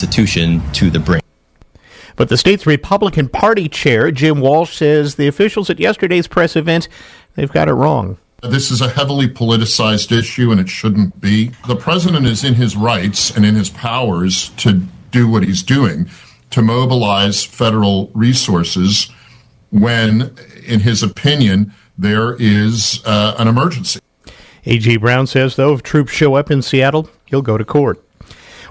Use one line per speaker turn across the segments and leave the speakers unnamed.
Constitution to the brink.
But the state's Republican Party chair, Jim Walsh, says the officials at yesterday's press event, they've got it wrong.
This is a heavily politicized issue, and it shouldn't be. The president is in his rights and in his powers to do what he's doing, to mobilize federal resources when, in his opinion, there is an emergency.
A.G. Brown says, though, if troops show up in Seattle, he'll go to court.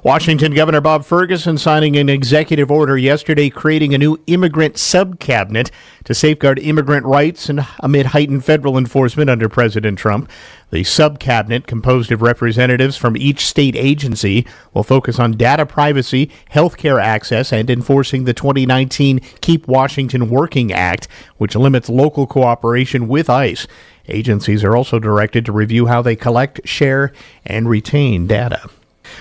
Washington Governor Bob Ferguson signing an executive order yesterday creating a new immigrant sub-cabinet to safeguard immigrant rights and amid heightened federal enforcement under President Trump. The sub-cabinet, composed of representatives from each state agency, will focus on data privacy, healthcare access, and enforcing the 2019 Keep Washington Working Act, which limits local cooperation with ICE. Agencies are also directed to review how they collect, share, and retain data.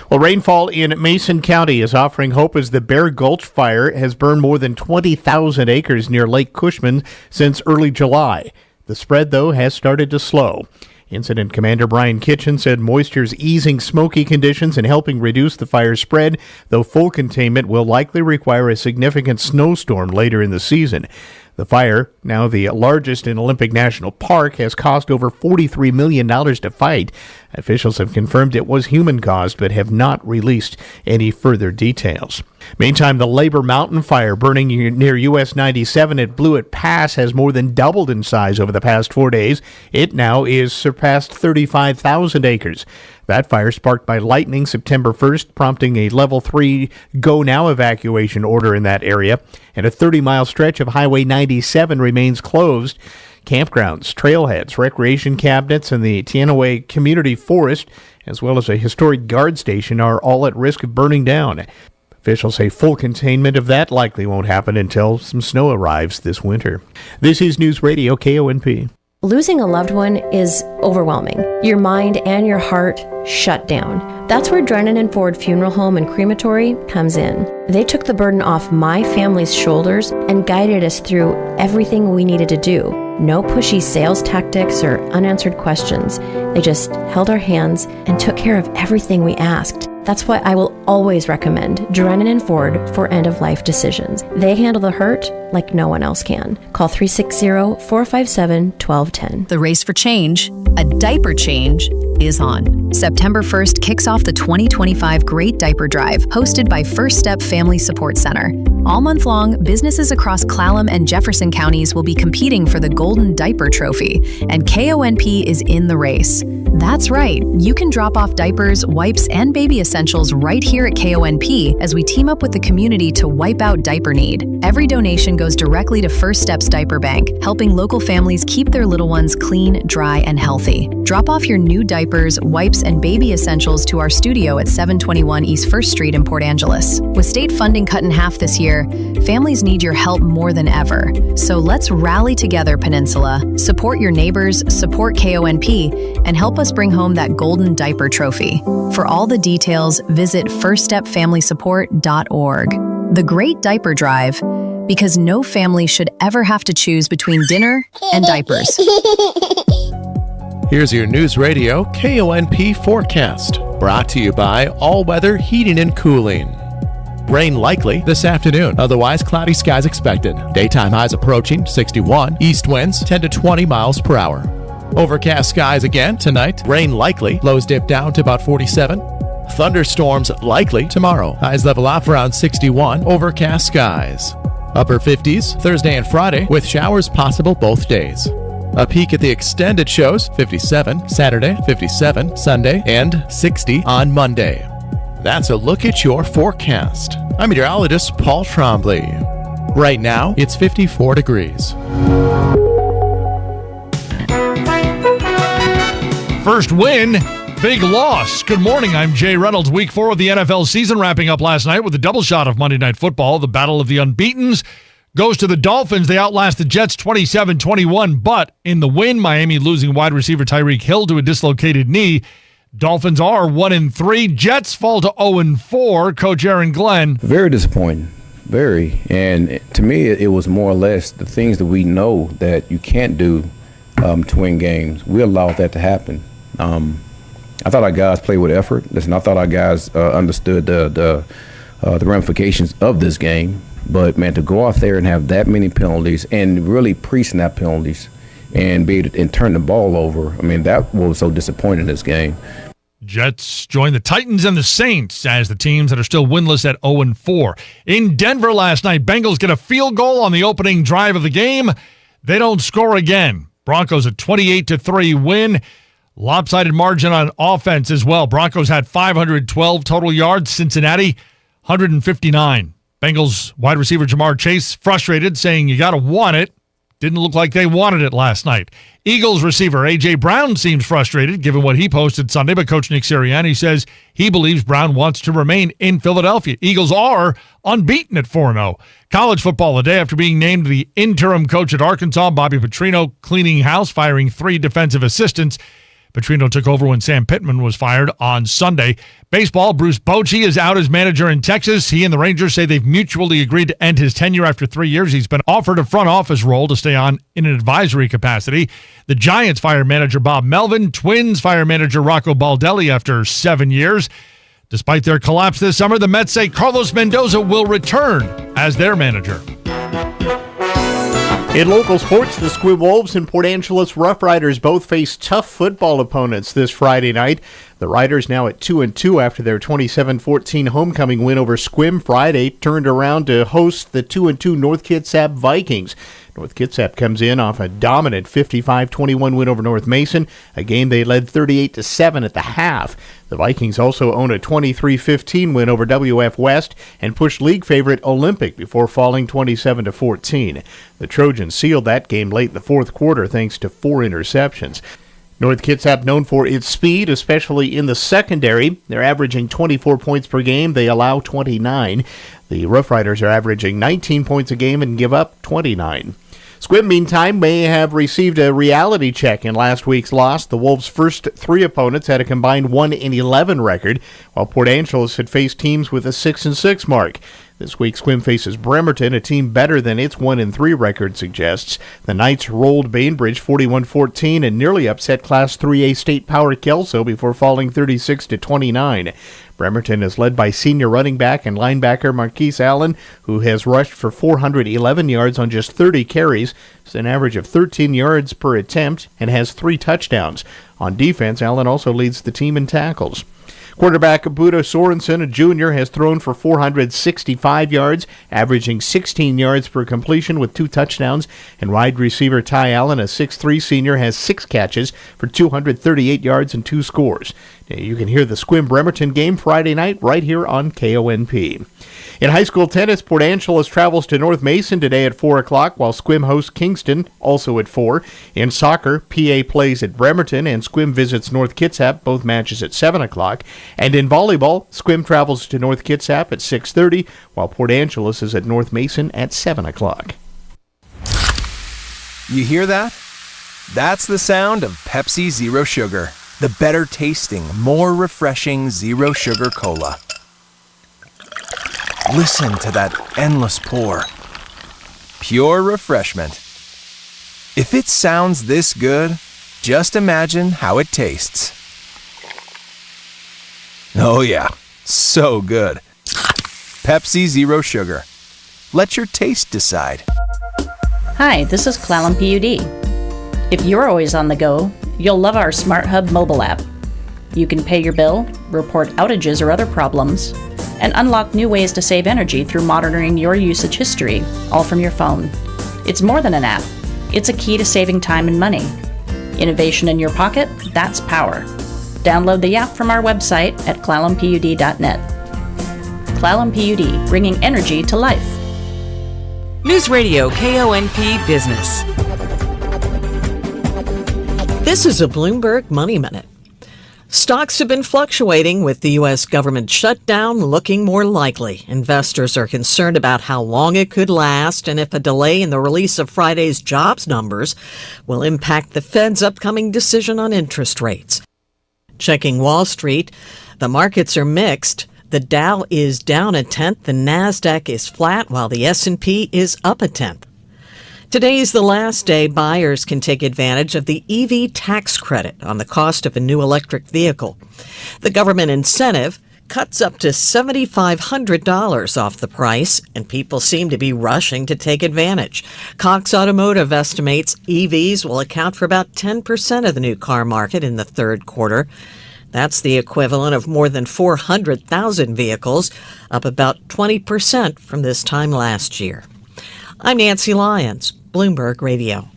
Well, rainfall in Mason County is offering hope as the Bear Gulch fire has burned more than 20,000 acres near Lake Cushman since early July. The spread, though, has started to slow. Incident Commander Brian Kitchen said moisture's easing smoky conditions and helping reduce the fire's spread, though full containment will likely require a significant snowstorm later in the season. The fire, now the largest in Olympic National Park, has cost over $43 million to fight. Officials have confirmed it was human-caused, but have not released any further details. Meantime, the Labor Mountain fire burning near US 97 at Blewett Pass has more than doubled in size over the past 4 days. It now is surpassed 35,000 acres. That fire sparked by lightning September 1st, prompting a Level 3 go-now evacuation order in that area, and a 30-mile stretch of Highway 97 remains closed. Campgrounds, trailheads, recreation cabinets, and the Teanaway Community Forest, as well as a historic guard station, are all at risk of burning down. Officials say full containment of that likely won't happen until some snow arrives this winter. This is Newsradio KONP.
Losing a loved one is overwhelming. Your mind and your heart shut down. That's where Drennan & Ford Funeral Home and Crematory comes in. They took the burden off my family's shoulders and guided us through everything we needed to do. No pushy sales tactics or unanswered questions. They just held our hands and took care of everything we asked. That's why I will always recommend Drennan & Ford for end-of-life decisions. They handle the hurt like no one else can. Call 360-457-1210.
The race for change, a diaper change, is on. September 1st kicks off the 2025 Great Diaper Drive, hosted by First Step Family Support Center. All month long, businesses across Clallam and Jefferson counties will be competing for the Golden Diaper Trophy, and KONP is in the race. That's right, you can drop off diapers, wipes, and baby essentials right here at KONP as we team up with the community to wipe out diaper need. Every donation goes directly to First Steps Diaper Bank, helping local families keep their little ones clean, dry, and healthy. Drop off your new diapers, wipes, and baby essentials to our studio at 721 East 1st Street in Port Angeles. With state funding cut in half this year, families need your help more than ever. So let's rally together, Peninsula. Support your neighbors, support KONP, and help us bring home that Golden Diaper Trophy. For all the details, visit firststepfamilysupport.org. The Great Diaper Drive, because no family should ever have to choose between dinner and diapers.
Here's your News Radio KONP forecast, brought to you by All Weather Heating and Cooling. Rain likely this afternoon, otherwise cloudy skies expected. Daytime highs approaching 61, east winds 10 to 20 miles per hour. Overcast skies again tonight, rain likely, lows dip down to about 47. Thunderstorms likely tomorrow, highs level off around 61, overcast skies. Upper 50s Thursday and Friday, with showers possible both days. A peek at the extended shows, 57 Saturday, 57 Sunday, and 60 on Monday. That's a look at your forecast. I'm meteorologist Paul Trombley. Right now, it's 54 degrees.
First win, big loss. Good morning, I'm Jay Reynolds. Week 4 of the NFL season wrapping up last night with a double shot of Monday Night Football. The battle of the unbeatens goes to the Dolphins. They outlast the Jets 27-21, but in the win, Miami losing wide receiver Tyreek Hill to a dislocated knee. Dolphins are 1-3. Jets fall to 0-4. Coach Aaron Glenn.
Very disappointing. Very. And to me, it was more or less the things that we know that you can't do to win games. We allowed that to happen. I thought our guys played with effort. Listen, I thought our guys understood the the ramifications of this game. But, man, to go out there and have that many penalties and really pre-snap penalties and be able to and turn the ball over, I mean, that was so disappointing in this game.
Jets join the Titans and the Saints as the teams that are still winless at 0-4. In Denver last night, Bengals get a field goal on the opening drive of the game. They don't score again. Broncos a 28-3 win. Lopsided margin on offense as well. Broncos had 512 total yards. Cincinnati, 159. Bengals wide receiver Jamar Chase frustrated, saying you got to want it. Didn't look like they wanted it last night. Eagles receiver A.J. Brown seems frustrated given what he posted Sunday, but Coach Nick Sirianni says he believes Brown wants to remain in Philadelphia. Eagles are unbeaten at 4-0. College football, the day after being named the interim coach at Arkansas, Bobby Petrino cleaning house, firing 3 defensive assistants. Petrino took over when Sam Pittman was fired on Sunday. Baseball, Bruce Bochy is out as manager in Texas. He and the Rangers say they've mutually agreed to end his tenure after 3 years. He's been offered a front office role to stay on in an advisory capacity. The Giants fire manager Bob Melvin. Twins fire manager Rocco Baldelli after 7 years. Despite their collapse this summer, the Mets say Carlos Mendoza will return as their manager.
In local sports, the Squib Wolves and Port Angeles Rough Riders both face tough football opponents this Friday night. The Riders now at 2-2 after their 27-14 homecoming win over Squim Friday turned around to host the 2-2 North Kitsap Vikings. North Kitsap comes in off a dominant 55-21 win over North Mason, a game they led 38-7 at the half. The Vikings also own a 23-15 win over WF West and pushed league favorite Olympic before falling 27-14. The Trojans sealed that game late in the fourth quarter thanks to 4 interceptions. North Kitsap known for its speed, especially in the secondary. They're averaging 24 points per game. They allow 29. The Rough Riders are averaging 19 points a game and give up 29. Squib, meantime, may have received a reality check in last week's loss. The Wolves' first 3 opponents had a combined 1-11 record, while Port Angeles had faced teams with a 6-6 mark. This week, Squim faces Bremerton, a team better than its 1-3 record suggests. The Knights rolled Bainbridge 41-14 and nearly upset Class 3A state power Kelso before falling 36-29. Bremerton is led by senior running back and linebacker Marquise Allen, who has rushed for 411 yards on just 30 carries. It's an average of 13 yards per attempt and has 3 touchdowns. On defense, Allen also leads the team in tackles. Quarterback Buda Sorensen, a junior, has thrown for 465 yards, averaging 16 yards per completion with 2 touchdowns. And wide receiver Ty Allen, a 6'3 senior, has 6 catches for 238 yards and 2 scores. Now, you can hear the Squim Bremerton game Friday night right here on KONP. In high school tennis, Port Angeles travels to North Mason today at 4 o'clock, while Squim hosts Kingston, also at 4. In soccer, PA plays at Bremerton, and Squim visits North Kitsap, both matches at 7 o'clock. And in volleyball, Squim travels to North Kitsap at 6:30, while Port Angeles is at North Mason at 7 o'clock.
You hear that? That's the sound of Pepsi Zero Sugar, the better tasting, more refreshing Zero Sugar Cola. Listen to that endless pour. Pure refreshment. If it sounds this good, just imagine how it tastes. Oh yeah, so good. Pepsi Zero Sugar. Let your taste decide.
Hi, this is Clallam PUD. If you're always on the go, you'll love our Smart Hub mobile app. You can pay your bill, report outages or other problems, and unlock new ways to save energy through monitoring your usage history, all from your phone. It's more than an app. It's a key to saving time and money. Innovation in your pocket, that's power. Download the app from our website at clallampud.net. Clallam PUD, bringing energy to life.
Newsradio KONP Business. This is a Bloomberg Money Minute. Stocks have been fluctuating with the U.S. government shutdown looking more likely. Investors are concerned about how long it could last and if a delay in the release of Friday's jobs numbers will impact the Fed's upcoming decision on interest rates. Checking Wall Street, the markets are mixed. The Dow is down 1/10, the Nasdaq is flat, while the S&P is up 1/10. Today is the last day buyers can take advantage of the EV tax credit on the cost of a new electric vehicle. The government incentive cuts up to $7,500 off the price, and people seem to be rushing to take advantage. Cox Automotive estimates EVs will account for about 10% of the new car market in the third quarter. That's the equivalent of more than 400,000 vehicles, up about 20% from this time last year. I'm Nancy Lyons, Bloomberg Radio.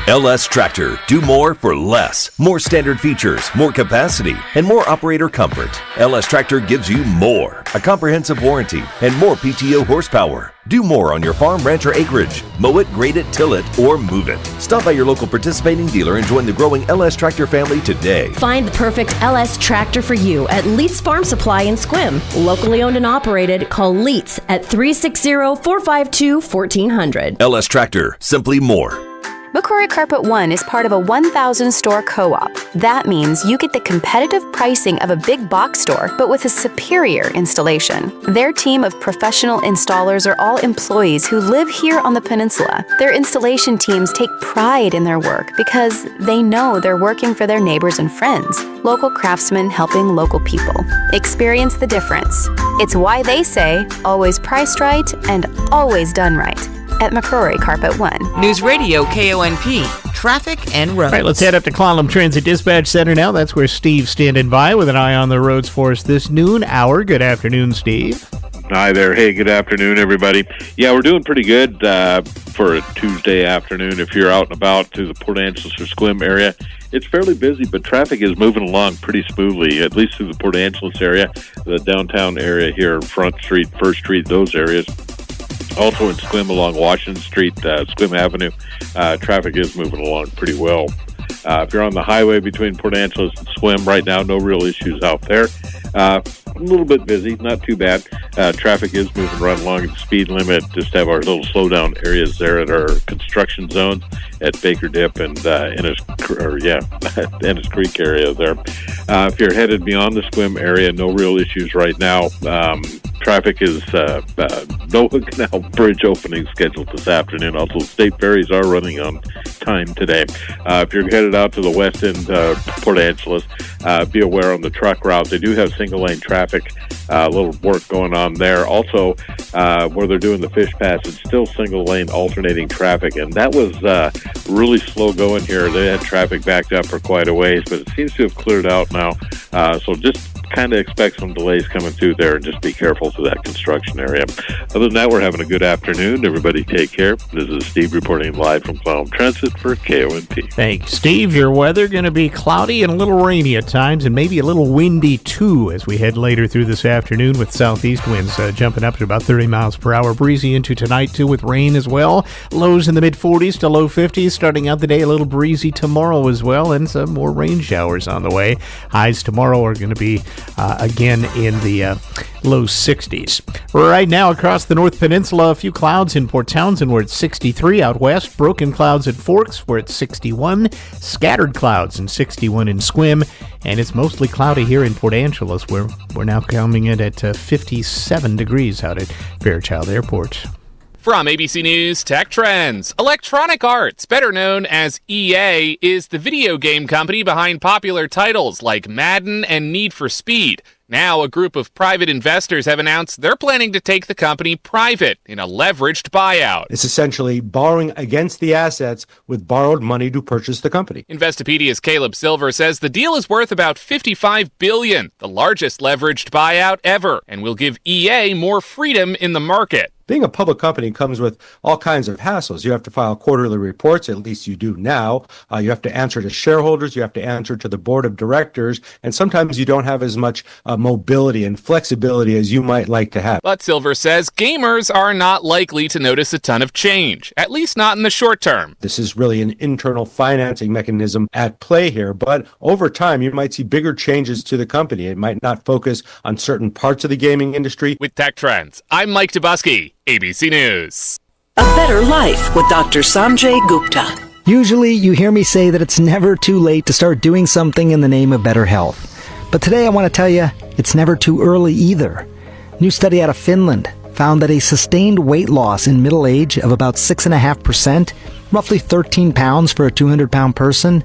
LS Tractor. Do more for less. More standard features, more capacity, and more operator comfort. LS Tractor gives you more. A comprehensive warranty and more PTO horsepower. Do more on your farm, ranch, or acreage. Mow it, grade it, till it, or move it. Stop by your local participating dealer and join the growing LS Tractor family today.
Find the perfect LS Tractor for you at Leitz Farm Supply in Sequim. Locally owned and operated, call Leitz at 360-452-1400.
LS Tractor. Simply more.
McCrory Carpet One is part of a 1,000-store co-op. That means you get the competitive pricing of a big box store, but with a superior installation. Their team of professional installers are all employees who live here on the peninsula. Their installation teams take pride in their work because they know they're working for their neighbors and friends, local craftsmen helping local people. Experience the difference. It's why they say, always priced right and always done right. At McCrory Carpet One.
Newsradio KONP. Traffic and roads.
All right, let's head up to Clallam Transit Dispatch Center now. That's where Steve's standing by with an eye on the roads for us this noon hour. Good afternoon, Steve.
Hi there. Hey, good afternoon, everybody. Yeah, we're doing pretty good for a Tuesday afternoon. If you're out and about to the Port Angeles or Sequim area, it's fairly busy, but traffic is moving along pretty smoothly, at least through the Port Angeles area, the downtown area here, Front Street, First Street, those areas. Also in Sequim along Washington Street, Sequim Avenue, traffic is moving along pretty well. If you're on the highway between Port Angeles and Sequim right now, no real issues out there. A little bit busy, not too bad. Traffic is moving right along at the speed limit. Just have our little slowdown areas there at our construction zones at Baker Dip and Ennis Creek area there. If you're headed beyond the Sequim area, no real issues right now. Traffic is no Canal Bridge opening scheduled this afternoon. Also, state ferries are running on time today. If you're headed out to the west end, Port Angeles, be aware on the truck route. They do have single-lane traffic, a little work going on there. Also, where they're doing the fish pass, it's still single-lane alternating traffic, and that was really slow going here. They had traffic backed up for quite a ways, but it seems to have cleared out now. So just kind of expect some delays coming through there, and just be careful to that construction area. Other than that, we're having a good afternoon. Everybody take care. This is Steve reporting live from Clallam Transit for KONP.
Thanks, Steve. Your weather going to be cloudy and a little rainy at times, and maybe a little windy too as we head later through this afternoon with southeast winds jumping up to about 30 miles per hour. Breezy into tonight too with rain as well. Lows in the mid-40s to low 50s. Starting out the day a little breezy tomorrow as well, and some more rain showers on the way. Highs tomorrow are going to be again in the low 60s. Right now across the North Peninsula, a few clouds in Port Townsend where it's 63. Out west, broken clouds at Forks where it's 61. Scattered clouds and 61 in Sequim. And it's mostly cloudy here in Port Angeles where we're now coming in at 57 degrees out at Fairchild Airport.
From ABC News Tech Trends, Electronic Arts, better known as EA, is the video game company behind popular titles like Madden and Need for Speed. Now, a group of private investors have announced they're planning to take the company private in a leveraged buyout.
It's essentially borrowing against the assets with borrowed money to purchase the company.
Investopedia's Caleb Silver says the deal is worth about $55 billion, the largest leveraged buyout ever, and will give EA more freedom in the market.
Being a public company comes with all kinds of hassles. You have to file quarterly reports, at least you do now. You have to answer to shareholders. You have to answer to the board of directors. And sometimes you don't have as much mobility and flexibility as you might like to have.
But Silver says gamers are not likely to notice a ton of change, at least not in the short term.
This is really an internal financing mechanism at play here. But over time, you might see bigger changes to the company. It might not focus on certain parts of the gaming industry.
With Tech Trends, I'm Mike Dubusky. ABC News.
A Better Life with Dr. Sanjay Gupta.
Usually you hear me say that it's never too late to start doing something in the name of better health. But today I want to tell you it's never too early either. New study out of Finland found that a sustained weight loss in middle age of about 6.5%, roughly 13 pounds for a 200-pound person,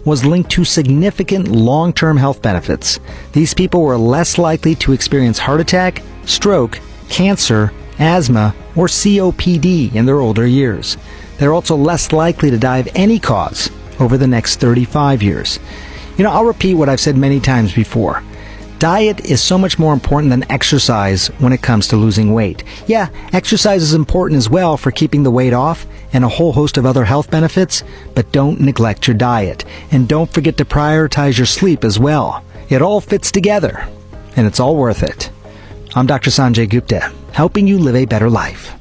was linked to significant long-term health benefits. These people were less likely to experience heart attack, stroke, cancer, asthma, or COPD in their older years. They're also less likely to die of any cause over the next 35 years. I'll repeat what I've said many times before. Diet is so much more important than exercise when it comes to losing weight. Yeah, exercise is important as well for keeping the weight off and a whole host of other health benefits, but don't neglect your diet. And don't forget to prioritize your sleep as well. It all fits together, and it's all worth it. I'm Dr. Sanjay Gupta, helping you live a better life.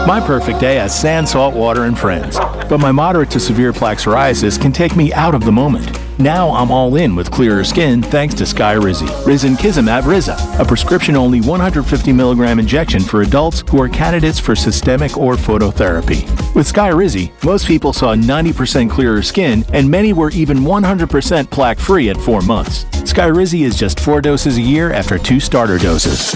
My perfect day has sand, salt water, and friends. But my moderate to severe plaque psoriasis can take me out of the moment. Now I'm all in with clearer skin thanks to Skyrizi. Risankizumab Riza, a prescription-only 150 milligram injection for adults who are candidates for systemic or phototherapy. With Skyrizi, most people saw 90% clearer skin, and many were even 100% plaque-free at 4 months. Skyrizi is just 4 doses a year after 2 starter doses.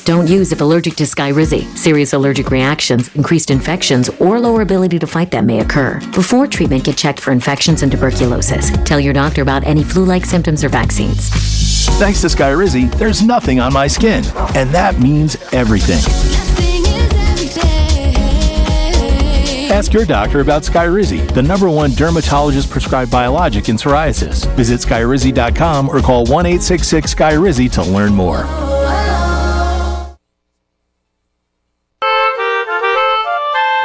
Don't use if allergic to Skyrizi. Serious allergic reactions, increased infections, or lower ability to fight them may occur. Before treatment, get checked for infections and tuberculosis. Tell your doctor about any flu-like symptoms or vaccines.
Thanks to Skyrizi, there's nothing on my skin, and that means everything. Ask your doctor about Skyrizi, the #1 dermatologist-prescribed biologic in psoriasis. Visit Skyrizi.com or call 1-866-SKYRIZI to learn more.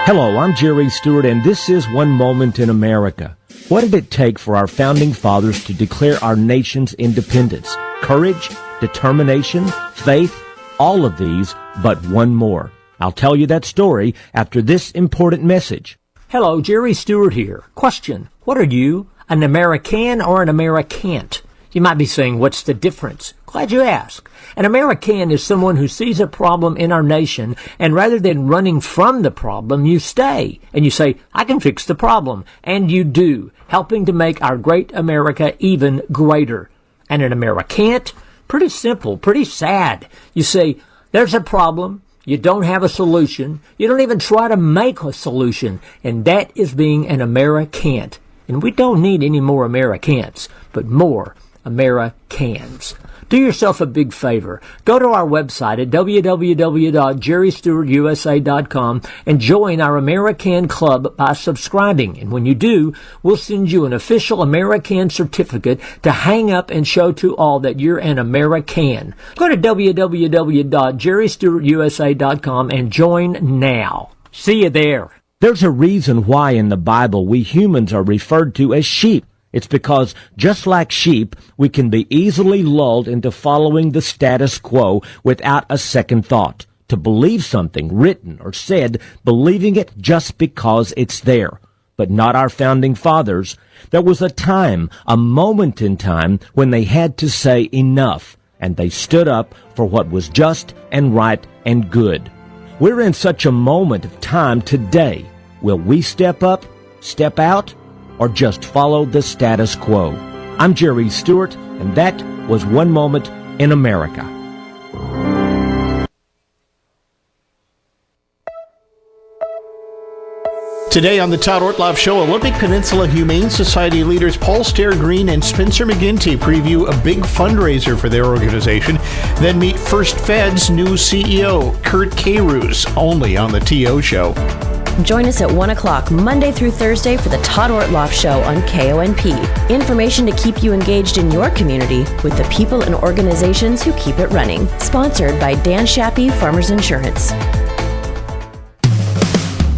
Hello, I'm Jerry Stewart, and this is One Moment in America. What did it take for our founding fathers to declare our nation's independence? Courage, determination, faith, all of these, but one more. I'll tell you that story after this important message.
Hello, Jerry Stewart here. Question, what are you, an American or an Americant? You might be saying, what's the difference? Glad you asked. An American is someone who sees a problem in our nation, and rather than running from the problem, you stay. And you say, I can fix the problem. And you do, helping to make our great America even greater. And an Americant? Pretty simple, pretty sad. You say, there's a problem. You don't have a solution. You don't even try to make a solution. And that is being an Americant. And we don't need any more Americans, but more Americans. Do yourself a big favor. Go to our website at www.jerrystewartusa.com and join our American Club by subscribing. And when you do, we'll send you an official American certificate to hang up and show to all that you're an American. Go to www.jerrystewartusa.com and join now. See you there.
There's a reason why in the Bible we humans are referred to as sheep. It's because, just like sheep, we can be easily lulled into following the status quo without a second thought. To believe something written or said, believing it just because it's there. But not our founding fathers. There was a time, a moment in time, when they had to say enough, and they stood up for what was just and right and good. We're in such a moment of time today. Will we step up, step out, or just follow the status quo? I'm Jerry Stewart, and that was One Moment in America.
Today on the Todd Ortloff Show, Olympic Peninsula Humane Society leaders Paul Stair-Green and Spencer McGinty preview a big fundraiser for their organization, then meet First Fed's new CEO, Kurt Carews, only on the TO Show.
Join us at 1 o'clock Monday through Thursday for the Todd Ortloff Show on KONP. Information to keep you engaged in your community with the people and organizations who keep it running. Sponsored by Dan Shappy, Farmers Insurance.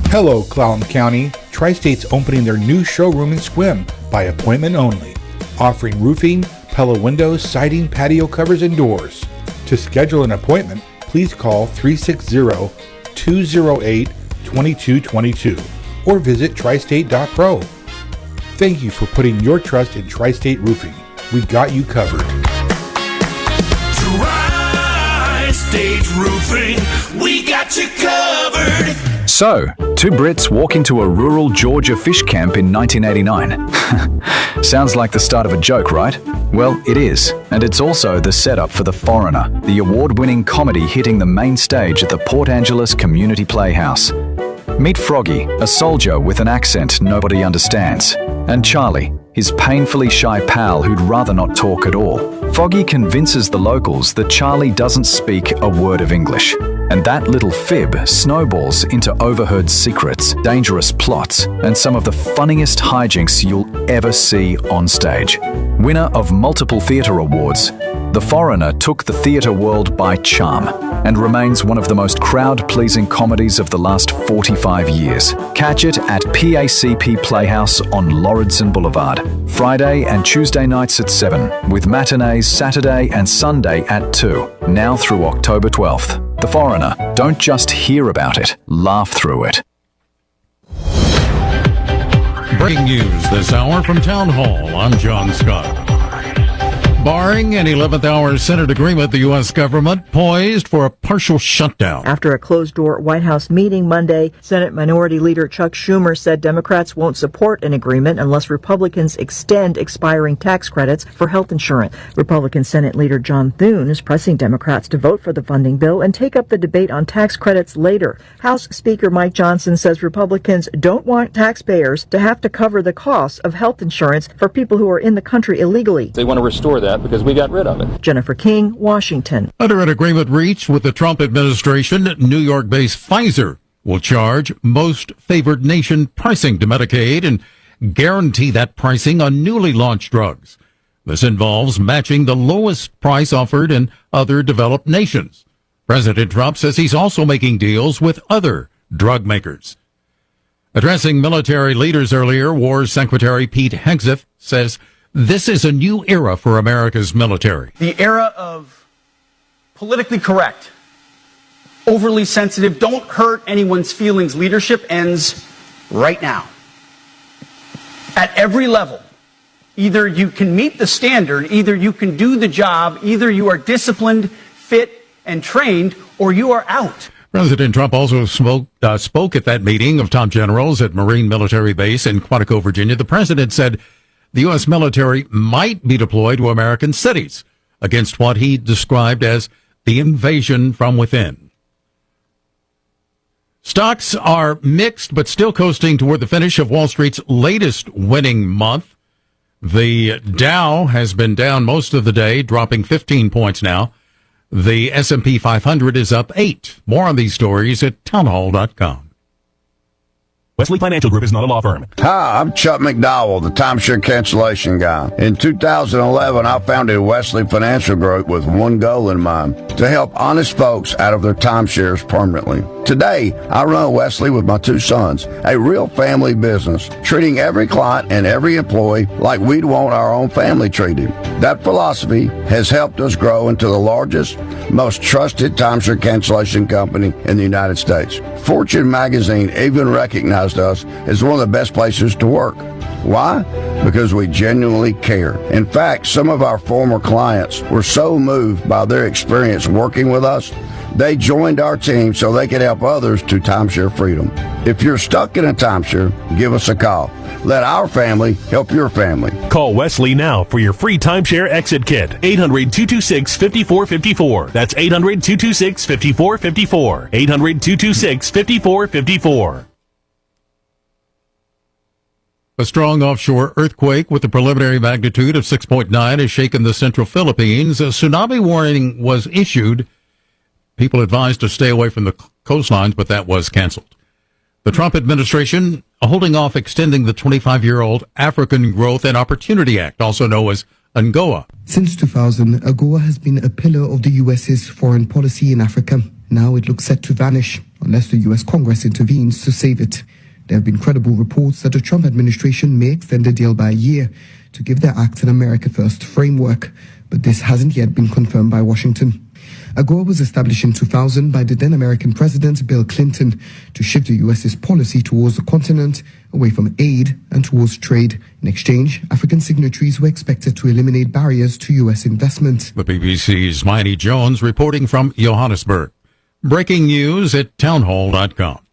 Hello, Clallam County. Tri-State's opening their new showroom in Sequim by appointment only, offering roofing, Pella windows, siding, patio covers, and doors. To schedule an appointment, please call 360-208-2222 or visit tristate.pro. Thank you for putting your trust in Tri-State Roofing. We got you covered.
Tri-State Roofing, we got you covered.
So, two Brits walk into a rural Georgia fish camp in 1989. Sounds like the start of a joke, right? Well, it is, and it's also the setup for The Foreigner, the award-winning comedy hitting the main stage at the Port Angeles Community Playhouse. Meet Froggy, a soldier with an accent nobody understands, and Charlie, his painfully shy pal who'd rather not talk at all. Foggy convinces the locals that Charlie doesn't speak a word of English, and that little fib snowballs into overheard secrets, dangerous plots, and some of the funniest hijinks you'll ever see on stage. Winner of multiple theatre awards, The Foreigner took the theatre world by charm and remains one of the most crowd-pleasing comedies of the last 45 years. Catch it at PACP Playhouse on Lauridsen Boulevard, Friday and Tuesday nights at 7, with matinees Saturday and Sunday at 2, now through October 12th. The Foreigner. Don't just hear about it, laugh through it.
Breaking news this hour from Town Hall. I'm John Scott. Barring an 11th hour Senate agreement, the U.S. government poised for a partial shutdown.
After a closed-door White House meeting Monday, Senate Minority Leader Chuck Schumer said Democrats won't support an agreement unless Republicans extend expiring tax credits for health insurance. Republican Senate Leader John Thune is pressing Democrats to vote for the funding bill and take up the debate on tax credits later. House Speaker Mike Johnson says Republicans don't want taxpayers to have to cover the costs of health insurance for people who are in the country illegally.
They want to restore that because we got rid of it.
Jennifer King, Washington.
Under an agreement reached with the Trump administration, New York-based Pfizer will charge most favored nation pricing to Medicaid and guarantee that pricing on newly launched drugs. This involves matching the lowest price offered in other developed nations. President Trump says he's also making deals with other drug makers. Addressing military leaders earlier, War Secretary Pete Hegseth says this is a new era for America's military.
The era of politically correct, overly sensitive, don't hurt anyone's feelings leadership ends right now. At every level, either you can meet the standard, either you can do the job, either you are disciplined, fit, and trained, or you are out.
President Trump also spoke at that meeting of top generals at Marine Military Base in Quantico, Virginia. The president said the U.S. military might be deployed to American cities against what he described as the invasion from within. Stocks are mixed, but still coasting toward the finish of Wall Street's latest winning month. The Dow has been down most of the day, dropping 15 points now. The S&P 500 is up 8. More on these stories at townhall.com.
Wesley Financial Group is not a law firm.
Hi, I'm Chuck McDowell, the timeshare cancellation guy. In 2011, I founded Wesley Financial Group with one goal in mind, to help honest folks out of their timeshares permanently. Today, I run Wesley with my two sons, a real family business, treating every client and every employee like we'd want our own family treated. That philosophy has helped us grow into the largest, most trusted timeshare cancellation company in the United States. Fortune magazine even recognized us as one of the best places to work. Why? Because we genuinely care. In fact, some of our former clients were so moved by their experience working with us, they joined our team so they could help others to timeshare freedom. If you're stuck in a timeshare, give us a call. Let our family help your family.
Call Wesley now for your free timeshare exit kit. 800-226-5454. That's 800-226-5454. 800-226-5454.
A strong offshore earthquake with a preliminary magnitude of 6.9 has shaken the central Philippines. A tsunami warning was issued. People advised to stay away from the coastlines, but that was canceled. The Trump administration holding off extending the 25-year-old African Growth and Opportunity Act, also known as ANGOA.
Since 2000, AGOA has been a pillar of the U.S.'s foreign policy in Africa. Now it looks set to vanish unless the U.S. Congress intervenes to save it. There have been credible reports that the Trump administration may extend the deal by a year to give the act an America First framework, but this hasn't yet been confirmed by Washington. AGOA was established in 2000 by the then American President Bill Clinton to shift the U.S.'s policy towards the continent, away from aid and towards trade. In exchange, African signatories were expected to eliminate barriers to U.S. investment.
The BBC's Miney Jones reporting from Johannesburg. Breaking news at townhall.com.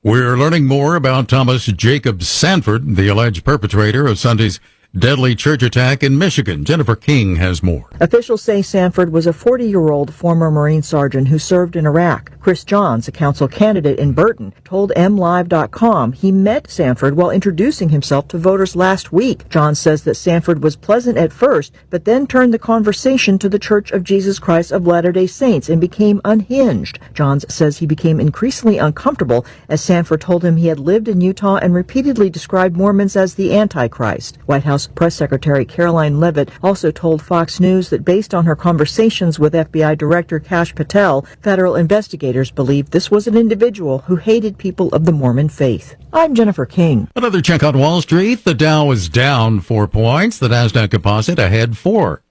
We're learning more about Thomas Jacob Sanford, the alleged perpetrator of Sunday's deadly church attack in Michigan. Jennifer King has more.
Officials say Sanford was a 40-year-old former Marine sergeant who served in Iraq. Chris Johns, a council candidate in Burton, told MLive.com he met Sanford while introducing himself to voters last week. Johns says that Sanford was pleasant at first, but then turned the conversation to the Church of Jesus Christ of Latter-day Saints and became unhinged. Johns says he became increasingly uncomfortable as Sanford told him he had lived in Utah and repeatedly described Mormons as the Antichrist. White House Press Secretary Caroline Leavitt also told Fox News that based on her conversations with FBI Director Kash Patel, federal investigators believe this was an individual who hated people of the Mormon faith. I'm Jennifer King.
Another check on Wall Street. The Dow is down 4 points. The Nasdaq Composite ahead 4.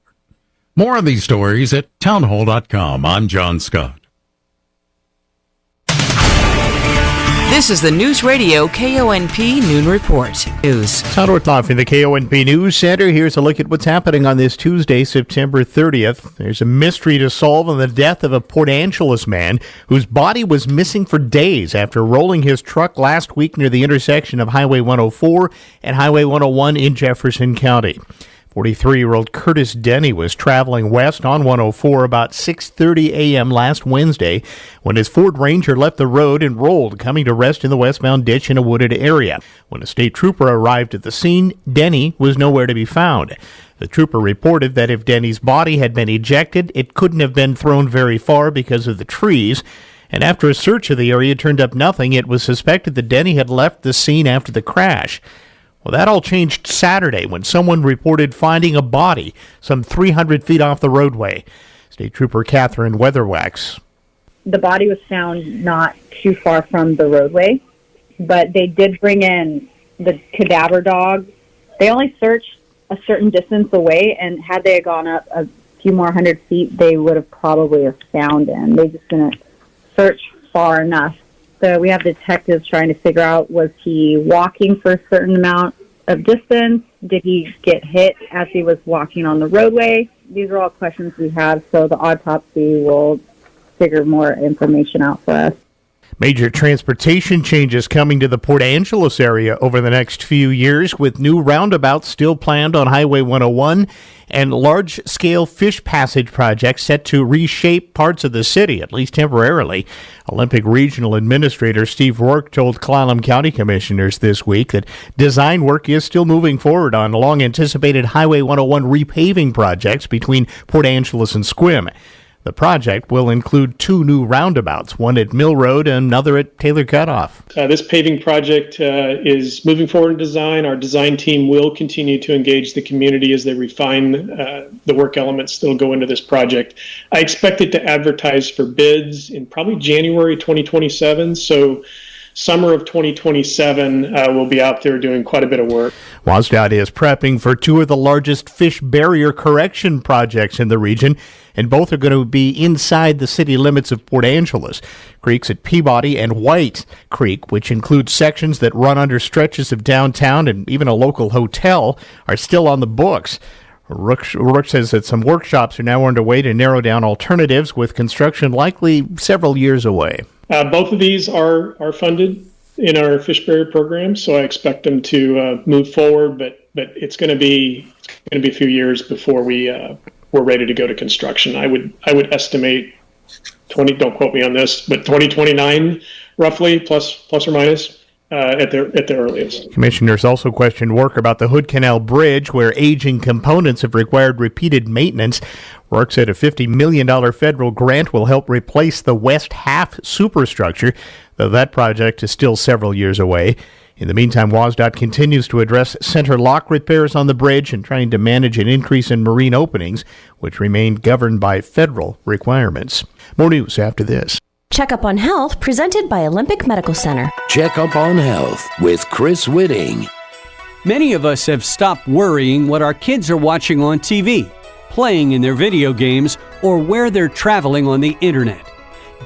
More of these stories at townhall.com. I'm John Scott.
This is the Newsradio KONP Noon Report. News.
Todd Ortloff in the KONP News Center. Here's a look at what's happening on this Tuesday, September 30th. There's a mystery to solve on the death of a Port Angeles man whose body was missing for days after rolling his truck last week near the intersection of Highway 104 and Highway 101 in Jefferson County. 43-year-old Curtis Denny was traveling west on 104 about 6:30 a.m. last Wednesday when his Ford Ranger left the road and rolled, coming to rest in the westbound ditch in a wooded area. When a state trooper arrived at the scene, Denny was nowhere to be found. The trooper reported that if Denny's body had been ejected, it couldn't have been thrown very far because of the trees. And after a search of the area turned up nothing, it was suspected that Denny had left the scene after the crash. Well, that all changed Saturday when someone reported finding a body some 300 feet off the roadway. State Trooper Catherine Weatherwax.
The body was found not too far from the roadway, but they did bring in the cadaver dog. They only searched a certain distance away, and had they gone up a few more 100 feet, they would have probably found him. They just didn't search far enough. So we have detectives trying to figure out, was he walking for a certain amount of distance? Did he get hit as he was walking on the roadway? These are all questions we have, so the autopsy will figure more information out for us.
Major transportation changes coming to the Port Angeles area over the next few years, with new roundabouts still planned on Highway 101 and large-scale fish passage projects set to reshape parts of the city, at least temporarily. Olympic Regional Administrator Steve Rourke told Clallam County Commissioners this week that design work is still moving forward on long-anticipated Highway 101 repaving projects between Port Angeles and Sequim. The project will include 2 new roundabouts, one at Mill Road and another at Taylor Cutoff.
This paving project is moving forward in design. Our design team will continue to engage the community as they refine the work elements that will go into this project. I expect it to advertise for bids in probably January 2027, so summer of 2027, we'll be out there doing quite a bit of work.
WSDOT is prepping for 2 of the largest fish barrier correction projects in the region, and both are going to be inside the city limits of Port Angeles. Creeks at Peabody and White Creek, which includes sections that run under stretches of downtown and even a local hotel, are still on the books. Rourke says that some workshops are now underway to narrow down alternatives, with construction likely several years away.
Both of these are funded in our fish barrier program, so I expect them to move forward. But it's going to be a few years before we're ready to go to construction. I would estimate 20. Don't quote me on this, but 2029 roughly, plus or minus. At the earliest.
Commissioners also questioned work about the Hood Canal Bridge, where aging components have required repeated maintenance. Rourke said a $50 million federal grant will help replace the west half superstructure, though that project is still several years away. In the meantime, WSDOT continues to address center lock repairs on the bridge and trying to manage an increase in marine openings, which remain governed by federal requirements. More news after this.
Checkup on Health, presented by Olympic Medical Center.
Checkup on Health with Chris Whitting.
Many of us have stopped worrying what our kids are watching on TV, playing in their video games, or where they're traveling on the internet.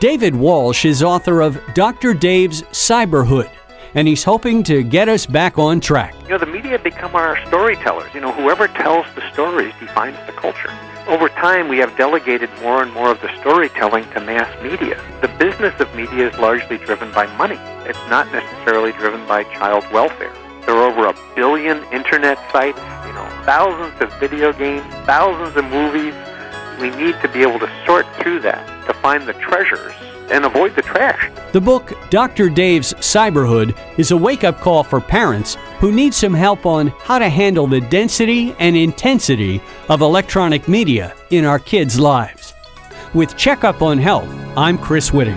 David Walsh is author of Dr. Dave's Cyberhood, and he's hoping to get us back on track.
The media become our storytellers. Whoever tells the stories defines the culture. Over time, we have delegated more and more of the storytelling to mass media. The business of media is largely driven by money. It's not necessarily driven by child welfare. There are over 1 billion internet sites, thousands of video games, thousands of movies. We need to be able to sort through that to find the treasures and avoid the trash.
The book, Dr. Dave's Cyberhood, is a wake-up call for parents who need some help on how to handle the density and intensity of electronic media in our kids' lives. With Checkup on Health, I'm Chris Whitting.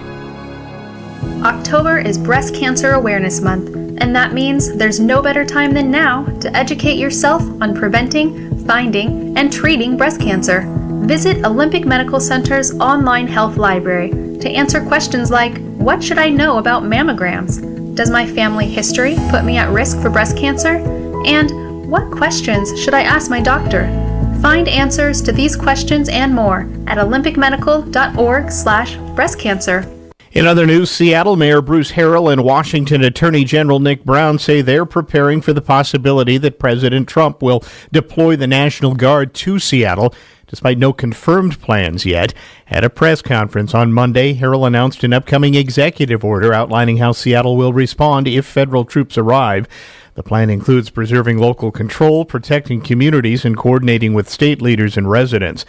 October is Breast Cancer Awareness Month, and that means there's no better time than now to educate yourself on preventing, finding, and treating breast cancer. Visit Olympic Medical Center's online health library to answer questions like, what should I know about mammograms? Does my family history put me at risk for breast cancer? And what questions should I ask my doctor? Find answers to these questions and more at olympicmedical.org/breastcancer.
In other news, Seattle Mayor Bruce Harrell and Washington Attorney General Nick Brown say they're preparing for the possibility that President Trump will deploy the National Guard to Seattle, despite no confirmed plans yet. At a press conference on Monday, Harrell announced an upcoming executive order outlining how Seattle will respond if federal troops arrive. The plan includes preserving local control, protecting communities, and coordinating with state leaders and residents.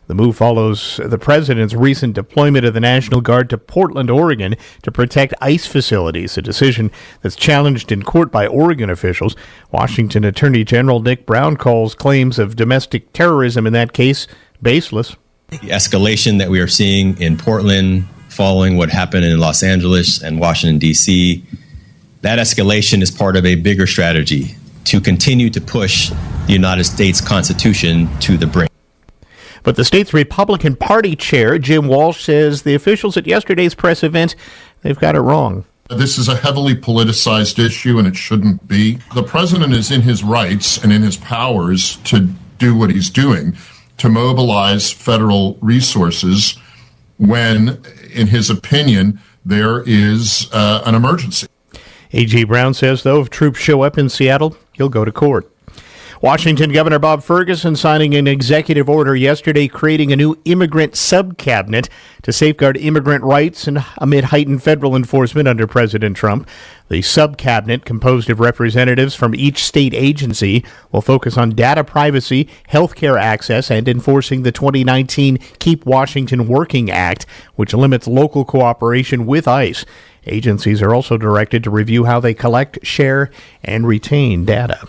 The move follows the president's recent deployment of the National Guard to Portland, Oregon, to protect ICE facilities, a decision that's challenged in court by Oregon officials. Washington Attorney General Nick Brown calls claims of domestic terrorism in that case baseless.
The escalation that we are seeing in Portland following what happened in Los Angeles and Washington, D.C., that escalation is part of a bigger strategy to continue to push the United States Constitution to the brink.
But the state's Republican Party chair, Jim Walsh, says the officials at yesterday's press event, they've got it wrong.
This is a heavily politicized issue, and it shouldn't be. The president is in his rights and in his powers to do what he's doing, to mobilize federal resources when, in his opinion, there is an emergency.
A.G. Brown says, though, if troops show up in Seattle, he'll go to court. Washington Governor Bob Ferguson signing an executive order yesterday creating a new immigrant sub-cabinet to safeguard immigrant rights and amid heightened federal enforcement under President Trump. The sub-cabinet, composed of representatives from each state agency, will focus on data privacy, healthcare access, and enforcing the 2019 Keep Washington Working Act, which limits local cooperation with ICE. Agencies are also directed to review how they collect, share, and retain data.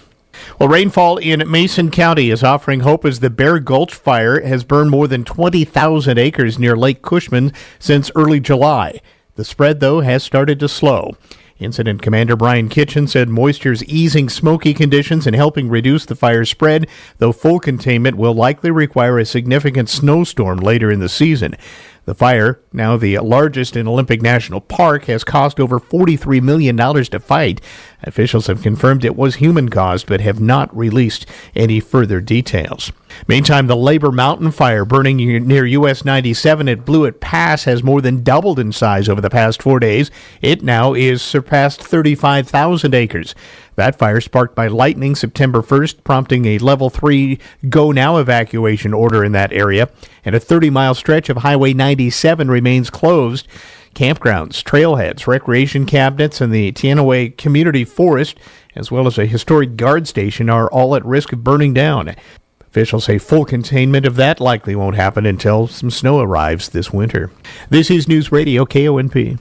Well, rainfall in Mason County is offering hope as the Bear Gulch fire has burned more than 20,000 acres near Lake Cushman since early July. The spread, though, has started to slow. Incident Commander Brian Kitchen said moisture's easing smoky conditions and helping reduce the fire's spread, though full containment will likely require a significant snowstorm later in the season. The fire, now the largest in Olympic National Park, has cost over $43 million to fight. Officials have confirmed it was human-caused, but have not released any further details. Meantime, the Labor Mountain fire burning near US 97 at Blewett Pass has more than doubled in size over the past 4 days. It now is surpassed 35,000 acres. That fire sparked by lightning September 1st, prompting a Level 3 go-now evacuation order in that area, and a 30-mile stretch of Highway 97 remains closed. Campgrounds, trailheads, recreation cabinets, and the Teanaway Community Forest, as well as a historic guard station, are all at risk of burning down. Officials say full containment of that likely won't happen until some snow arrives this winter. This is Newsradio KONP.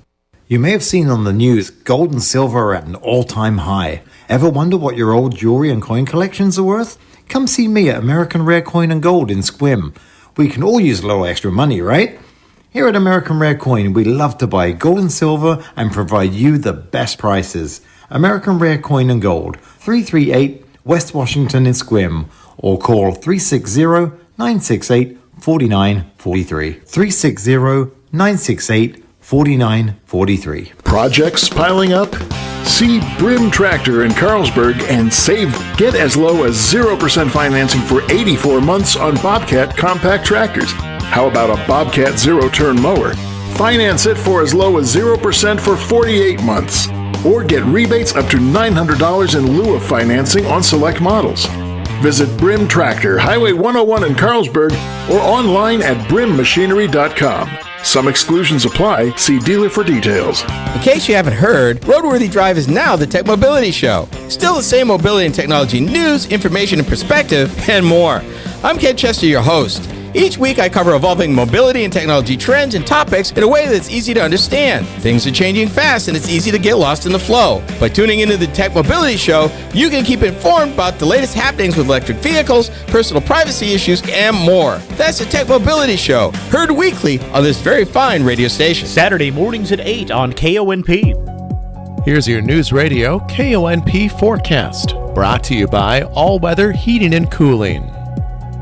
You may have seen on the news gold and silver are at an all-time high. Ever wonder what your old jewelry and coin collections are worth? Come see me at American Rare Coin and Gold in Sequim. We can all use a little extra money, right? Here at American Rare Coin, we love to buy gold and silver and provide you the best prices. American Rare Coin and Gold, 338 West Washington in Sequim, or call 360-968-4943. 360-968-4943.
Projects piling up? See Brim Tractor in Carlsberg and save. Get as low as 0% financing for 84 months on Bobcat compact tractors. How about a Bobcat zero-turn mower? Finance it for as low as 0% for 48 months. or get rebates up to $900 in lieu of financing on select models. Visit Brim Tractor, Highway 101 in Carlsberg, or online at brimmachinery.com. Some exclusions apply. See dealer for details.
In case you haven't heard, Roadworthy Drive is now the Tech Mobility Show. Still the same mobility and technology news, information and perspective, and more. I'm Ken Chester, your host. Each week I cover evolving mobility and technology trends and topics in a way that's easy to understand. Things are changing fast and it's easy to get lost in the flow. By tuning into the Tech Mobility Show, you can keep informed about the latest happenings with electric vehicles, personal privacy issues, and more. That's the Tech Mobility Show, heard weekly on this very fine radio station.
Saturday mornings at 8 on KONP.
Here's your News Radio KONP forecast, brought to you by All Weather Heating and Cooling.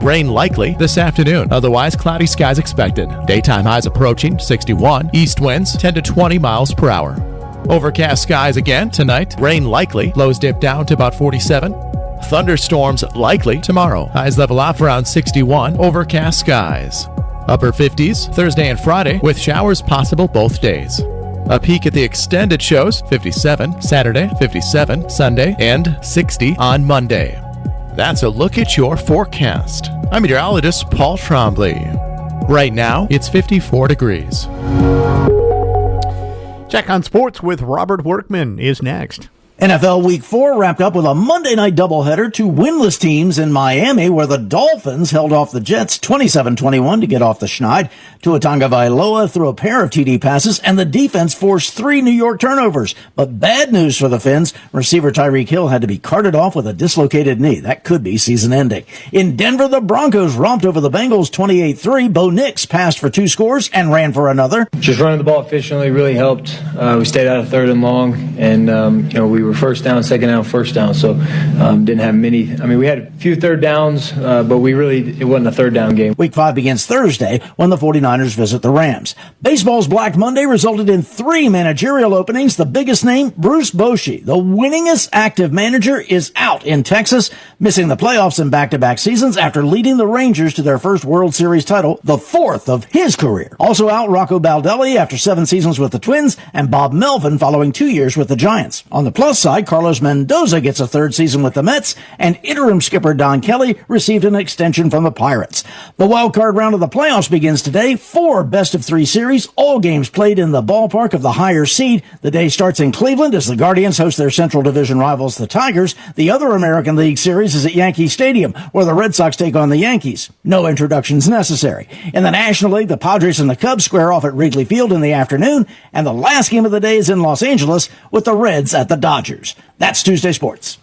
Rain likely this afternoon, otherwise cloudy skies expected. Daytime highs approaching 61, east winds 10 to 20 miles per hour. Overcast skies again tonight, rain likely, lows dip down to about 47. Thunderstorms likely tomorrow, highs level off around 61, overcast skies. Upper 50s Thursday and Friday, with showers possible both days. A peek at the extended shows, 57 Saturday, 57 Sunday, and 60 on Monday. That's a look at your forecast. I'm meteorologist Paul Trombley. Right now, it's 54 degrees.
Check on Sports with Robert Workman is next.
NFL Week 4 wrapped up with a Monday night doubleheader, two winless teams in Miami, where the Dolphins held off the Jets 27-21 to get off the schneid. Tua Tagovailoa threw a pair of TD passes, and the defense forced 3 New York turnovers. But bad news for the Fins. Receiver Tyreek Hill had to be carted off with a dislocated knee. That could be season-ending. In Denver, the Broncos romped over the Bengals 28-3. Bo Nix passed for 2 scores and ran for another.
Just running the ball efficiently really helped. We stayed out of third and long, and we were first down, second down, first down, so didn't have many. We had a few third downs, but it wasn't a third down game.
Week 5 begins Thursday when the 49ers visit the Rams. Baseball's Black Monday resulted in 3 managerial openings. The biggest name, Bruce Bochy, the winningest active manager, is out in Texas, missing the playoffs in back-to-back seasons after leading the Rangers to their first World Series title, the 4th of his career. Also out, Rocco Baldelli after 7 seasons with the Twins, and Bob Melvin following 2 years with the Giants. On the plus side, Carlos Mendoza gets a 3rd season with the Mets, and interim skipper Don Kelly received an extension from the Pirates. The wild card round of the playoffs begins today. 4 best-of-3 series, all games played in the ballpark of the higher seed. The day starts in Cleveland as the Guardians host their Central Division rivals, the Tigers. The other American League series is at Yankee Stadium, where the Red Sox take on the Yankees. No introductions necessary. In the National League, the Padres and the Cubs square off at Wrigley Field in the afternoon, and the last game of the day is in Los Angeles with the Reds at the Dodgers. That's Tuesday Sports.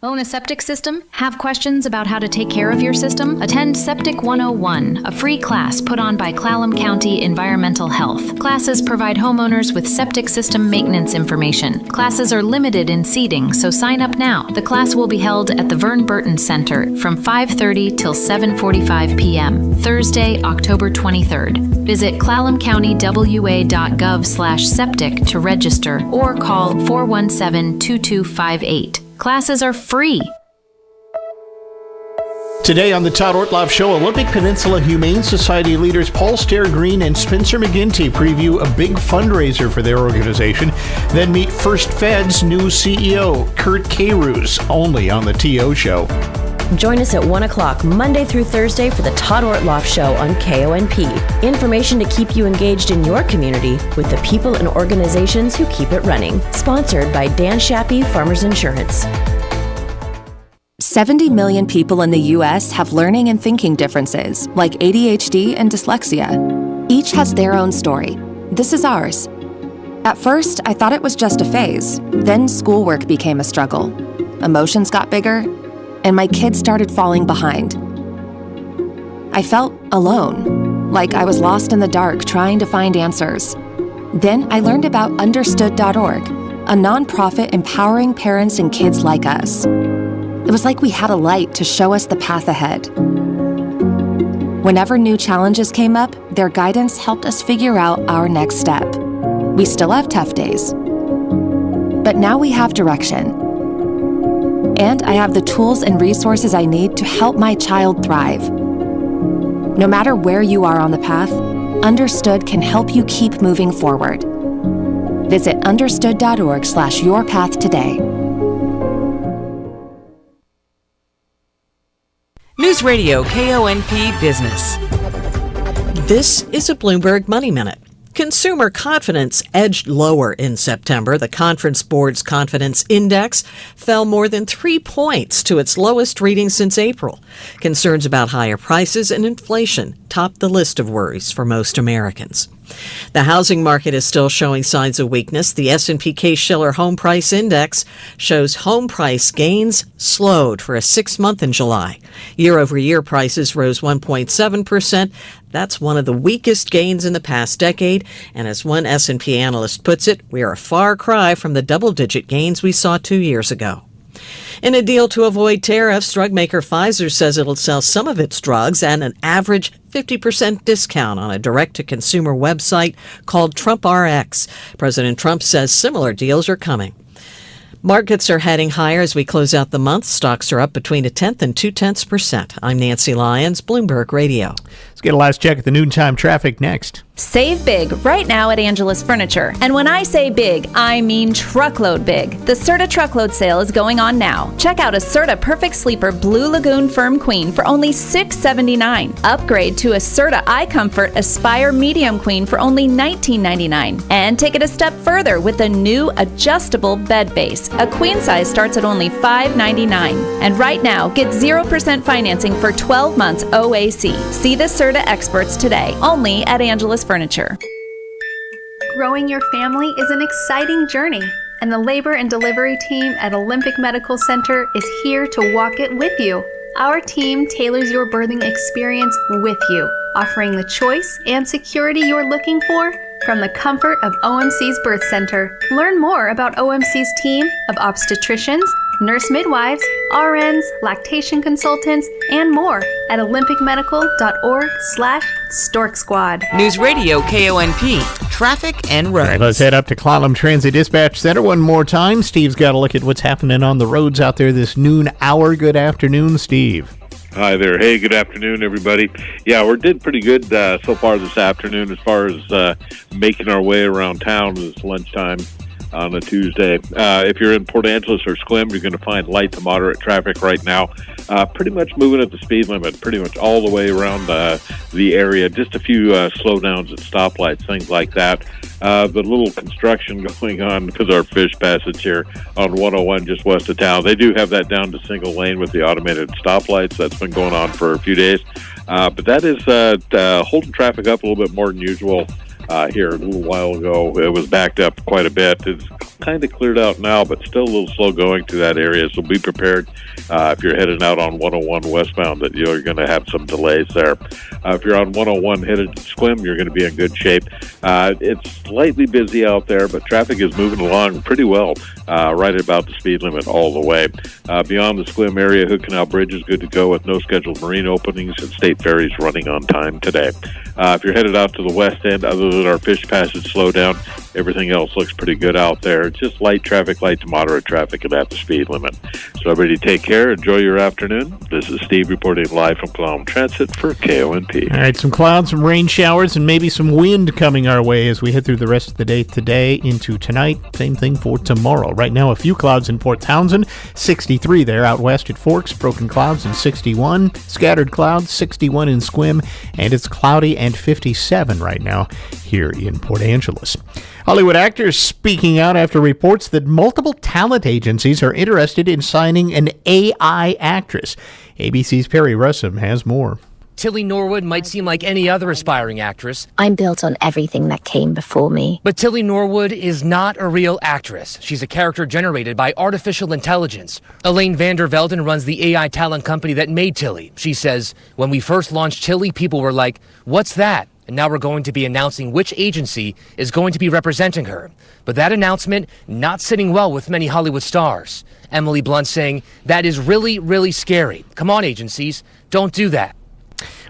Own a septic system? Have questions about how to take care of your system? Attend Septic 101, a free class put on by Clallam County Environmental Health. Classes provide homeowners with septic system maintenance information. Classes are limited in seating, so sign up now. The class will be held at the Vern Burton Center from 5:30 till 7:45 p.m., Thursday, October 23rd. Visit clallamcountywa.gov/septic to register or call 417-2258. Classes are free.
Today on the Todd Ortloff Show, Olympic Peninsula Humane Society leaders Paul Stair-Green and Spencer McGinty preview a big fundraiser for their organization. Then meet First Fed's new CEO, Kurt Carews, only on the TO Show.
Join us at 1 o'clock Monday through Thursday for the Todd Ortloff Show on KONP. Information to keep you engaged in your community with the people and organizations who keep it running. Sponsored by Dan Shappy, Farmers Insurance.
70 million people in the U.S. have learning and thinking differences, like ADHD and dyslexia. Each has their own story. This is ours. At first, I thought it was just a phase. Then schoolwork became a struggle. Emotions got bigger, and my kids started falling behind. I felt alone, like I was lost in the dark trying to find answers. Then I learned about Understood.org, a nonprofit empowering parents and kids like us. It was like we had a light to show us the path ahead. Whenever new challenges came up, their guidance helped us figure out our next step. We still have tough days, but now we have direction. And I have the tools and resources I need to help my child thrive. No matter where you are on the path, Understood can help you keep moving forward. Visit understood.org/yourpath today.
Newsradio KONP Business.
This is a Bloomberg Money Minute. Consumer confidence edged lower in September. The Conference Board's confidence index fell more than 3 points to its lowest reading since April. Concerns about higher prices and inflation topped the list of worries for most Americans. The housing market is still showing signs of weakness. The S&P Case-Shiller Home Price Index shows home price gains slowed for a 6-month in July. Year-over-year prices rose 1.7%. That's one of the weakest gains in the past decade. And as one S&P analyst puts it, we are a far cry from the double-digit gains we saw 2 years ago. In a deal to avoid tariffs, drug maker Pfizer says it'll sell some of its drugs at an average 50% discount on a direct-to-consumer website called Trump RX. President Trump says similar deals are coming. Markets are heading higher as we close out the month. Stocks are up between 0.1% and 0.2%. I'm Nancy Lyons, Bloomberg Radio.
Let's get a last check at the noontime traffic next.
Save big right now at Angelus Furniture. And when I say big, I mean truckload big. The Serta Truckload Sale is going on now. Check out a Serta Perfect Sleeper Blue Lagoon Firm Queen for only $679. Upgrade to a Serta iComfort Aspire Medium Queen for only $19.99. And take it a step further with a new adjustable bed base. A queen size starts at only $599. And right now, get 0% financing for 12 months OAC. See the Serta experts today, only at Angelus Furniture.
Growing your family is an exciting journey, and the labor and delivery team at Olympic Medical Center is here to walk it with you. Our team tailors your birthing experience with you, offering the choice and security you're looking for from the comfort of OMC's Birth Center. Learn more about OMC's team of obstetricians, nurse midwives, RNs, lactation consultants, and more at olympicmedical.org/Stork Squad.
Newsradio KONP, traffic and roads.
All right, let's head up to Clallam Transit Dispatch Center one more time. Steve's got a look at what's happening on the roads out there this noon hour. Good afternoon, Steve.
Hi there. Hey, good afternoon, everybody. Yeah, we did pretty good so far this afternoon as far as making our way around town this lunchtime on a Tuesday. If you're in Port Angeles or Sequim, you're going to find light to moderate traffic right now. Pretty much moving at the speed limit, pretty much all the way around the area. Just a few slowdowns at stoplights, things like that. The little construction going on because our fish passage here on 101 just west of town. They do have that down to single lane with the automated stoplights. That's been going on for a few days. But that is holding traffic up a little bit more than usual. Here a little while ago, it was backed up quite a bit. It's kind of cleared out now, but still a little slow going through that area. So be prepared if you're heading out on 101 westbound that you're going to have some delays there. If you're on 101 headed to Sequim, you're going to be in good shape. It's slightly busy out there, but traffic is moving along pretty well, right at about the speed limit all the way. Beyond the Sequim area, Hood Canal Bridge is good to go with no scheduled marine openings and state ferries running on time today. If you're headed out to the west end, other than our fish passage slowdown, everything else looks pretty good out there. It's just light traffic, light to moderate traffic at the speed limit. So everybody take care. Enjoy your afternoon. This is Steve reporting live from Clallam Transit for KONP.
All right, some clouds, some rain showers, and maybe some wind coming our way as we head through the rest of the day today into tonight. Same thing for tomorrow. Right now, a few clouds in Port Townsend, 63 there. Out west at Forks, broken clouds and 61. Scattered clouds, 61 in Sequim, and it's cloudy and 57 right now here in Port Angeles. Hollywood actors speaking out after reports that multiple talent agencies are interested in signing an AI actress. ABC's Perry Russum has more.
Tilly Norwood might seem like any other aspiring actress.
I'm built on everything that came before me.
But Tilly Norwood is not a real actress. She's a character generated by artificial intelligence. Elaine Vander Velden runs the AI talent company that made Tilly. She says, when we first launched Tilly, people were like, what's that? And now we're going to be announcing which agency is going to be representing her. But that announcement not sitting well with many Hollywood stars. Emily Blunt saying, that is really, really scary. Come on, agencies, don't do that.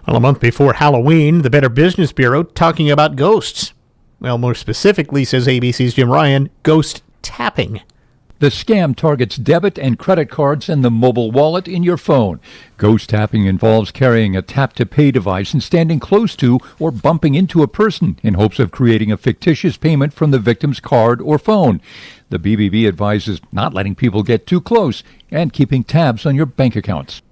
Well, a month before Halloween, the Better Business Bureau talking about ghosts. Well, more specifically, says ABC's Jim Ryan, ghost tapping.
The scam targets debit and credit cards and the mobile wallet in your phone. Ghost tapping involves carrying a tap-to-pay device and standing close to or bumping into a person in hopes of creating a fictitious payment from the victim's card or phone. The BBB advises not letting people get too close and keeping tabs on your bank accounts.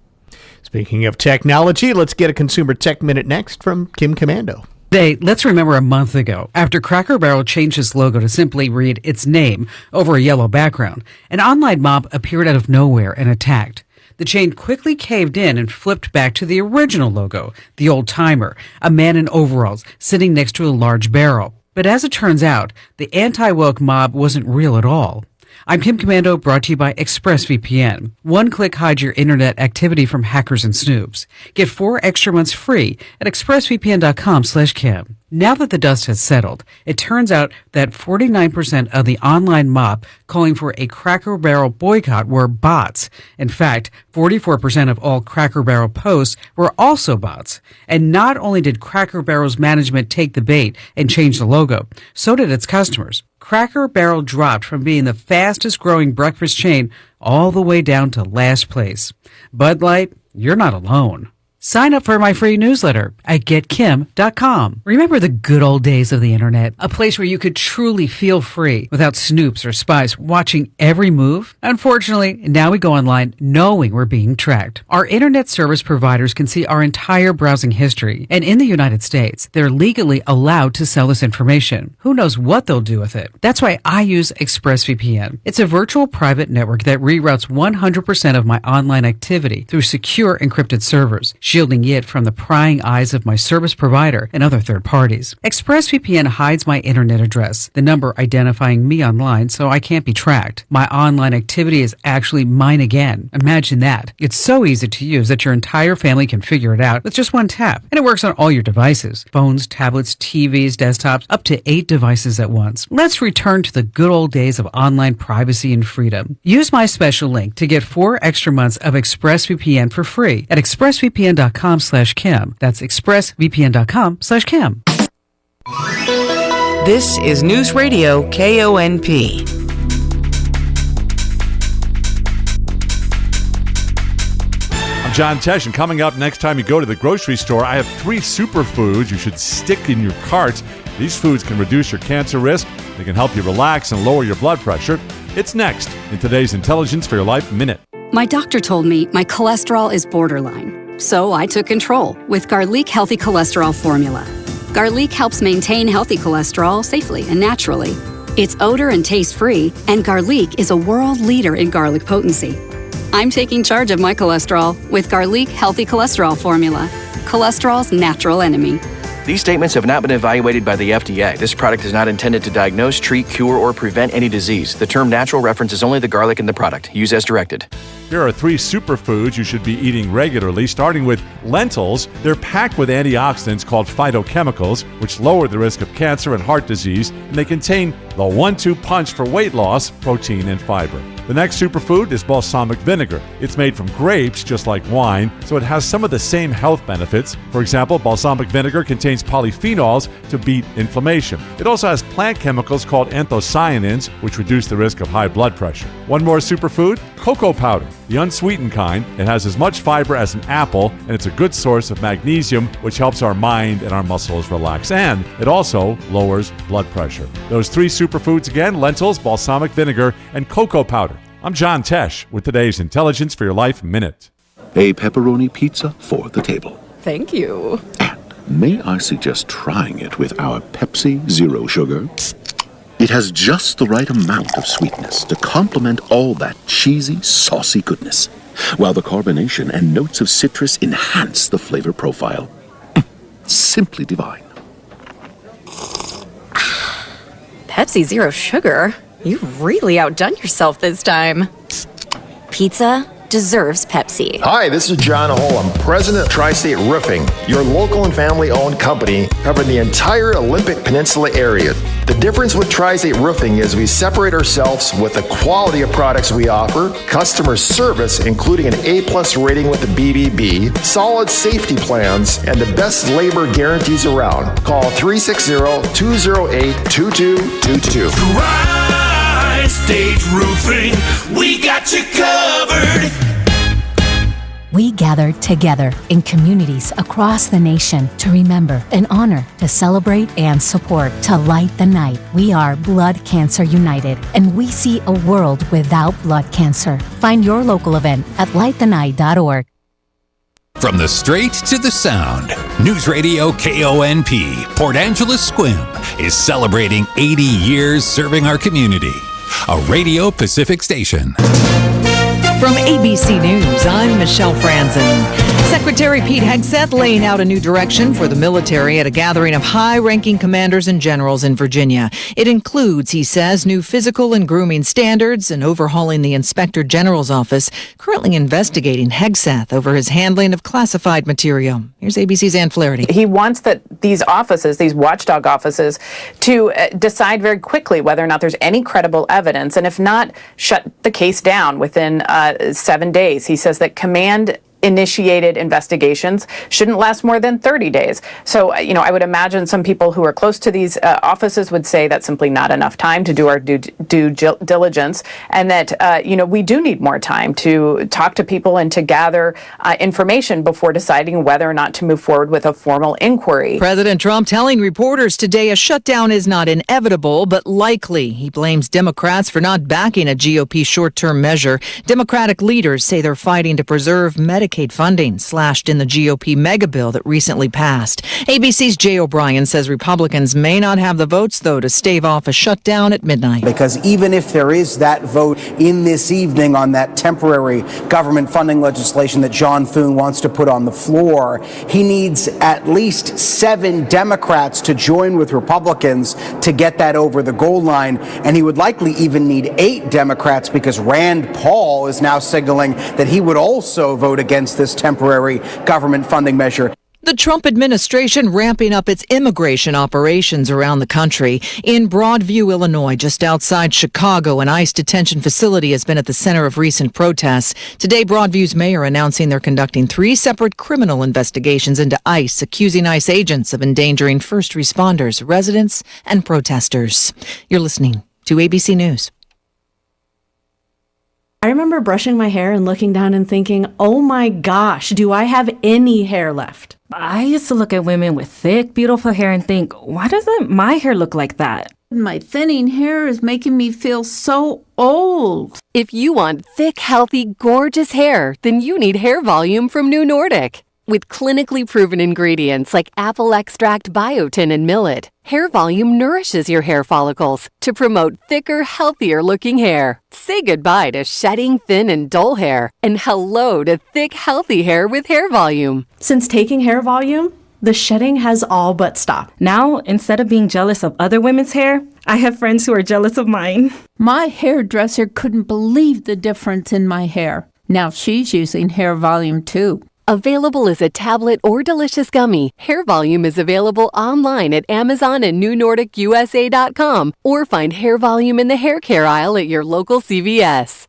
Speaking of technology, let's get a Consumer Tech Minute next from Kim Commando.
Today, let's remember a month ago, after Cracker Barrel changed its logo to simply read its name over a yellow background, an online mob appeared out of nowhere and attacked. The chain quickly caved in and flipped back to the original logo, the old timer, a man in overalls sitting next to a large barrel. But as it turns out, the anti-woke mob wasn't real at all. I'm Kim Commando, brought to you by ExpressVPN. One click hides your internet activity from hackers and snoops. Get 4 extra months free at expressvpn.com/Kim. Now that the dust has settled, it turns out that 49% of the online mob calling for a Cracker Barrel boycott were bots. In fact, 44% of all Cracker Barrel posts were also bots. And not only did Cracker Barrel's management take the bait and change the logo, so did its customers. Cracker Barrel dropped from being the fastest growing breakfast chain all the way down to last place. Bud Light, you're not alone. Sign up for my free newsletter at getkim.com. Remember the good old days of the internet? A place where you could truly feel free without snoops or spies watching every move? Unfortunately, now we go online knowing we're being tracked. Our internet service providers can see our entire browsing history. And in the United States, they're legally allowed to sell this information. Who knows what they'll do with it? That's why I use ExpressVPN. It's a virtual private network that reroutes 100% of my online activity through secure encrypted servers, shielding it from the prying eyes of my service provider and other third parties. ExpressVPN hides my internet address, the number identifying me online, so I can't be tracked. My online activity is actually mine again. Imagine that. It's so easy to use that your entire family can figure it out with just one tap. And it works on all your devices. Phones, tablets, TVs, desktops, up to 8 devices at once. Let's return to the good old days of online privacy and freedom. Use my special link to get 4 extra months of ExpressVPN for free at expressvpn.com/Kim. That's expressvpn.com/Kim.
This is Newsradio KONP.
I'm John Tesh, and coming up next time you go to the grocery store, I have 3 superfoods you should stick in your cart. These foods can reduce your cancer risk, they can help you relax and lower your blood pressure. It's next in today's Intelligence for Your Life Minute.
My doctor told me my cholesterol is borderline. So I took control with Garlic Healthy Cholesterol Formula. Garlic helps maintain healthy cholesterol safely and naturally. It's odor and taste-free, and Garlic is a world leader in garlic potency. I'm taking charge of my cholesterol with Garlic Healthy Cholesterol Formula, cholesterol's natural enemy.
These statements have not been evaluated by the FDA. This product is not intended to diagnose, treat, cure, or prevent any disease. The term natural references only the garlic in the product. Use as directed.
Here are 3 superfoods you should be eating regularly, starting with lentils. They're packed with antioxidants called phytochemicals, which lower the risk of cancer and heart disease, and they contain the 1-2 punch for weight loss, protein, and fiber. The next superfood is balsamic vinegar. It's made from grapes, just like wine, so it has some of the same health benefits. For example, balsamic vinegar contains polyphenols to beat inflammation. It also has plant chemicals called anthocyanins, which reduce the risk of high blood pressure. One more superfood, cocoa powder, the unsweetened kind. It has as much fiber as an apple, and it's a good source of magnesium, which helps our mind and our muscles relax. And it also lowers blood pressure. Those 3 superfoods again, lentils, balsamic vinegar, and cocoa powder. I'm John Tesh with today's Intelligence for Your Life Minute.
A pepperoni pizza for the table.
Thank you.
May I suggest trying it with our Pepsi Zero Sugar? It has just the right amount of sweetness to complement all that cheesy, saucy goodness, while the carbonation and notes of citrus enhance the flavor profile. Simply divine.
Pepsi Zero Sugar? You've really outdone yourself this time. Pizza deserves Pepsi.
Hi, this is John Holm, president of Tri-State Roofing, your local and family-owned company covering the entire Olympic Peninsula area. The difference with Tri-State Roofing is we separate ourselves with the quality of products we offer, customer service, including an A+ rating with the BBB, solid safety plans, and the best labor guarantees around. Call 360-208-2222.
Tri-State Roofing, we got you covered.
We gather together in communities across the nation to remember and honor, to celebrate and support, to light the night. We are Blood Cancer United, and we see a world without blood cancer. Find your local event at lightthenight.org.
From the Strait to the Sound, Newsradio KONP, Port Angeles Sequim, is celebrating 80 years serving our community. A Radio Pacific station.
From ABC News, I'm Michelle Franzen. Secretary Pete Hegseth laying out a new direction for the military at a gathering of high-ranking commanders and generals in Virginia. It includes, he says, new physical and grooming standards and overhauling the Inspector General's office, currently investigating Hegseth over his handling of classified material. Here's ABC's Ann Flaherty.
He wants that these offices, these watchdog offices, to decide very quickly whether or not there's any credible evidence, and if not, shut the case down within 7 days. He says that command-initiated investigations shouldn't last more than 30 days. So, I would imagine some people who are close to these offices would say that's simply not enough time to do our due diligence, and that, we do need more time to talk to people and to gather information before deciding whether or not to move forward with a formal inquiry.
President Trump telling reporters today a shutdown is not inevitable, but likely. He blames Democrats for not backing a GOP short-term measure. Democratic leaders say they're fighting to preserve Medicaid funding slashed in the GOP mega bill that recently passed. ABC's Jay O'Brien says Republicans may not have the votes, though, to stave off a shutdown at midnight.
Because even if there is that vote in this evening on that temporary government funding legislation that John Thune wants to put on the floor, he needs at least 7 Democrats to join with Republicans to get that over the goal line. And he would likely even need 8 Democrats, because Rand Paul is now signaling that he would also vote against this temporary government funding measure.
The Trump administration ramping up its immigration operations around the country. In Broadview, Illinois, just outside Chicago, an ICE detention facility has been at the center of recent protests. Today, Broadview's mayor announcing they're conducting 3 separate criminal investigations into ICE, accusing ICE agents of endangering first responders, residents, and protesters. You're listening to ABC News.
I remember brushing my hair and looking down and thinking, oh my gosh, do I have any hair left?
I used to look at women with thick, beautiful hair and think, why doesn't my hair look like that?
My thinning hair is making me feel so old.
If you want thick, healthy, gorgeous hair, then you need Hair Volume from New Nordic. With clinically proven ingredients like apple extract, biotin, and millet, Hair Volume nourishes your hair follicles to promote thicker, healthier-looking hair. Say goodbye to shedding, thin, and dull hair, and hello to thick, healthy hair with Hair Volume.
Since taking Hair Volume, the shedding has all but stopped.
Now, instead of being jealous of other women's hair, I have friends who are jealous of mine.
My hairdresser couldn't believe the difference in my hair. Now she's using Hair Volume too.
Available as a tablet or delicious gummy, Hair Volume is available online at Amazon and NewNordicUSA.com, or find Hair Volume in the hair care aisle at your local CVS.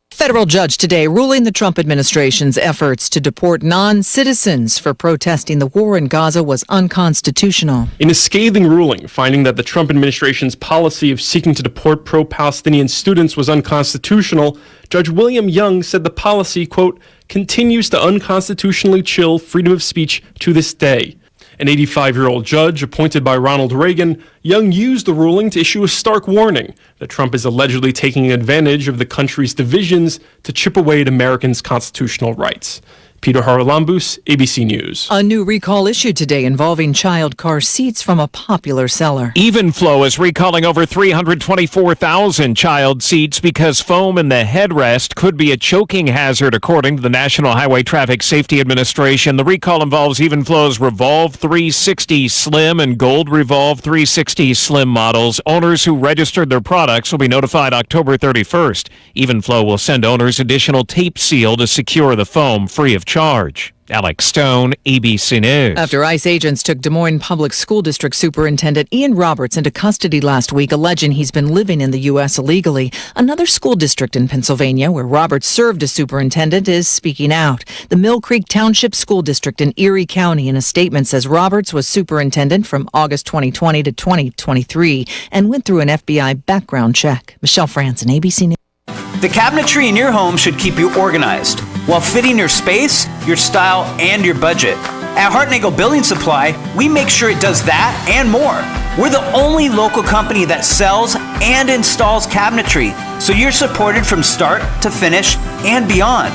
Federal judge today ruling the Trump administration's efforts to deport non-citizens for protesting the war in Gaza was unconstitutional.
In a scathing ruling, finding that the Trump administration's policy of seeking to deport pro-Palestinian students was unconstitutional, Judge William Young said the policy, quote, continues to unconstitutionally chill freedom of speech to this day. An 85-year-old judge appointed by Ronald Reagan, Young used the ruling to issue a stark warning that Trump is allegedly taking advantage of the country's divisions to chip away at Americans' constitutional rights. Peter Haralambous, ABC News.
A new recall issued today involving child car seats from a popular seller.
Evenflo is recalling over 324,000 child seats because foam in the headrest could be a choking hazard, according to the National Highway Traffic Safety Administration. The recall involves Evenflo's Revolve 360 Slim and Gold Revolve 360 Slim models. Owners who registered their products will be notified October 31st. Evenflo will send owners additional tape seal to secure the foam free of charge. Alex Stone, ABC News.
After ICE agents took Des Moines Public School District Superintendent Ian Roberts into custody last week, alleging he's been living in the U.S. illegally, another school district in Pennsylvania, where Roberts served as superintendent, is speaking out. The Mill Creek Township School District in Erie County, in a statement, says Roberts was superintendent from August 2020 to 2023 and went through an FBI background check. Michelle Franzen, ABC News.
The cabinetry in your home should keep you organized while fitting your space, your style, and your budget. At Hartnagel Building Supply, we make sure it does that and more. We're the only local company that sells and installs cabinetry, so you're supported from start to finish and beyond.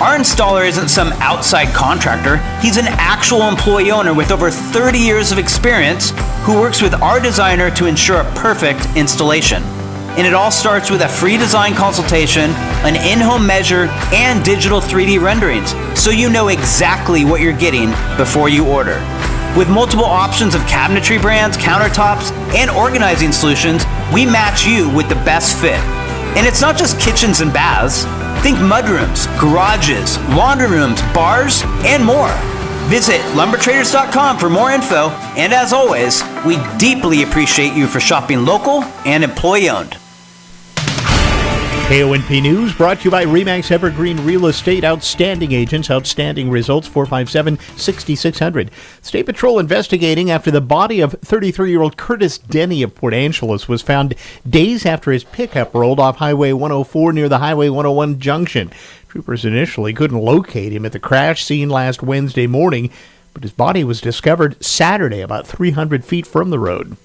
Our installer isn't some outside contractor. He's an actual employee owner with over 30 years of experience who works with our designer to ensure a perfect installation. And it all starts with a free design consultation, an in-home measure, and digital 3D renderings, so you know exactly what you're getting before you order. With multiple options of cabinetry brands, countertops, and organizing solutions, we match you with the best fit. And it's not just kitchens and baths. Think mudrooms, garages, laundry rooms, bars, and more. Visit lumbertraders.com for more info, and as always, we deeply appreciate you for shopping local and employee-owned.
KONP News brought to you by RE/MAX Evergreen Real Estate. Outstanding agents, outstanding results, 457-6600. State Patrol investigating after the body of 33-year-old Curtis Denny of Port Angeles was found days after his pickup rolled off Highway 104 near the Highway 101 junction. Troopers initially couldn't locate him at the crash scene last Wednesday morning, but his body was discovered Saturday about 300 feet from the road.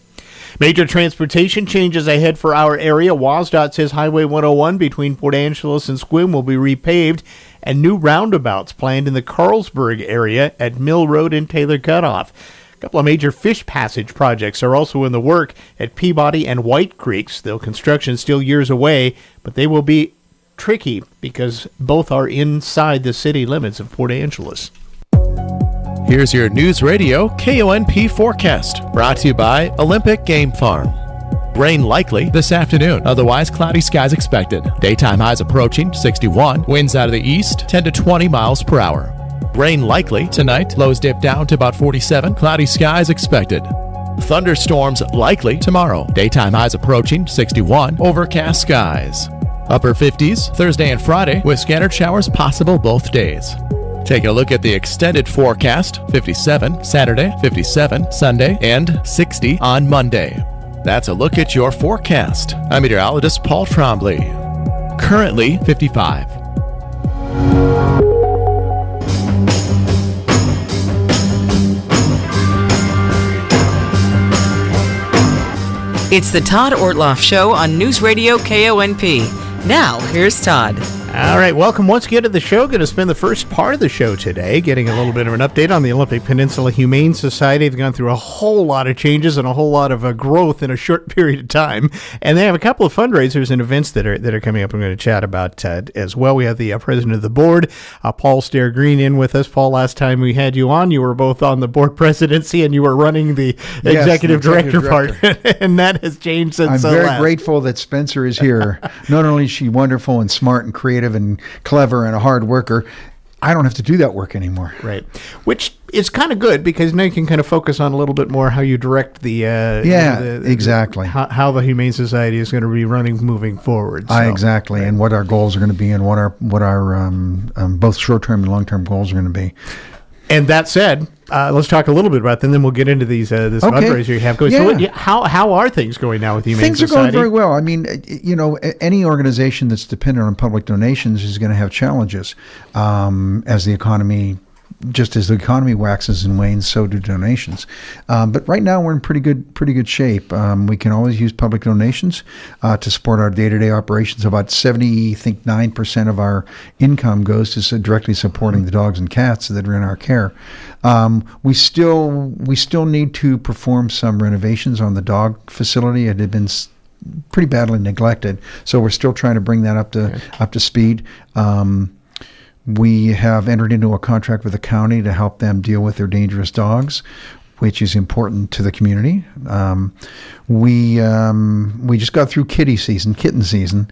Major transportation changes ahead for our area. WSDOT says Highway 101 between Port Angeles and Sequim will be repaved, and new roundabouts planned in the Carlsberg area at Mill Road and Taylor Cutoff. A couple of major fish passage projects are also in the work at Peabody and White Creeks, though construction still years away, but they will be tricky because both are inside the city limits of Port Angeles.
Here's your News Radio KONP forecast, brought to you by Olympic Game Farm. Rain likely this afternoon, otherwise cloudy skies expected. Daytime highs approaching 61, winds out of the east 10 to 20 miles per hour. Rain likely tonight, lows dip down to about 47, cloudy skies expected. Thunderstorms likely tomorrow, daytime highs approaching 61, overcast skies. Upper 50s Thursday and Friday with scattered showers possible both days. Taking a look at the extended forecast, 57 Saturday, 57 Sunday, and 60 on Monday. That's a look at your forecast. I'm meteorologist Paul Trombley. Currently 55.
It's the Todd Ortloff Show on News Radio KONP. Now, here's Todd.
All right, welcome once again to the show. Going to spend the first part of the show today getting a little bit of an update on the Olympic Peninsula Humane Society. They've gone through a whole lot of changes and a whole lot of growth in a short period of time, and they have a couple of fundraisers and events that are coming up. I'm going to chat about as well. We have the president of the board, Paul Stair-Green, in with us. Paul, last time we had you on, you were both on the board presidency and you were running the executive director part, and that has changed since.
I'm very grateful that Spencer is here. Not only is she wonderful and smart and creative and clever and a hard worker, I don't have to do that work anymore.
Right. Which is kind of good because now you can kind of focus on a little bit more how you direct the
exactly
how the Humane Society is going to be running moving forward. So,
exactly, right. And what our goals are going to be and what our both short-term and long-term goals are going to be.
And that said, let's talk a little bit about them, then we'll get into this fundraiser you have going.
Yeah.
So how are things going now with the Humane Society?
Things are going very well. I mean, any organization that's dependent on public donations is going to have challenges as the economy waxes and wanes, so do donations. But right now we're in pretty good shape. We can always use public donations to support our day-to-day operations. About 79% of our income goes to directly supporting the dogs and cats that are in our care. We still need to perform some renovations on the dog facility. It had been pretty badly neglected, so we're still trying to bring that up to speed. We have entered into a contract with the county to help them deal with their dangerous dogs. which is important to the community. We just got through kitten season,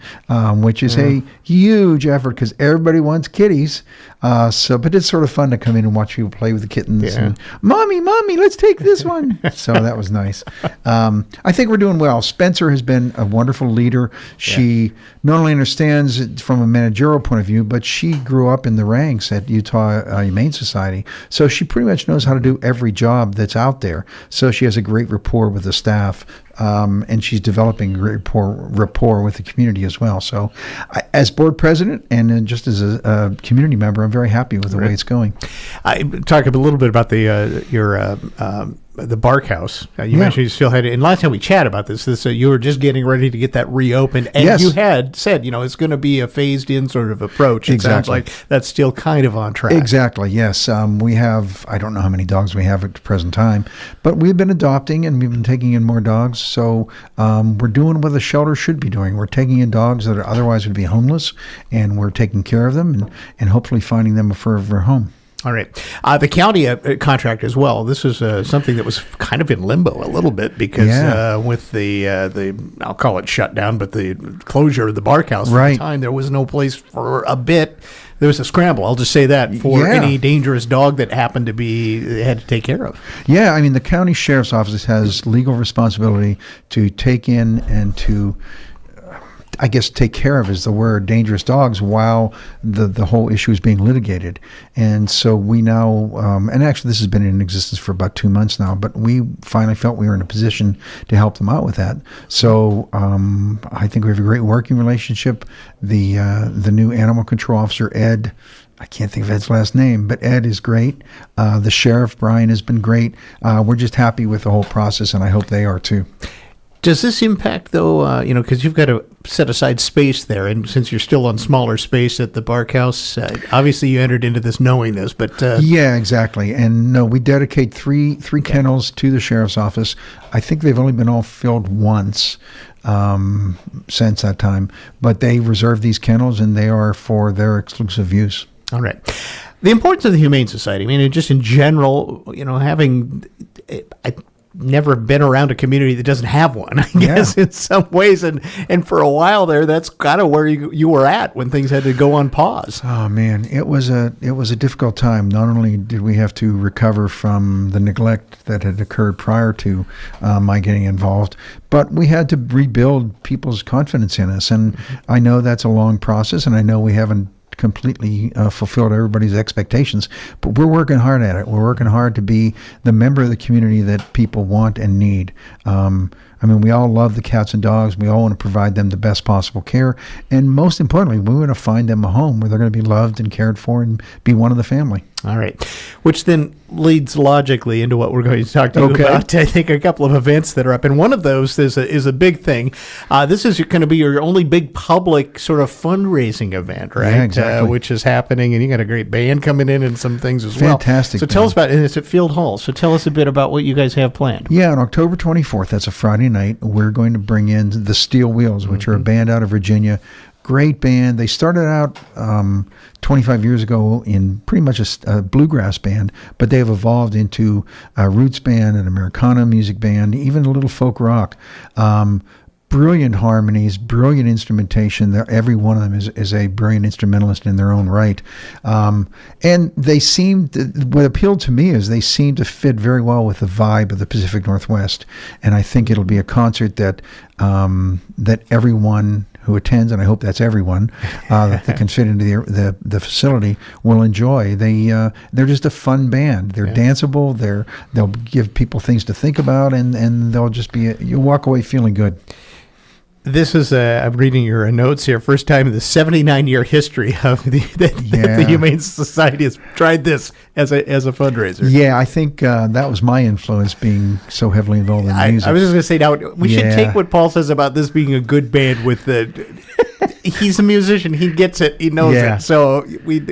which is a huge effort because everybody wants kitties. But it's sort of fun to come in and watch people play with the kittens. And, Mommy, let's take this one. So that was nice. I think we're doing well. Spencer has been a wonderful leader. She not only understands it from a managerial point of view, but she grew up in the ranks at Utah Humane Society. So she pretty much knows how to do every job that's out there. So she has a great rapport with the staff. And she's developing rapport with the community as well. So, as board president and just as a community member, I'm very happy with the way it's going.
I talk a little bit about the Bark House. You mentioned you still had it. And last time we chatted about this you were just getting ready to get that reopened. And you had said, it's going to be a phased-in sort of approach. It sounds like that's still kind of on track.
Exactly, yes. We have, I don't know how many dogs we have at the present time, but we've been adopting and we've been taking in more dogs. So we're doing what the shelter should be doing. We're taking in dogs that otherwise would be homeless, and we're taking care of them and hopefully finding them a forever home.
All right. The county contract as well. This was something that was kind of in limbo a little bit because with the I'll call it shutdown, but the closure of the Bark House for the time, there was no place for a bit. There was a scramble, I'll just say that, for any dangerous dog that happened to be they had to take care of.
Yeah, I mean, the county sheriff's office has legal responsibility to take in and to I guess take care of is the word, dangerous dogs while the whole issue is being litigated. And so we now, and actually this has been in existence for about 2 months now, but we finally felt we were in a position to help them out with that. So I think we have a great working relationship. The new animal control officer, Ed, I can't think of Ed's last name, but Ed is great. The sheriff, Brian, has been great. We're just happy with the whole process, and I hope they are too.
Does this impact, though, because you've got to set aside space there, and since you're still on smaller space at the Bark House, obviously you entered into this knowing this, but...
Yeah, exactly. And no, we dedicate three kennels to the sheriff's office. I think they've only been all filled once since that time, but they reserve these kennels, and they are for their exclusive use.
All right. The importance of the Humane Society, I mean, just in general, having... never been around a community that doesn't have one, I guess, in some ways. And for a while there, that's kind of where you were at when things had to go on pause.
Oh, man, it was a difficult time. Not only did we have to recover from the neglect that had occurred prior to my getting involved, but we had to rebuild people's confidence in us. And I know that's a long process, and I know we haven't completely fulfilled everybody's expectations, but we're working hard at it. We're working hard to be the member of the community that people want and need. I mean, we all love the cats and dogs. We all want to provide them the best possible care. And most importantly, we want to find them a home where they're going to be loved and cared for and be one of the family.
All right. Which then leads logically into what we're going to talk to you about. I think a couple of events that are up. And one of those is a big thing. This is going to be your only big public sort of fundraising event, right?
Yeah, exactly.
Which is happening. And you got a great band coming in and some things as well.
Fantastic.
So tell us about it. It's at Field Hall. So tell us a bit about what you guys have planned.
Yeah, on October 24th, that's a Friday night, we're going to bring in the Steel Wheels, which are a band out of Virginia. Great band. They started out 25 years ago in pretty much a bluegrass band, but they've evolved into a roots band, an Americana music band, even a little folk rock. Brilliant harmonies, brilliant instrumentation. Every one of them is a brilliant instrumentalist in their own right. And they what appealed to me is they seem to fit very well with the vibe of the Pacific Northwest. And I think it'll be a concert that everyone who attends, and I hope that's everyone that can fit into the facility, will enjoy. They're just a fun band. They're danceable. They'll give people things to think about, and they'll just be you'll walk away feeling good.
This is, I'm reading your notes here, first time in the 79-year history of the Humane Society has tried this as a fundraiser.
Yeah, I think that was my influence, being so heavily involved in music.
I was just going to say, now, we should take what Paul says about this being a good band with the he's a musician. He gets it. He knows
Yeah.
it. So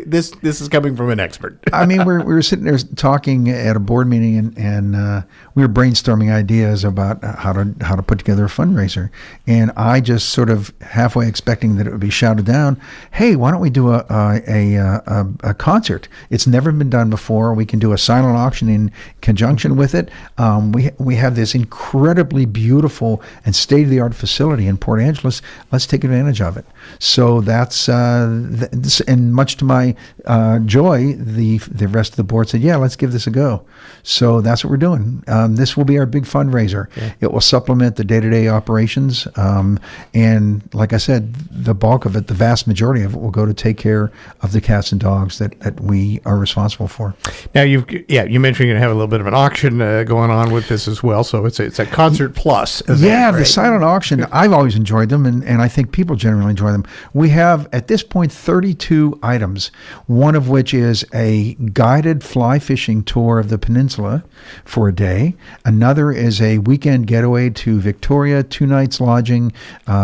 this is coming from an expert.
I mean, we were sitting there talking at a board meeting, and we were brainstorming ideas about how to put together a fundraiser. And I just sort of halfway expecting that it would be shouted down, "Hey, why don't we do a concert? It's never been done before. We can do a silent auction in conjunction with it. We have this incredibly beautiful and state-of-the-art facility in Port Angeles. Let's take advantage of it." So that's and much to my joy, the rest of the board said, "Yeah, let's give this a go." So that's what we're doing. This will be our big fundraiser. Yeah. It will supplement the day-to-day operations, and like I said, the bulk of it, the vast majority of it, will go to take care of the cats and dogs that we are responsible for.
Now you mentioned you're going to have a little bit of an auction going on with this as well. So it's a concert plus event,
Yeah,
right?
the silent auction, I've always enjoyed them, and I think people generally enjoy them. We have, at this point, 32 items, one of which is a guided fly fishing tour of the peninsula for a day. Another is a weekend getaway to Victoria, 2 nights lodging,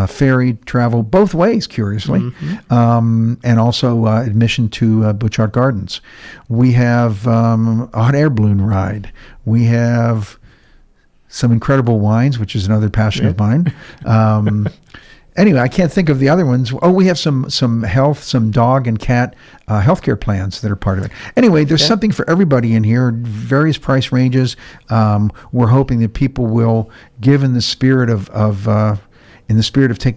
ferry travel both ways, curiously, and also admission to Butchart Gardens. We have a hot air balloon ride. We have some incredible wines, which is another passion of mine. Anyway, I can't think of the other ones. Oh, we have some health, some dog and cat healthcare plans that are part of it. Anyway, there's something for everybody in here, various price ranges. We're hoping that people will give in the spirit of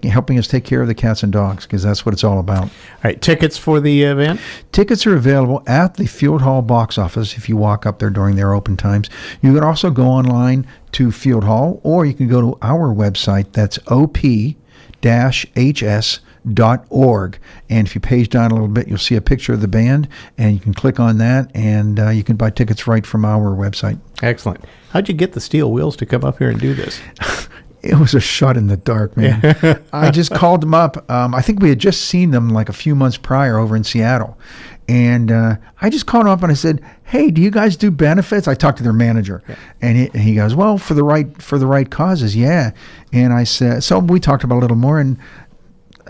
helping us take care of the cats and dogs, because that's what it's all about.
All right, tickets for the event?
Tickets are available at the Field Hall box office if you walk up there during their open times. You can also go online to Field Hall, or you can go to our website. That's op-hs.org. And if you page down a little bit, you'll see a picture of the band, and you can click on that, and you can buy tickets right from our website.
Excellent. How'd you get the steel wheels to come up here and do this?
It was a shot in the dark, man. I just called them up. I think we had just seen them like a few months prior over in Seattle. And I just called them up and I said, "Hey, do you guys do benefits?" I talked to their manager, and he goes, "Well, for the right causes, yeah." And I said, so we talked about it a little more, and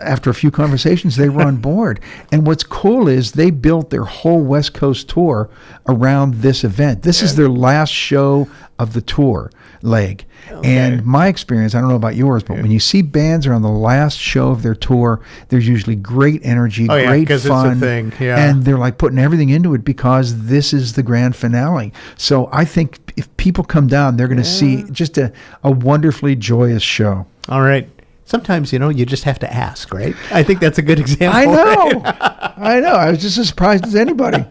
after a few conversations, they were on board. And what's cool is they built their whole West Coast tour around this event. This is their last show of the tour leg. Okay. And my experience, I don't know about yours, but when you see bands are on the last show of their tour, there's usually great energy, great fun.
It's a thing. Yeah.
And they're like putting everything into it because this is the grand finale. So I think if people come down, they're going to see just a wonderfully joyous show.
All right. Sometimes, you just have to ask, right? I think that's a good example.
I know. I know. I was just as surprised as anybody.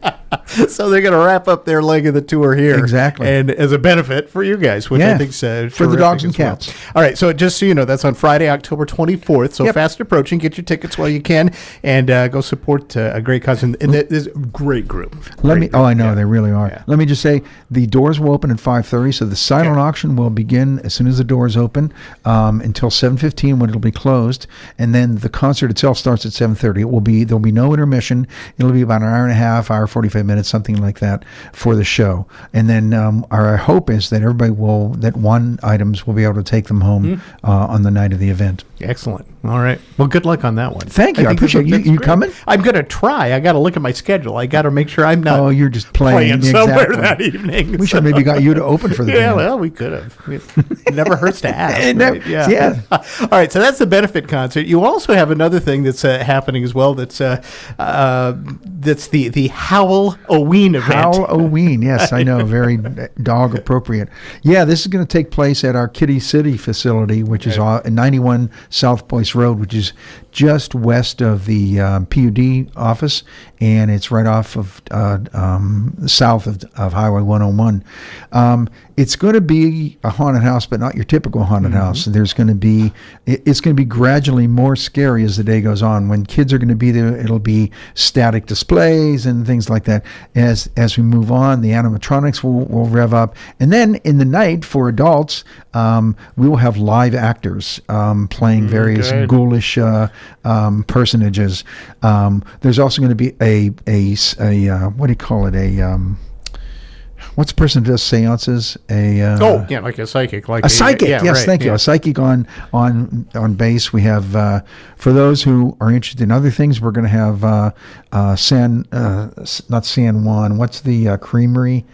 So they're going to wrap up their leg of the tour here.
Exactly.
And as a benefit for you guys, which I think is
for the dogs and cats.
Well. All right. So just so you know, that's on Friday, October 24th. So fast approaching. Get your tickets while you can, and go support a great cause. And there's a great group.
I know. They really are. Yeah. Let me just say, the doors will open at 5:30. So the silent auction will begin as soon as the doors open until 7:15 when it'll be closed. And then the concert itself starts at 7:30. There'll be no intermission. It'll be about an hour and a half, hour 45 minutes, something like that for the show. And then our hope is that that won items will be able to take them home on the night of the event.
Excellent. All right. Well, good luck on that one.
Thank you. I appreciate it. You coming?
I'm going to try. I got to look at my schedule. I got to make sure I'm not.
Oh, you're just playing
somewhere that evening.
We should maybe got you to open for the band.
Well, we could have. It never hurts to ask.
Right? Yeah.
All right. So that's the benefit concert. You also have another thing that's happening as well. That's the Howell-O-Ween event.
Howell-O-Ween. Yes, I know. Very dog appropriate. Yeah, this is going to take place at our Kitty City facility, which is 91 South Boyce Road, which is just west of the PUD office, and it's right off of south of Highway 101. It's going to be a haunted house, but not your typical haunted house. It's going to be gradually more scary as the day goes on. When kids are going to be there, it'll be static displays and things like that. As we move on, the animatronics will rev up, and then in the night for adults, we will have live actors playing various ghoulish personages. There's also going to be a what do you call it? what's the person who does seances?
Like a psychic. Like
a psychic, yes,
right,
thank you. A psychic on base. We have, for those who are interested in other things, we're going to have not San Juan, what's the creamery?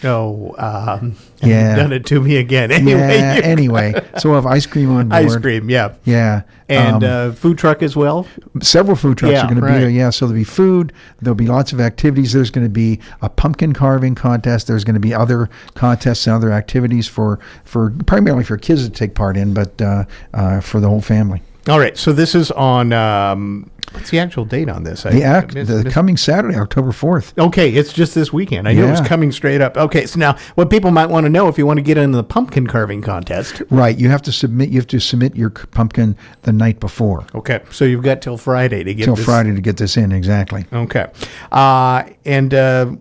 You've done it to me again.
Anyway, so we'll have ice cream on board.
Ice cream, yeah.
Yeah.
And food truck as well?
Several food trucks are going to be there, yeah. So there'll be food. There'll be lots of activities. There's going to be a pumpkin carving contest. There's going to be other contests and other activities for primarily for kids to take part in, but for the whole family.
All right, so this is on, what's the actual date on this?
Coming Saturday, October 4th.
Okay, it's just this weekend. I knew it was coming straight up. Okay, so now what people might want to know if you want to get into the pumpkin carving contest.
Right, you have to submit your pumpkin the night before.
Okay, so you've got till Friday to get
this in, exactly.
Okay. And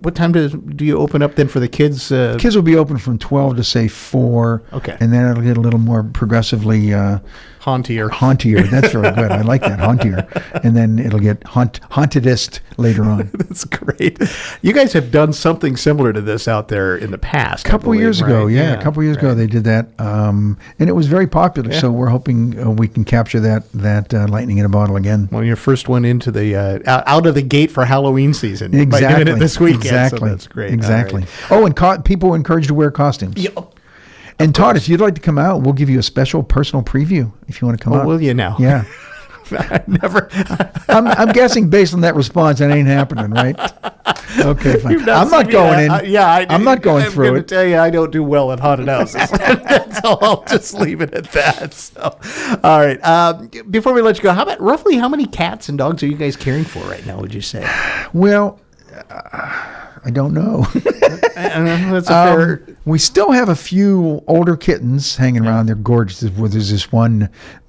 what time do you open up then for the kids?
Kids will be open from 12 to say 4.
Okay.
And then it'll get a little more progressively hauntier. That's very good. I like that, hauntier. And then it'll get hauntedest later on.
That's great. You guys have done something similar to this out there in the past.
A couple years ago they did that, and it was very popular. So we're hoping we can capture that lightning in a bottle again.
Well, your first one into the out of the gate for Halloween season.
Exactly.
By doing it this weekend.
Exactly.
So that's great.
Exactly. Right. Oh, and people were encouraged to wear costumes.
Yep.
And Todd, if you'd like to come out, we'll give you a special personal preview if you want to come out.
Will you now?
Yeah.
I never.
I'm guessing based on that responce, that ain't happening, right? Okay, fine. I'm not going in. I'm not going through it.
I'm going to tell you, I don't do well at haunted houses. That's all. I'll just leave it at that. So, all right. Before we let you go, how about roughly how many cats and dogs are you guys caring for right now? Would you say?
Well, I don't know.
That's a fair.
We still have a few older kittens hanging around. They're gorgeous. There's this one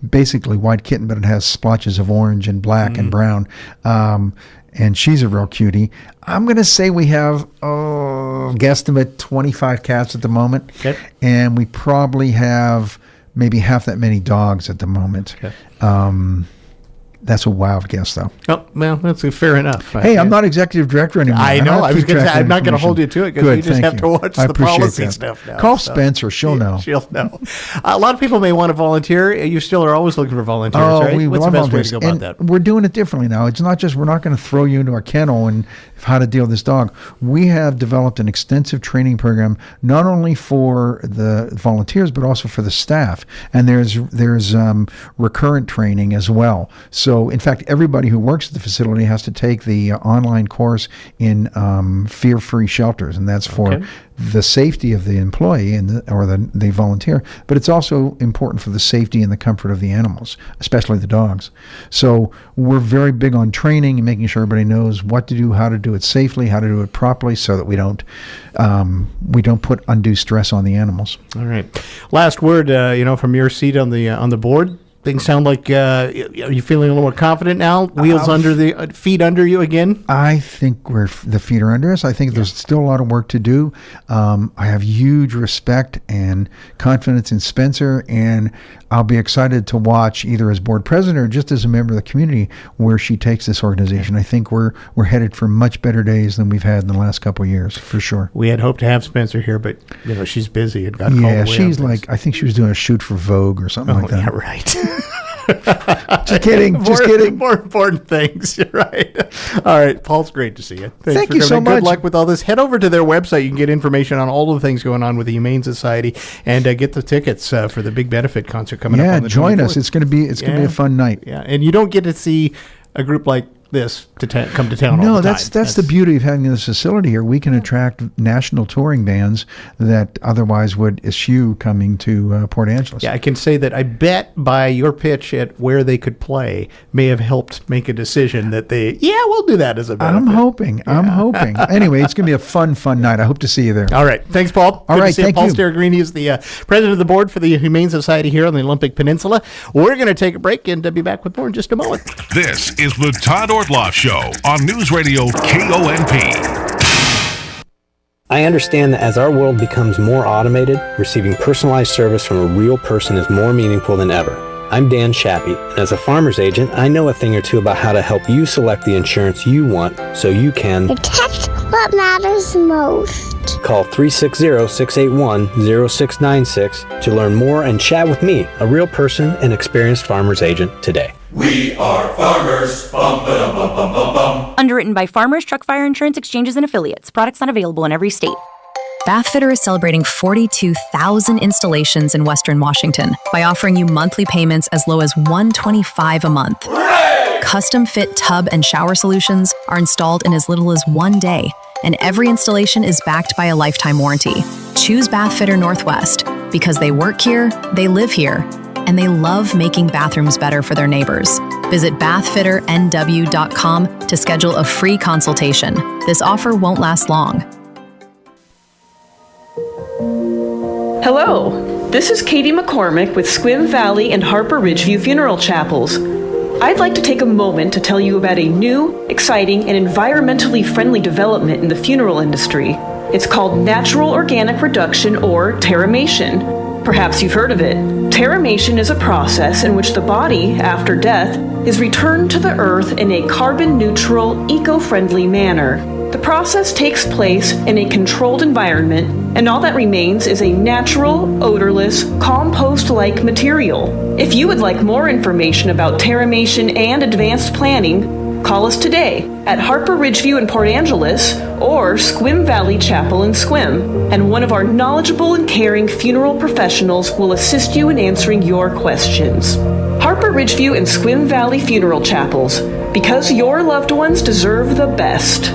basically white kitten, but it has splotches of orange and black and brown. And she's a real cutie. I'm going to say we have, guesstimate 25 cats at the moment.
Okay.
And we probably have maybe half that many dogs at the moment.
Okay.
That's a wild guess, though.
Oh, well, that's fair enough.
Hey, I'm not executive director anymore.
I know. I was going to say, I'm not going to hold you to it because you just have to watch the policy stuff now.
Call Spencer. She'll know.
She'll know. A lot of people may want to volunteer. You still are always looking for volunteers, right? What's the best way to go about that?
We're doing it differently now. It's not just we're not going to throw you into our kennel and how to deal with this dog. We have developed an extensive training program, not only for the volunteers, but also for the staff. And there's recurrent training as well. So, in fact, everybody who works at the facility has to take the online course in fear-free shelters, and that's for the safety of the employee or the volunteer, but it's also important for the safety and the comfort of the animals, especially the dogs. So we're very big on training and making sure everybody knows what to do, how to do it safely, how to do it properly, so that we don't put undue stress on the animals.
All right. Last word, from your seat on the board. Things sound like are you feeling a little more confident now? Wheels under the feet under you again?
I think the feet are under us. I think there's still a lot of work to do. I have huge respect and confidence in Spencer, and I'll be excited to watch either as board president or just as a member of the community where she takes this organization. I think we're headed for much better days than we've had in the last couple of years, for sure.
We had hoped to have Spencer here, but she's busy and got called away.
Yeah, she's I think she was doing a shoot for Vogue or something like that.
Yeah, right.
Just kidding.
More important things. You're right. All right, Paul's great to see you.
Thank you so much.
Good luck with all this. Head over to their website. You can get information on all of the things going on with the Humane Society and get the tickets for the big benefit concert coming up on the 24th.
Join us. It's going to be a fun night.
Yeah, and you don't get to see a group like this to come to town all the time.
That's the beauty of having this facility here. We can attract national touring bands that otherwise would eschew coming to Port Angeles.
Yeah, I can say that I bet by your pitch at where they could play may have helped make a decision that we'll do that as a benefit.
I'm hoping. Anyway, it's going to be a fun night. I hope to see you there.
All right. Thanks, Paul.
All right, thank
Paul
you.
Paul Steragrini is the president of the board for the Humane Society here on the Olympic Peninsula. We're going to take a break and be back with more in just a moment.
This is the Todd Ortloff Show on Newsradio KONP.
I understand that as our world becomes more automated, receiving personalized service from a real person is more meaningful than ever. I'm Dan Shappy, and as a farmer's agent, I know a thing or two about how to help you select the insurance you want so you can
protect what matters most.
Call 360-681-0696 to learn more and chat with me, a real person and experienced farmer's agent, today.
We are farmers. Bum, ba-dum, bum, bum, bum, bum.
Underwritten by Farmers Truck Fire Insurance Exchanges and Affiliates. Products not available in every state.
Bathfitter is celebrating 42,000 installations in Western Washington by offering you monthly payments as low as $125 a month.
Hooray!
Custom fit tub and shower solutions are installed in as little as 1 day, and every installation is backed by a lifetime warranty. Choose Bathfitter Northwest because they work here, they live here, and they love making bathrooms better for their neighbors. Visit bathfitternw.com to schedule a free consultation. This offer won't last long.
Hello, this is Katie McCormick with Squim Valley and Harper Ridgeview Funeral Chapels. I'd like to take a moment to tell you about a new, exciting, and environmentally friendly development in the funeral industry. It's called natural organic reduction, or terramation. Perhaps you've heard of it. Terramation is a process in which the body, after death, is returned to the earth in a carbon-neutral, eco-friendly manner. The process takes place in a controlled environment, and all that remains is a natural, odorless, compost-like material. If you would like more information about terramation and advanced planning, call us today at Harper Ridgeview in Port Angeles or Squim Valley Chapel in Squim, and one of our knowledgeable and caring funeral professionals will assist you in answering your questions. Harper Ridgeview and Squim Valley Funeral Chapels, because your loved ones deserve the best.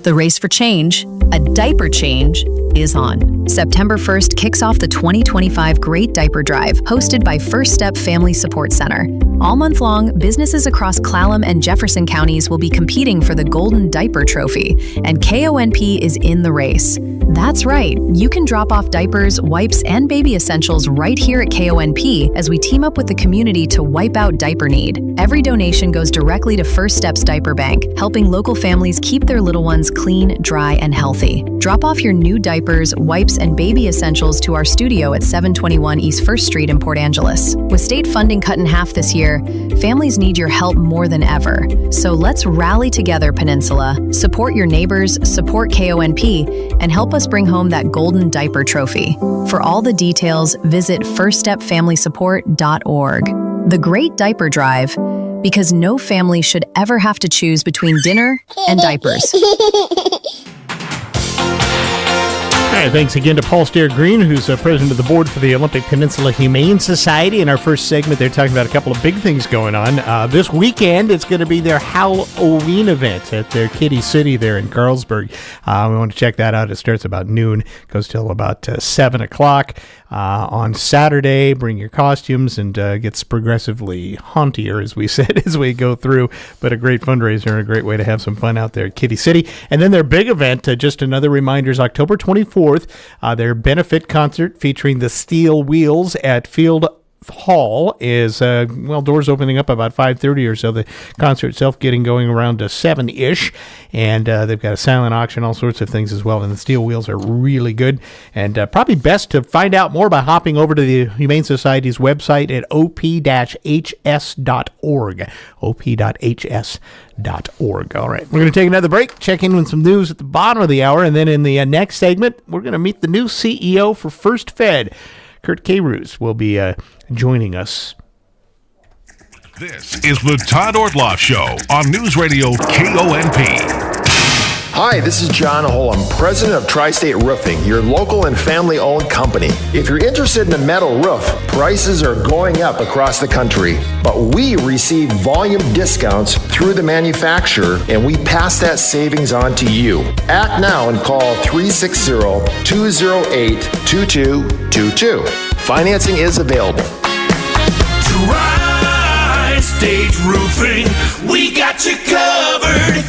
The race for change, a diaper change, is on. September 1st kicks off the 2025 Great Diaper Drive, hosted by First Step Family Support Center. All month long, businesses across Clallam and Jefferson counties will be competing for the Golden Diaper Trophy, and KONP is in the race. That's right, you can drop off diapers, wipes, and baby essentials right here at KONP as we team up with the community to wipe out diaper need. Every donation goes directly to First Steps Diaper Bank, helping local families keep their little ones clean, dry, and healthy. Drop off your new diapers, wipes, and baby essentials to our studio at 721 East 1st Street in Port Angeles. With state funding cut in half this year, families need your help more than ever. So let's rally together, Peninsula. Support your neighbors, support KONP, and help us bring home that Golden Diaper Trophy. For all the details, visit firststepfamilysupport.org. The Great Diaper Drive, because no family should ever have to choose between dinner and diapers.
All right, thanks again to Paul Stair-Green, who's president of the board for the Olympic Peninsula Humane Society. In our first segment, they're talking about a couple of big things going on. This weekend, it's going to be their Halloween event at their Kitty City there in Carlsberg. We want to check that out. It starts about noon, goes till about 7 o'clock. On Saturday, bring your costumes, and gets progressively hauntier, as we said, as we go through. But a great fundraiser and a great way to have some fun out there at Kitty City. And then their big event, just another reminder, is October 24th, their benefit concert featuring the Steel Wheels at Field Hall is, doors opening up about 5:30 or so. The concert itself getting going around 7-ish, and they've got a silent auction, all sorts of things as well, and the Steel Wheels are really good, and probably best to find out more by hopping over to the Humane Society's website at op-hs.org, op-hs.org. All right, we're going to take another break, check in with some news at the bottom of the hour, and then in the next segment, we're going to meet the new CEO for First Fed. Kurt K-Roos will be joining us.
This is the Todd Ortloff Show on News Radio KONP.
Hi, this is John Holm, president of Tri-State Roofing, your local and family-owned company. If you're interested in a metal roof, prices are going up across the country, but we receive volume discounts through the manufacturer, and we pass that savings on to you. Act now and call 360-208-2222. Financing is available.
Tri-State Roofing, we got you covered.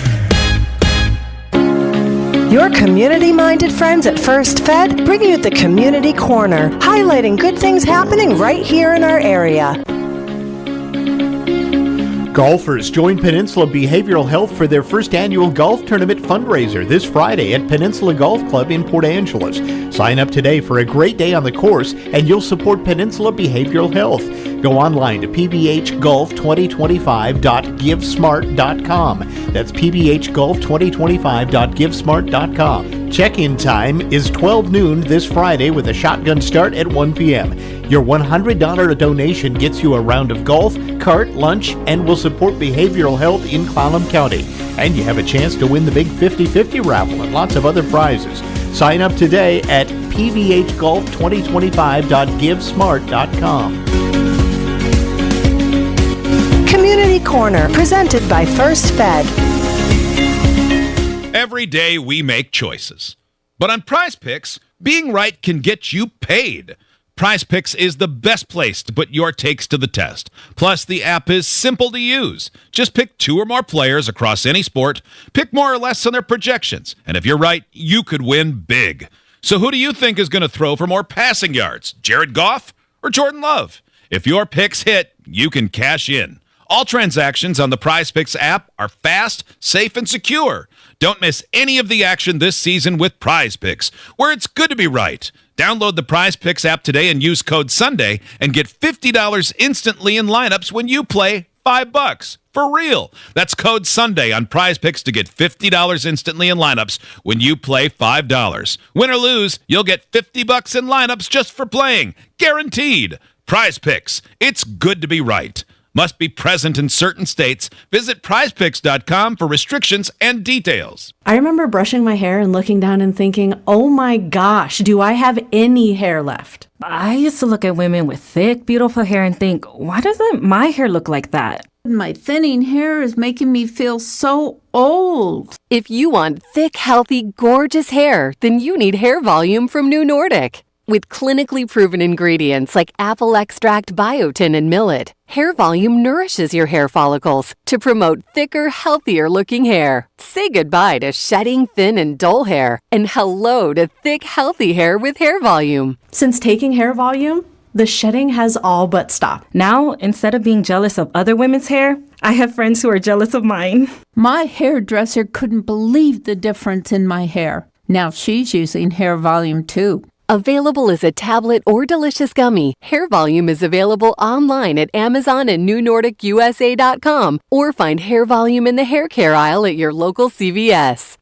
Your community-minded friends at First Fed bring you the Community Corner, highlighting good things happening right here in our area.
Golfers join Peninsula Behavioral Health for their first annual golf tournament fundraiser this Friday at Peninsula Golf Club in Port Angeles. Sign up today for a great day on the course and you'll support Peninsula Behavioral Health. Go online to pbhgolf2025.givesmart.com. That's pbhgolf2025.givesmart.com. Check-in time is 12 noon this Friday with a shotgun start at 1 p.m. Your $100 donation gets you a round of golf, cart, lunch, and will support behavioral health in Clallam County. And you have a chance to win the big 50-50 raffle and lots of other prizes. Sign up today at pbhgolf2025.givesmart.com.
Community Corner, presented by First Fed.
Every day we make choices. But on Prize Picks, being right can get you paid. Prize Picks is the best place to put your takes to the test. Plus, the app is simple to use. Just pick 2 or more players across any sport, pick more or less on their projections, and if you're right, you could win big. So who do you think is going to throw for more passing yards, Jared Goff or Jordan Love? If your picks hit, you can cash in. All transactions on the Prize Picks app are fast, safe, and secure. Don't miss any of the action this season with Prize Picks, where it's good to be right. Download the Prize Picks app today and use code SUNDAY and get $50 instantly in lineups when you play $5. For real. That's code SUNDAY on Prize Picks to get $50 instantly in lineups when you play $5. Win or lose, you'll get $50 in lineups just for playing. Guaranteed. Prize Picks. It's good to be right. Must be present in certain states. Visit prizepicks.com for restrictions and details.
I remember brushing my hair and looking down and thinking, oh my gosh, do I have any hair left? I used to look at women with thick, beautiful hair and think, why doesn't my hair look like that?
My thinning hair is making me feel so old.
If you want thick, healthy, gorgeous hair, then you need Hair Volume from New Nordic. With clinically proven ingredients like apple extract, biotin, and millet, Hair Volume nourishes your hair follicles to promote thicker, healthier-looking hair. Say goodbye to shedding, thin, and dull hair, and hello to thick, healthy hair with Hair Volume.
Since taking Hair Volume, the shedding has all but stopped. Now, instead of being jealous of other women's hair, I have friends who are jealous of mine.
My hairdresser couldn't believe the difference in my hair. Now she's using Hair Volume too.
Available as a tablet or delicious gummy, Hair Volume is available online at Amazon and NewNordicUSA.com, or find Hair Volume in the hair care aisle at your local CVS.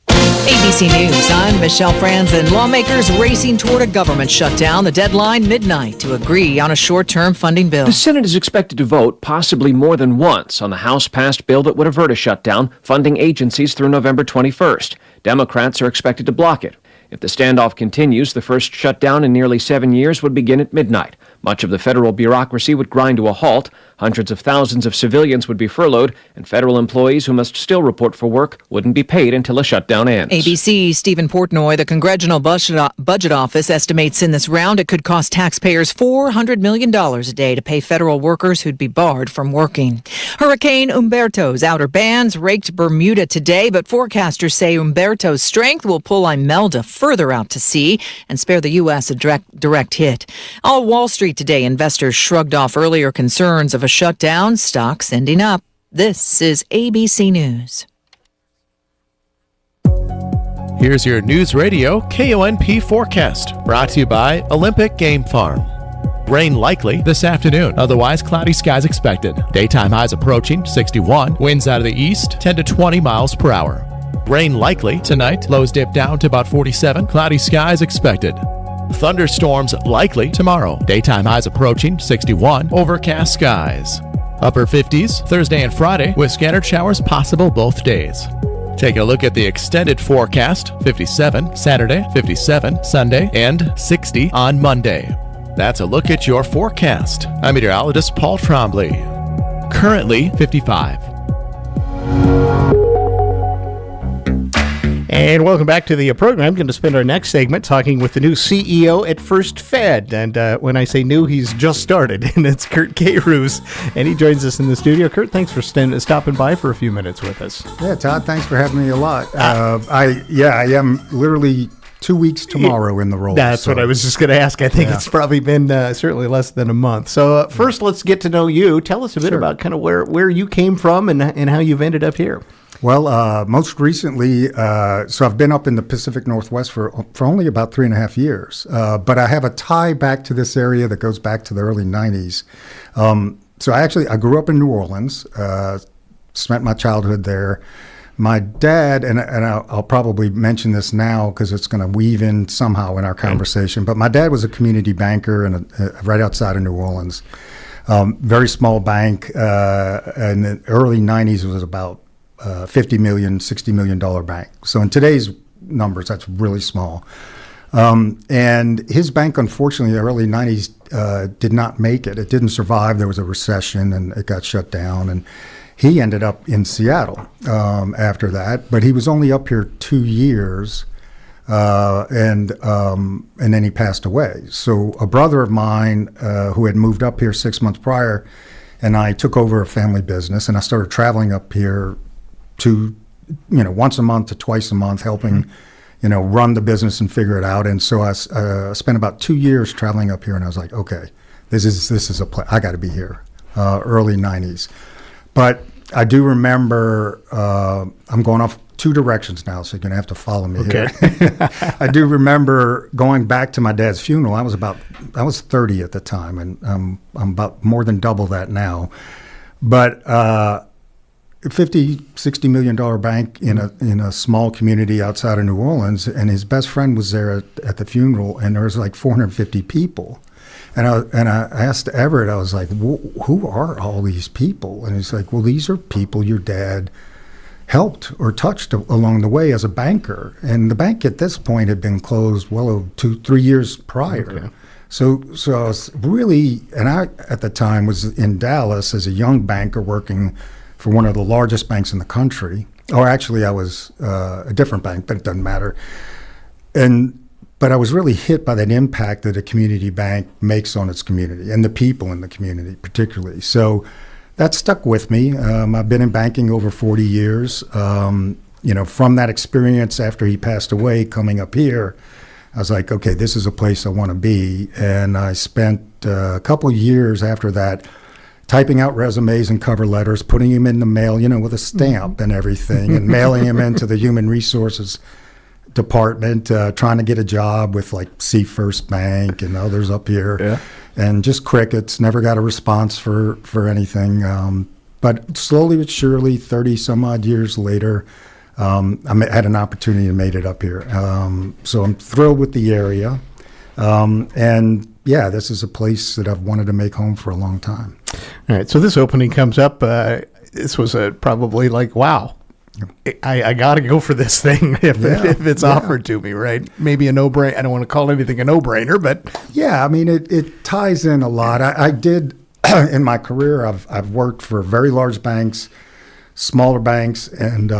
ABC News, I'm Michelle Franzen. Lawmakers racing toward a government shutdown. The deadline, midnight, to agree on a short-term funding bill.
The Senate is expected to vote, possibly more than once, on the House-passed bill that would avert a shutdown, funding agencies through November 21st. Democrats are expected to block it. If the standoff continues, the first shutdown in nearly 7 years would begin at midnight. Much of the federal bureaucracy would grind to a halt. Hundreds of thousands of civilians would be furloughed, and federal employees who must still report for work wouldn't be paid until a shutdown ends.
ABC's Stephen Portnoy, the Congressional Budget Office, estimates in this round it could cost taxpayers $400 million a day to pay federal workers who'd be barred from working. Hurricane Humberto's outer bands raked Bermuda today, but forecasters say Humberto's strength will pull Imelda further out to sea and spare the U.S. a direct hit. All Wall Street today, investors shrugged off earlier concerns of a shutdown, stocks ending up. This is ABC News.
Here's your News Radio KONP forecast, brought to you by Olympic Game Farm. Rain likely this afternoon, otherwise cloudy skies expected. Daytime highs approaching 61, winds out of the east 10 to 20 miles per hour. Rain likely tonight, lows dip down to about 47, cloudy skies expected. Thunderstorms likely tomorrow. Daytime highs approaching 61. Overcast skies. Upper 50s Thursday and Friday with scattered showers possible both days. Taking a look at the extended forecast. 57 Saturday, 57 Sunday, and 60 on Monday. That's a look at your forecast. I'm meteorologist Paul Trombley. Currently 55.
And welcome back to the program. I'm going to spend our next segment talking with the new CEO at First Fed. And when I say new, he's just started. And it's Kurt K-Roos. And he joins us in the studio. Kurt, thanks for stopping by for a few minutes with us.
Yeah, Todd, thanks for having me a lot. I am literally 2 weeks tomorrow in the role.
That's what I was just going to ask. I think it's probably been certainly less than a month. So first, let's get to know you. Tell us a bit about kind of where you came from and how you've ended up here.
Well, most recently, so I've been up in the Pacific Northwest for only about 3.5 years. But I have a tie back to this area that goes back to the early 90s. So I grew up in New Orleans, spent my childhood there. My dad, and I'll probably mention this now because it's going to weave in somehow in our conversation, but my dad was a community banker right outside of New Orleans. Very small bank. In the early 90s, it was about $50 million, $60 million bank. So in today's numbers, that's really small. And his bank, unfortunately, in the early 90s did not make it. It didn't survive. There was a recession and it got shut down. And he ended up in Seattle after that, but he was only up here 2 years, and then he passed away. So a brother of mine who had moved up here 6 months prior, and I took over a family business, and I started traveling up here to, once a month to twice a month, helping, run the business and figure it out. And so I spent about 2 years traveling up here, and I was like, okay, this is a place. I got to be here. Early 90s. But I do remember, I'm going off two directions now, so you're going to have to follow me here. I do remember going back to my dad's funeral. I was 30 at the time, and I'm about more than double that now. But $50-60 million bank in a small community outside of New Orleans, and his best friend was there at the funeral, and there was like 450 people. And I asked Everett, I was like, who are all these people? And he's like, well, these are people your dad helped or touched along the way as a banker. And the bank at this point had been closed well 2-3 years prior. Okay. So I was really, and I at the time was in Dallas as a young banker working for one of the largest banks in the country. Or actually I was a different bank, but it doesn't matter. But I was really hit by that impact that a community bank makes on its community and the people in the community particularly. So that stuck with me. I've been in banking over 40 years. From that experience after he passed away coming up here, I was like, okay, this is a place I want to be. And I spent a couple of years after that typing out resumes and cover letters, putting them in the mail, with a stamp and everything, and mailing them into the human resources department, trying to get a job with like Sea First Bank and others up here, and just crickets. Never got a response for anything. But slowly but surely, 30 some odd years later, I had an opportunity and made it up here. So I'm thrilled with the area, and this is a place that I've wanted to make home for a long time.
All right, so this opening comes up. This was probably like, wow. I got to go for this thing if it's offered to me, right? Maybe a no-brainer. I don't want to call anything a no-brainer, but
yeah, I mean it ties in a lot. I did in my career. I've worked for very large banks, smaller banks, and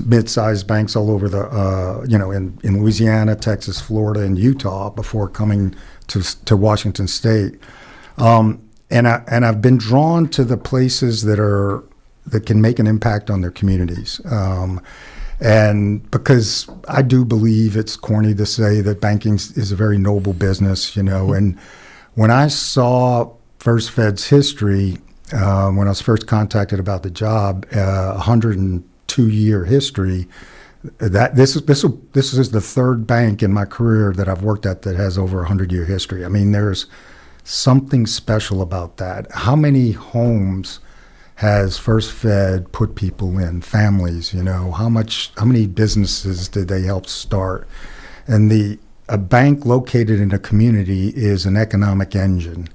mid-sized banks all over the in Louisiana, Texas, Florida, and Utah before coming to Washington State. And I've been drawn to the places that can make an impact on their communities. And because I do believe it's corny to say that banking is a very noble business, and when I saw First Fed's history, when I was first contacted about the job, 102-year history, that this is the third bank in my career that I've worked at that has over 100-year history. I mean, there's something special about that. How many homes has First Fed put people in, families, how many businesses did they help start? And a bank located in a community is an economic engine,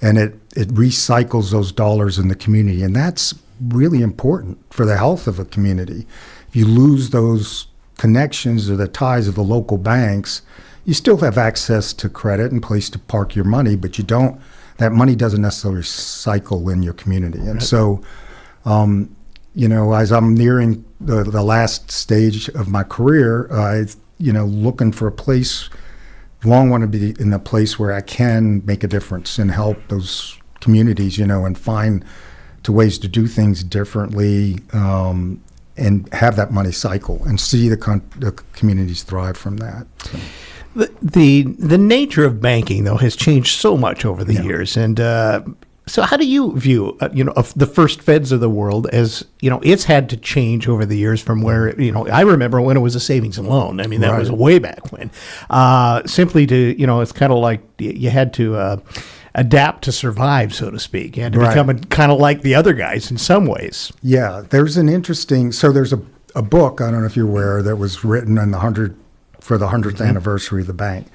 and it recycles those dollars in the community, and that's really important for the health of a community. If you lose those connections or the ties of the local banks, you still have access to credit and place to park your money, but that money doesn't necessarily cycle in your community. And so, as I'm nearing the last stage of my career, looking for a place, long want to be in a place where I can make a difference and help those communities, and find ways to do things differently, and have that money cycle and see the communities thrive from that. So.
The nature of banking, though, has changed so much over the years. And so how do you view, of the First Feds of the world as, it's had to change over the years from where, I remember when it was a savings and loan. I mean, that was way back when. Simply to, it's kind of like you had to adapt to survive, so to speak. You had to become kind of like the other guys in some ways.
Yeah, there's there's a book, I don't know if you're aware, that was written on for the 100th anniversary of the bank.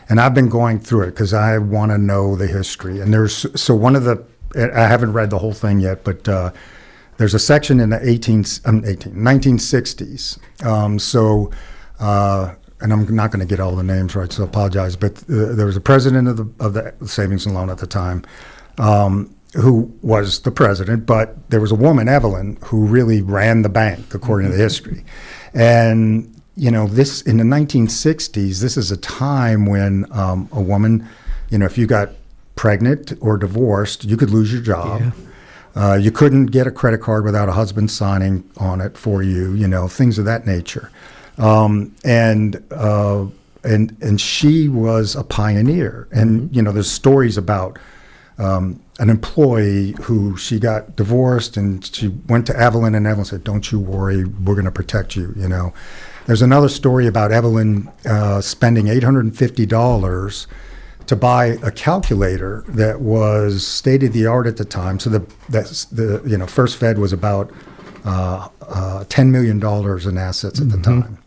And I've been going through it because I want to know the history. And I haven't read the whole thing yet, but there's a section in the 1960s. And I'm not going to get all the names right, so I apologize. But there was a president of the Savings and Loan at the time who was the president, but there was a woman, Evelyn, who really ran the bank, according to the history. And this in the 1960s, this is a time when a woman, if you got pregnant or divorced, you could lose your job. Yeah. You couldn't get a credit card without a husband signing on it for you, things of that nature. And she was a pioneer. And, there's stories about an employee who she got divorced and she went to Evelyn and Evelyn said, "Don't you worry, we're going to protect you," There's another story about Evelyn spending $850 to buy a calculator that was state of the art at the time. So the First Fed was about $10 million in assets at the time.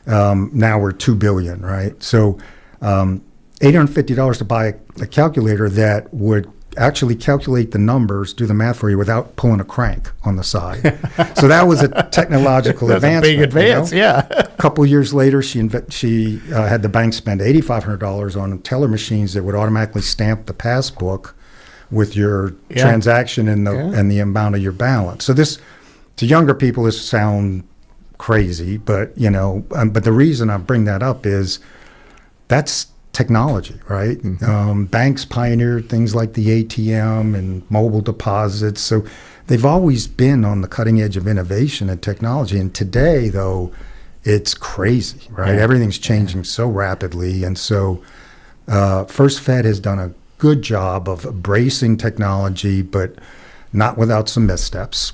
Now we're $2 billion, right? So $850 to buy a calculator that would actually calculate the numbers, do the math for you without pulling a crank on the side. So that was a technological advancement.
That's a big advance, yeah.
A couple years later, she had the bank spend $8,500 on teller machines that would automatically stamp the passbook with your transaction and the amount of your balance. So this, to younger people, this sound crazy, but but the reason I bring that up is that's technology, right? Banks pioneered things like the ATM and mobile deposits. So they've always been on the cutting edge of innovation and technology. And today, though, it's crazy, right? Yeah. Everything's changing so rapidly. And so First Fed has done a good job of embracing technology, but not without some missteps.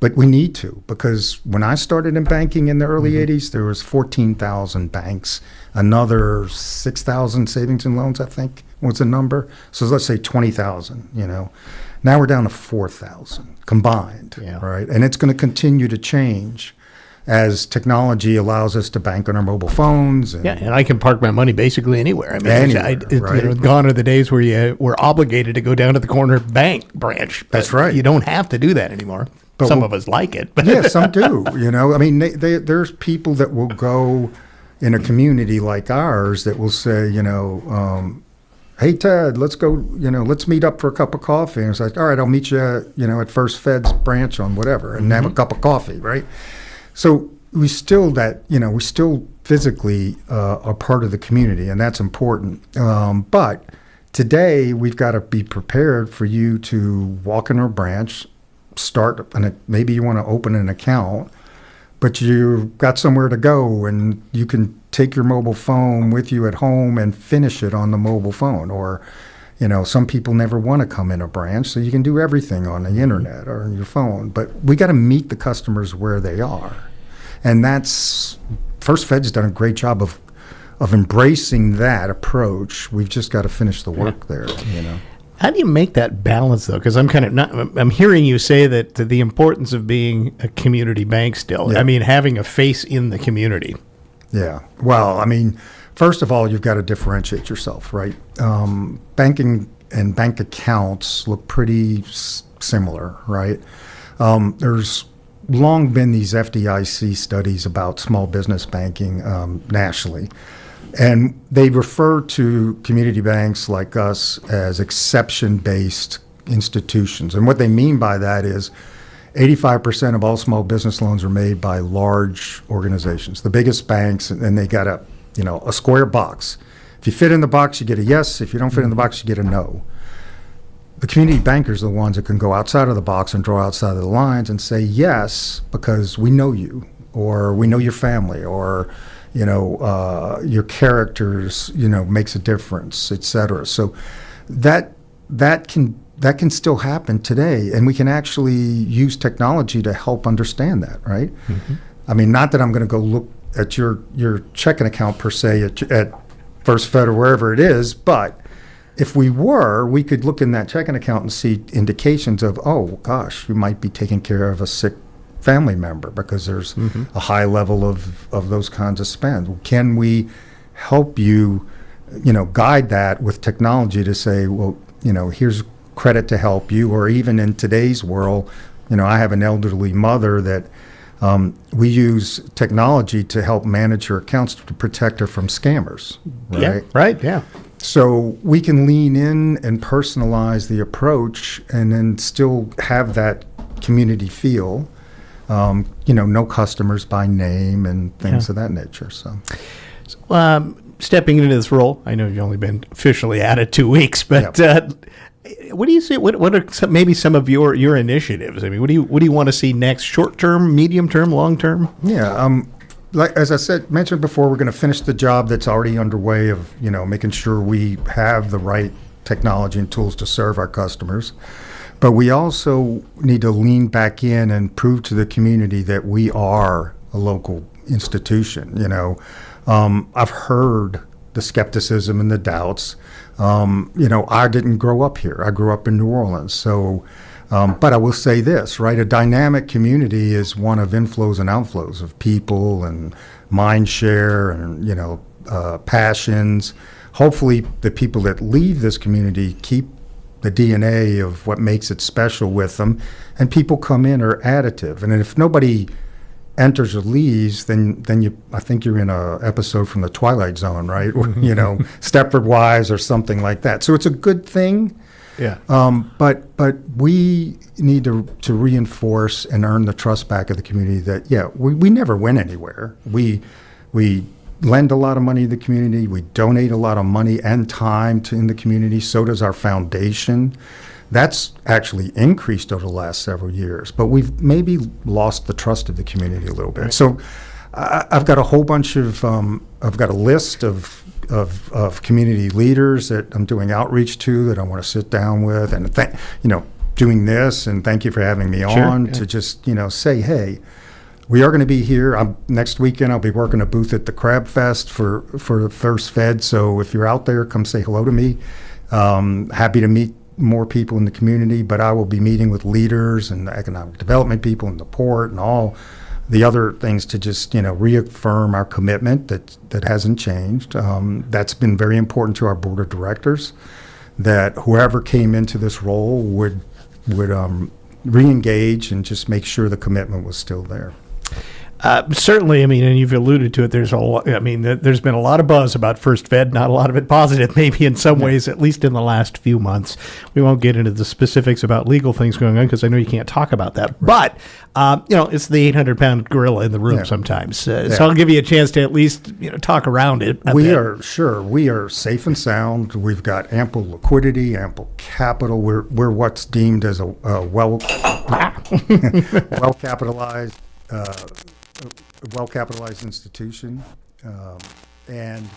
But we need to, because when I started in banking in the early 80s, there was 14,000 banks, another 6,000 savings and loans, I think was the number. So let's say 20,000, Now we're down to 4,000 combined, right? And it's going to continue to change as technology allows us to bank on our mobile phones.
And I can park my money basically anywhere. I mean,
anywhere, right?
Gone are the days where you were obligated to go down to the corner bank branch.
That's right.
You don't have to do that anymore. But some of us like it. But
yeah, some do. I mean, there's people that will go in a community like ours that will say, hey, Ted, let's go, let's meet up for a cup of coffee. And it's like, all right, I'll meet you, at First Fed's branch on whatever and have a cup of coffee, right? So we still physically are part of the community, and that's important. But today we've got to be prepared for you to walk in our branch, maybe you want to open an account, but you've got somewhere to go and you can take your mobile phone with you at home and finish it on the mobile phone. Or, some people never want to come in a branch, so you can do everything on the internet or on your phone. But we got to meet the customers where they are. And that's, First Fed's done a great job of embracing that approach. We've just got to finish the work there,
How do you make that balance, though? Because I'm hearing you say that the importance of being a community bank still. Yeah. I mean, having a face in the community.
Yeah. Well, I mean, first of all, you've got to differentiate yourself, right? Banking and bank accounts look pretty similar, right? There's long been these FDIC studies about small business banking nationally. And they refer to community banks like us as exception-based institutions. And what they mean by that is 85% of all small business loans are made by large organizations, the biggest banks, and they got a square box. If you fit in the box, you get a yes. If you don't fit in the box, you get a no. The community bankers are the ones that can go outside of the box and draw outside of the lines and say yes because we know you, or we know your family, or your characters, makes a difference, et cetera. So that can still happen today, and we can actually use technology to help understand that, right? Mm-hmm. I mean, not that I'm going to go look at your checking account per se at First Fed or wherever it is, but if we could look in that checking account and see indications of, oh gosh, you might be taking care of a sick family member because there's a high level of those kinds of spend. Can we help you, guide that with technology to say, well, here's credit to help you, or even in today's world, I have an elderly mother that we use technology to help manage her accounts to protect her from scammers. Right?
Yeah, right, yeah.
So we can lean in and personalize the approach and then still have that community feel, no customers by name and things of that nature. So,
stepping into this role, I know you've only been officially at it 2 weeks, but what do you see? What are some of your initiatives? I mean, what do you want to see next? Short term, medium term, long term?
Yeah. Like as I mentioned before, we're going to finish the job that's already underway of making sure we have the right technology and tools to serve our customers. But we also need to lean back in and prove to the community that we are a local institution. I've heard the skepticism and the doubts. I didn't grow up here. I grew up in New Orleans. So, but I will say this, right? A dynamic community is one of inflows and outflows of people and mind share and, passions. Hopefully the people that leave this community keep the DNA of what makes it special with them, and people come in are additive. And if nobody enters or leaves, then I think you're in a episode from the Twilight Zone, right? Stepford Wives or something like that. So it's a good thing.
Yeah.
But we need to reinforce and earn the trust back of the community that we never went anywhere. We lend a lot of money to the community. We donate a lot of money and time in the community. So does our foundation. That's actually increased over the last several years, but we've maybe lost the trust of the community a little bit. Right. So I've got a whole bunch of, I've got a list of community leaders that I'm doing outreach to that I want to sit down with and doing this, and thank you for having me on to just, say, hey, we are going to be here. Next weekend, I'll be working a booth at the Crab Fest for First Fed. So if you're out there, come say hello to me. Happy to meet more people in the community, but I will be meeting with leaders and the economic development people and the port and all the other things to just, reaffirm our commitment that hasn't changed. That's been very important to our board of directors, that whoever came into this role would re-engage and just make sure the commitment was still there.
Certainly, and you've alluded to it. There's been a lot of buzz about First Fed, not a lot of it positive, maybe in some ways, at least in the last few months. We won't get into the specifics about legal things going on because I know you can't talk about that. Right. But, it's the 800-pound gorilla in the room sometimes. So I'll give you a chance to at least, talk around it.
We are safe and sound. We've got ample liquidity, ample capital. We're what's deemed as a well-capitalized institution, and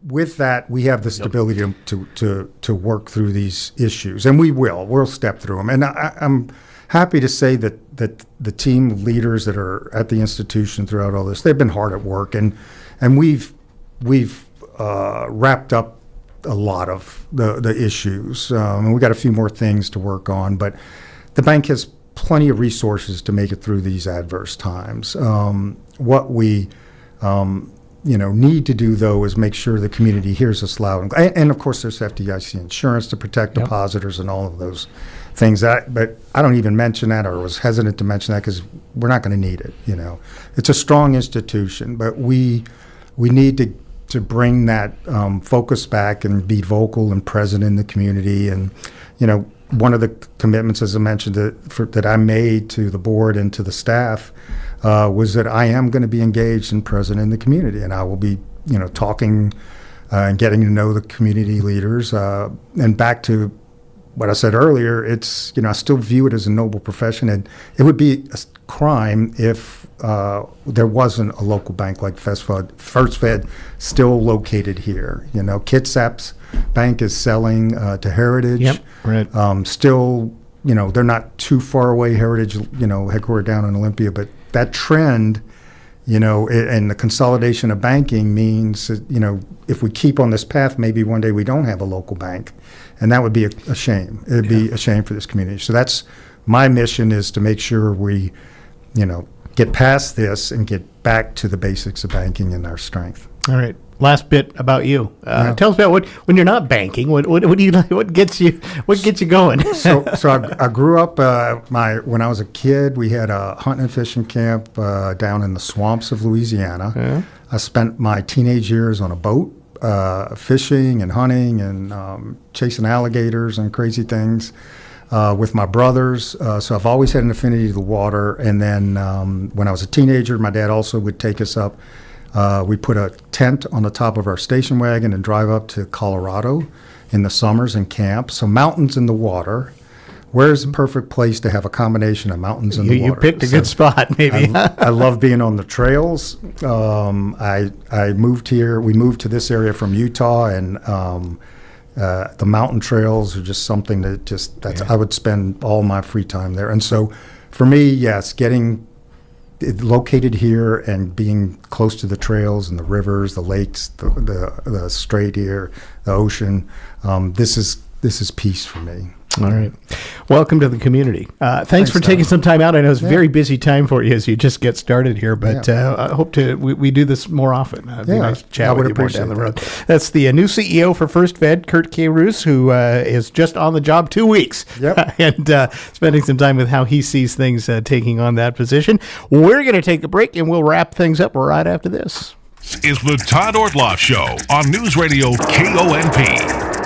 with that we have the stability to work through these issues, and we'll step through them. And I'm happy to say that the team of leaders that are at the institution throughout all this, they've been hard at work, and we've wrapped up a lot of the issues, and we got a few more things to work on, but the bank has plenty of resources to make it through these adverse times. What we need to do, though, is make sure the community hears us loud. And of course, there's FDIC insurance to protect depositors and all of those things. But I don't even mention that, or was hesitant to mention that, because we're not going to need it. It's a strong institution, but we need to bring that focus back and be vocal and present in the community. And one of the commitments, as I mentioned, that I made to the board and to the staff was that I am going to be engaged and present in the community, and I will be, talking and getting to know the community leaders. And back to what I said earlier, it's, I still view it as a noble profession, and it would be a crime if there wasn't a local bank like First Fed still located here. Kitsap's bank is selling to Heritage.
Yep, right.
Still, they're not too far away, Heritage, headquartered down in Olympia, but that trend, and the consolidation of banking means that, if we keep on this path, maybe one day we don't have a local bank, and that would be a shame. It'd be a shame for this community. So that's my mission, is to make sure we, get past this and get back to the basics of banking and our strength.
All right. Last bit about you. Tell us about when you're not banking. What do you like? What gets you going?
So I grew up. When I was a kid, we had a hunting and fishing camp down in the swamps of Louisiana.
Yeah.
I spent my teenage years on a boat, fishing and hunting and chasing alligators and crazy things with my brothers. So I've always had an affinity to the water. And then when I was a teenager, my dad also would take us up. We put a tent on the top of our station wagon and drive up to Colorado in the summers and camp. So mountains in the water. Where's the perfect place to have a combination of mountains and the water?
You picked a good spot, maybe.
I love being on the trails. I moved here. We moved to this area from Utah, and the mountain trails are just something that I would spend all my free time there. And so for me, yes, getting located here and being close to the trails and the rivers, the lakes, the strait here, the ocean, this is peace for me.
All right. Welcome to the community. Thanks for taking some time out. I know it's a very busy time for you as you just get started here, but I hope we do this more often. It'd be nice to chat with you more down the road. That's the new CEO for First Fed, Kurt K. Roos, who is just on the job 2 weeks.
Yep.
And spending some time with how he sees things taking on that position. We're going to take a break, and we'll wrap things up right after this.
This is the Todd Ortloff Show on Newsradio KONP.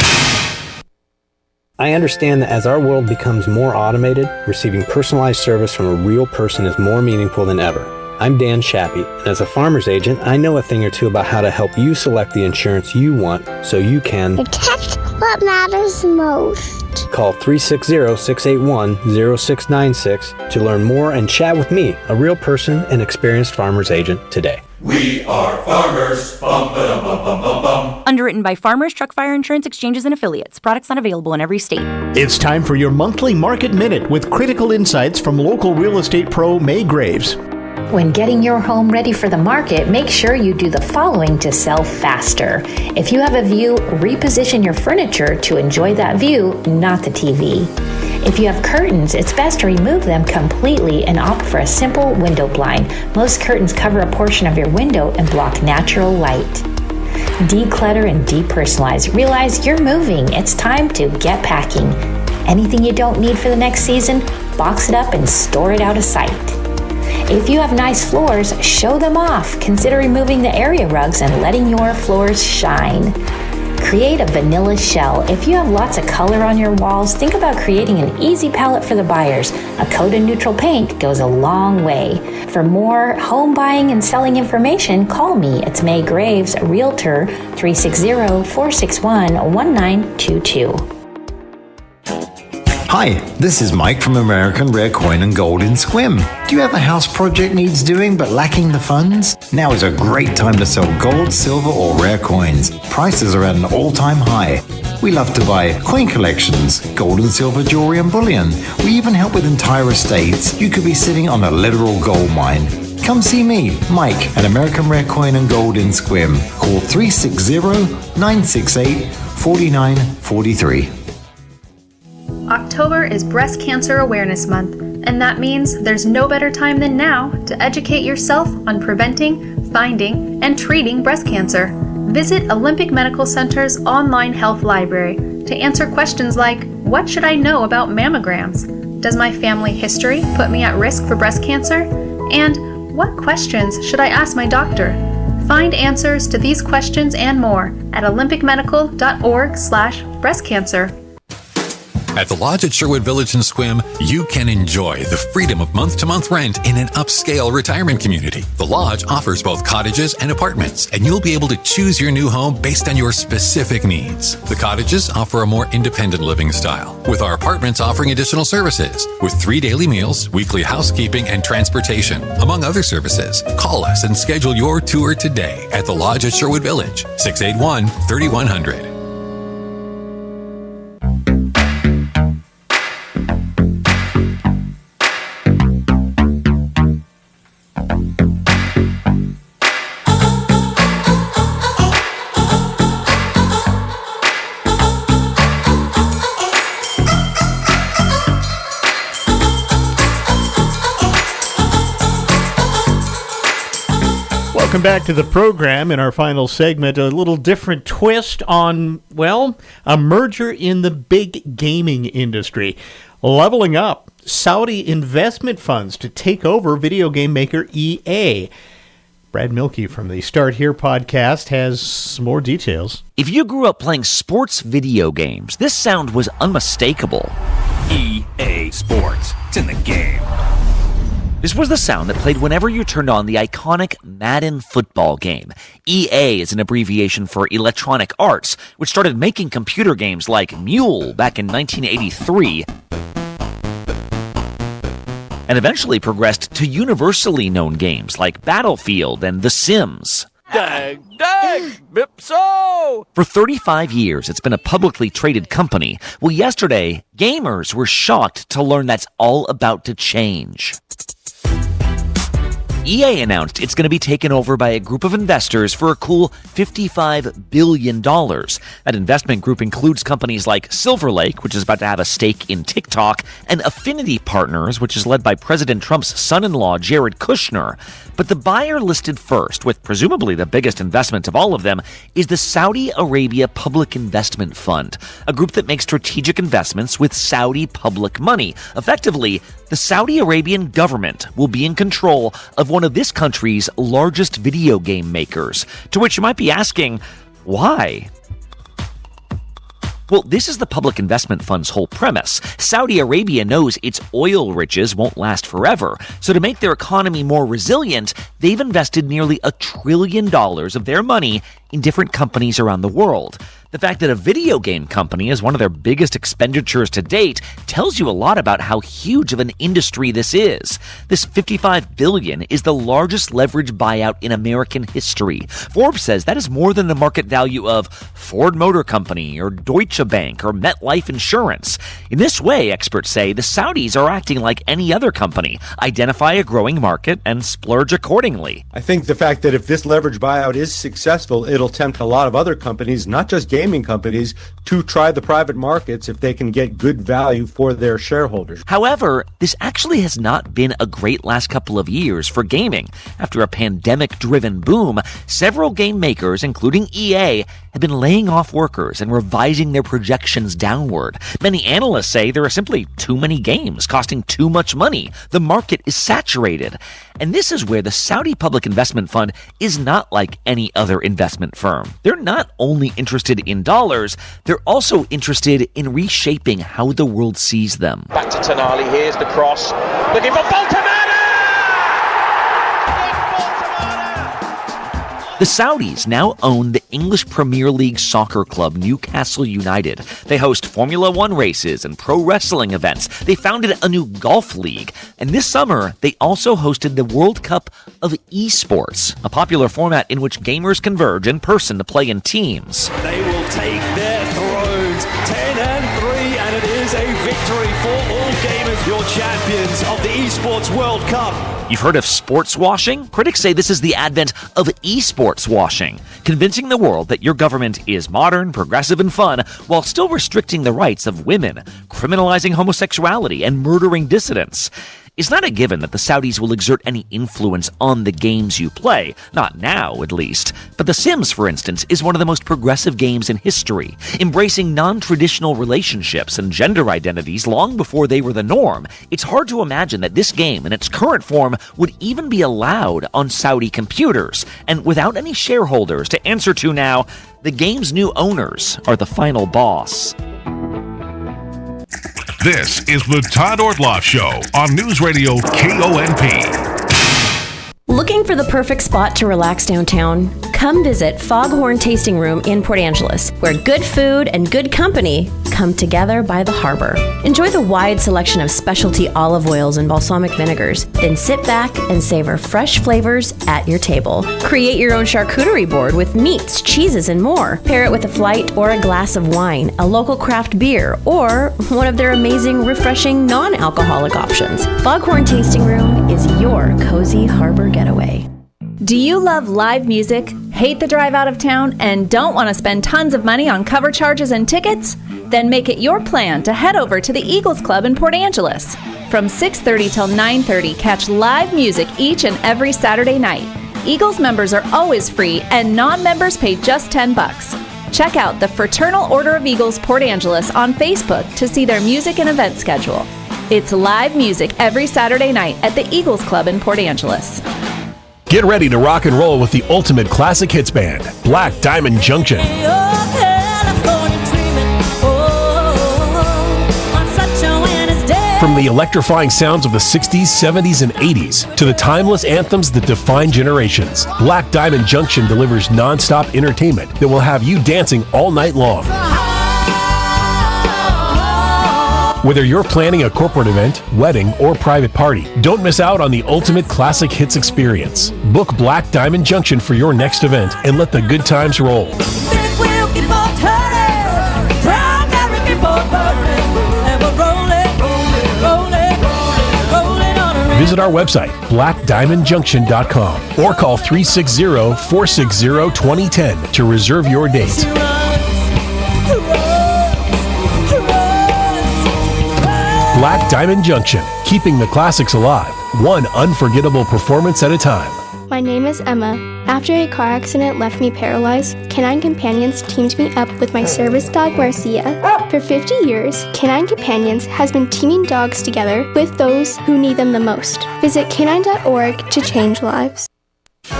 I understand that as our world becomes more automated, receiving personalized service from a real person is more meaningful than ever. I'm Dan Shappy, and as a farmer's agent, I know a thing or two about how to help you select the insurance you want so you can
protect what matters most.
Call 360-681-0696 to learn more and chat with me, a real person and experienced farmer's agent, today.
We are farmers. Bum, ba-dum, bum, bum, bum, bum.
Underwritten by Farmers Truck Fire Insurance Exchanges and Affiliates. Products not available in every state.
It's time for your monthly Market Minute with critical insights from local real estate pro May Graves.
When getting your home ready for the market, make sure you do the following to sell faster. If you have a view, reposition your furniture to enjoy that view, not the TV. If you have curtains, it's best to remove them completely and opt for a simple window blind. Most curtains cover a portion of your window and block natural light. Declutter and depersonalize. Realize you're moving. It's time to get packing. Anything you don't need for the next season, box it up and store it out of sight. If you have nice floors, show them off. Consider removing the area rugs and letting your floors shine. Create a vanilla shell. If you have lots of color on your walls, think about creating an easy palette for the buyers. A coat of neutral paint goes a long way. For more home buying and selling information, call me. It's May Graves, Realtor, 360-461-1922.
Hi, this is Mike from American Rare Coin and Gold in Sequim. Do you have a house project needs doing but lacking the funds? Now is a great time to sell gold, silver, or rare coins. Prices are at an all-time high. We love to buy coin collections, gold and silver jewelry and bullion. We even help with entire estates. You could be sitting on a literal gold mine. Come see me, Mike, at American Rare Coin and Gold in Sequim. Call 360-968-4943.
October is Breast Cancer Awareness Month, and that means there's no better time than now to educate yourself on preventing, finding, and treating breast cancer. Visit Olympic Medical Center's online health library to answer questions like, what should I know about mammograms? Does my family history put me at risk for breast cancer? And what questions should I ask my doctor? Find answers to these questions and more at olympicmedical.org/breastcancer.
At the Lodge at Sherwood Village in Sequim, you can enjoy the freedom of month-to-month rent in an upscale retirement community. The Lodge offers both cottages and apartments, and you'll be able to choose your new home based on your specific needs. The cottages offer a more independent living style, with our apartments offering additional services, with 3 daily meals, weekly housekeeping, and transportation, among other services. Call us and schedule your tour today at the Lodge at Sherwood Village, 681-3100.
Welcome back to the program. In our final segment, a little different twist on, well, a merger in the big gaming industry. Leveling up, Saudi investment funds to take over video game maker EA. Brad Milkey from the Start Here podcast has some more details.
If you grew up playing sports video games, this sound was unmistakable.
EA Sports. It's in the game.
This was the sound that played whenever you turned on the iconic Madden football game. EA is an abbreviation for Electronic Arts, which started making computer games like Mule back in 1983, and eventually progressed to universally known games like Battlefield and The Sims.
Dag, Bipso!
For 35 years, it's been a publicly traded company. Well, yesterday, gamers were shocked to learn that's all about to change. EA announced it's going to be taken over by a group of investors for a cool $55 billion. That investment group includes companies like Silver Lake, which is about to have a stake in TikTok, and Affinity Partners, which is led by President Trump's son-in-law, Jared Kushner. But the buyer listed first, with presumably the biggest investment of all of them, is the Saudi Arabia Public Investment Fund, a group that makes strategic investments with Saudi public money. Effectively, the Saudi Arabian government will be in control of one of this country's largest video game makers. To which you might be asking, why? Well, this is the Public Investment Fund's whole premise. Saudi Arabia knows its oil riches won't last forever, so to make their economy more resilient, they've invested nearly $1 trillion of their money in different companies around the world. The fact that a video game company is one of their biggest expenditures to date tells you a lot about how huge of an industry this is. This $55 billion is the largest leverage buyout in American history. Forbes says that is more than the market value of Ford Motor Company or Deutsche Bank or MetLife Insurance. In this way, experts say, the Saudis are acting like any other company, identify a growing market and splurge accordingly.
I think the fact that if this leverage buyout is successful, it'll tempt a lot of other companies, not just gaming companies, to try the private markets if they can get good value for their shareholders.
However, this actually has not been a great last couple of years for gaming. After a pandemic-driven boom, several game makers, including EA, have been laying off workers and revising their projections downward. Many analysts say there are simply too many games costing too much money. The market is saturated. And this is where the Saudi Public Investment Fund is not like any other investment firm. They're not only interested in dollars, they're also interested in reshaping how the world sees them.
Back to Tonali, here's the cross, looking for Baltimore!
The Saudis now own the English Premier League soccer club Newcastle United. They host Formula One races and pro wrestling events. They founded a new golf league. And this summer, they also hosted the World Cup of Esports, a popular format in which gamers converge in person to play in teams.
They will take their thrones 10-3, and it is a victory for all gamers, your champions of the Esports World Cup.
You've heard of sports washing? Critics say this is the advent of esports washing, convincing the world that your government is modern, progressive, and fun, while still restricting the rights of women, criminalizing homosexuality, and murdering dissidents. It's not a given that the Saudis will exert any influence on the games you play, not now at least. But The Sims, for instance, is one of the most progressive games in history, embracing non-traditional relationships and gender identities long before they were the norm. It's hard to imagine that this game in its current form would even be allowed on Saudi computers. And without any shareholders to answer to now, the game's new owners are the final boss.
This is the Todd Ortloff Show on Newsradio KONP.
Looking for the perfect spot to relax downtown? Come visit Foghorn Tasting Room in Port Angeles, where good food and good company come together by the harbor. Enjoy the wide selection of specialty olive oils and balsamic vinegars, then sit back and savor fresh flavors at your table. Create your own charcuterie board with meats, cheeses, and more. Pair it with a flight or a glass of wine, a local craft beer, or one of their amazing, refreshing, non-alcoholic options. Foghorn Tasting Room is your cozy harbor getaway.
Do you love live music, hate the drive out of town, and don't want to spend tons of money on cover charges and tickets? Then make it your plan to head over to the Eagles Club in Port Angeles. From 6:30 till 9:30, catch live music each and every Saturday night. Eagles members are always free, and non-members pay just $10. Check out the Fraternal Order of Eagles Port Angeles on Facebook to see their music and event schedule. It's live music every Saturday night at the Eagles Club in Port Angeles.
Get ready to rock and roll with the ultimate classic hits band, Black Diamond Junction. From the electrifying sounds of the 60s, 70s, and 80s to the timeless anthems that define generations, Black Diamond Junction delivers non-stop entertainment that will have you dancing all night long. Whether you're planning a corporate event, wedding, or private party, don't miss out on the ultimate classic hits experience. Book Black Diamond Junction for your next event and let the good times roll. Visit our website, blackdiamondjunction.com, or call 360-460-2010 to reserve your date. Black Diamond Junction, keeping the classics alive, one unforgettable performance at a time.
My name is Emma. After a car accident left me paralyzed, Canine Companions teamed me up with my service dog Marcia. For 50 years, Canine Companions has been teaming dogs together with those who need them the most. Visit canine.org to change lives.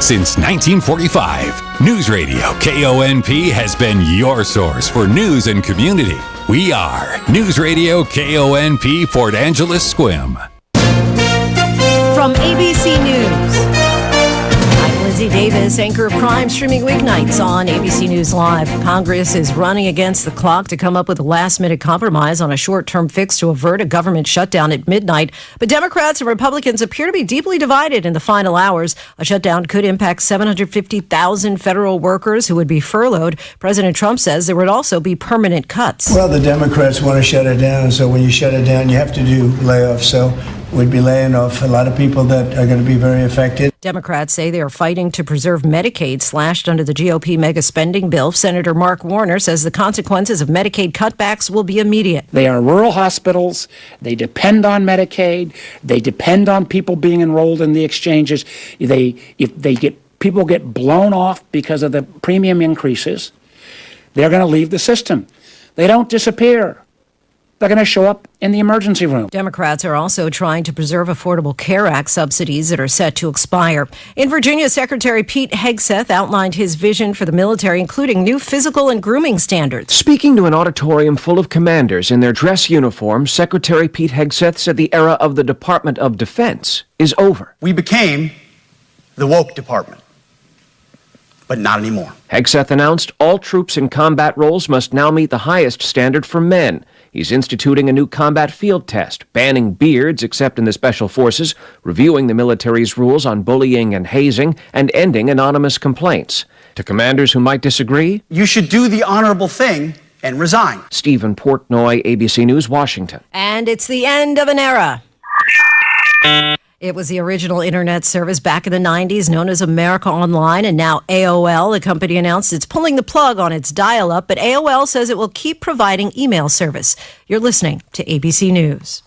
Since 1945, News Radio KONP has been your source for news and community. We are News Radio KONP Port Angeles Squim.
From ABC News, I'm Lindsay Davis, anchor of crime, streaming weeknights on ABC News Live. Congress is running against the clock to come up with a last-minute compromise on a short-term fix to avert a government shutdown at midnight. But Democrats and Republicans appear to be deeply divided in the final hours. A shutdown could impact 750,000 federal workers who would be furloughed. President Trump says there would also be permanent cuts.
Well, the Democrats want to shut it down, so when you shut it down, you have to do layoffs. So we'd be laying off a lot of people that are going to be very affected.
Democrats say they are fighting to preserve Medicaid slashed under the GOP mega spending bill. Senator Mark Warner says the consequences of Medicaid cutbacks will be immediate.
They are rural hospitals. They depend on Medicaid. They depend on people being enrolled in the exchanges. People get blown off because of the premium increases, they're going to leave the system. They don't disappear. They're going to show up in the emergency room.
Democrats are also trying to preserve Affordable Care Act subsidies that are set to expire. In Virginia, Secretary Pete Hegseth outlined his vision for the military, including new physical and grooming standards.
Speaking to an auditorium full of commanders in their dress uniforms, Secretary Pete Hegseth said the era of the Department of Defense is over.
We became the woke department, but not anymore.
Hegseth announced all troops in combat roles must now meet the highest standard for men. He's instituting a new combat field test, banning beards except in the special forces, reviewing the military's rules on bullying and hazing, and ending anonymous complaints. To commanders who might disagree,
you should do the honorable thing and resign.
Stephen Portnoy, ABC News, Washington.
And it's the end of an era. It was the original internet service back in the 90s known as America Online, and now AOL. The company announced it's pulling the plug on its dial-up, but AOL says it will keep providing email service. You're listening to ABC News.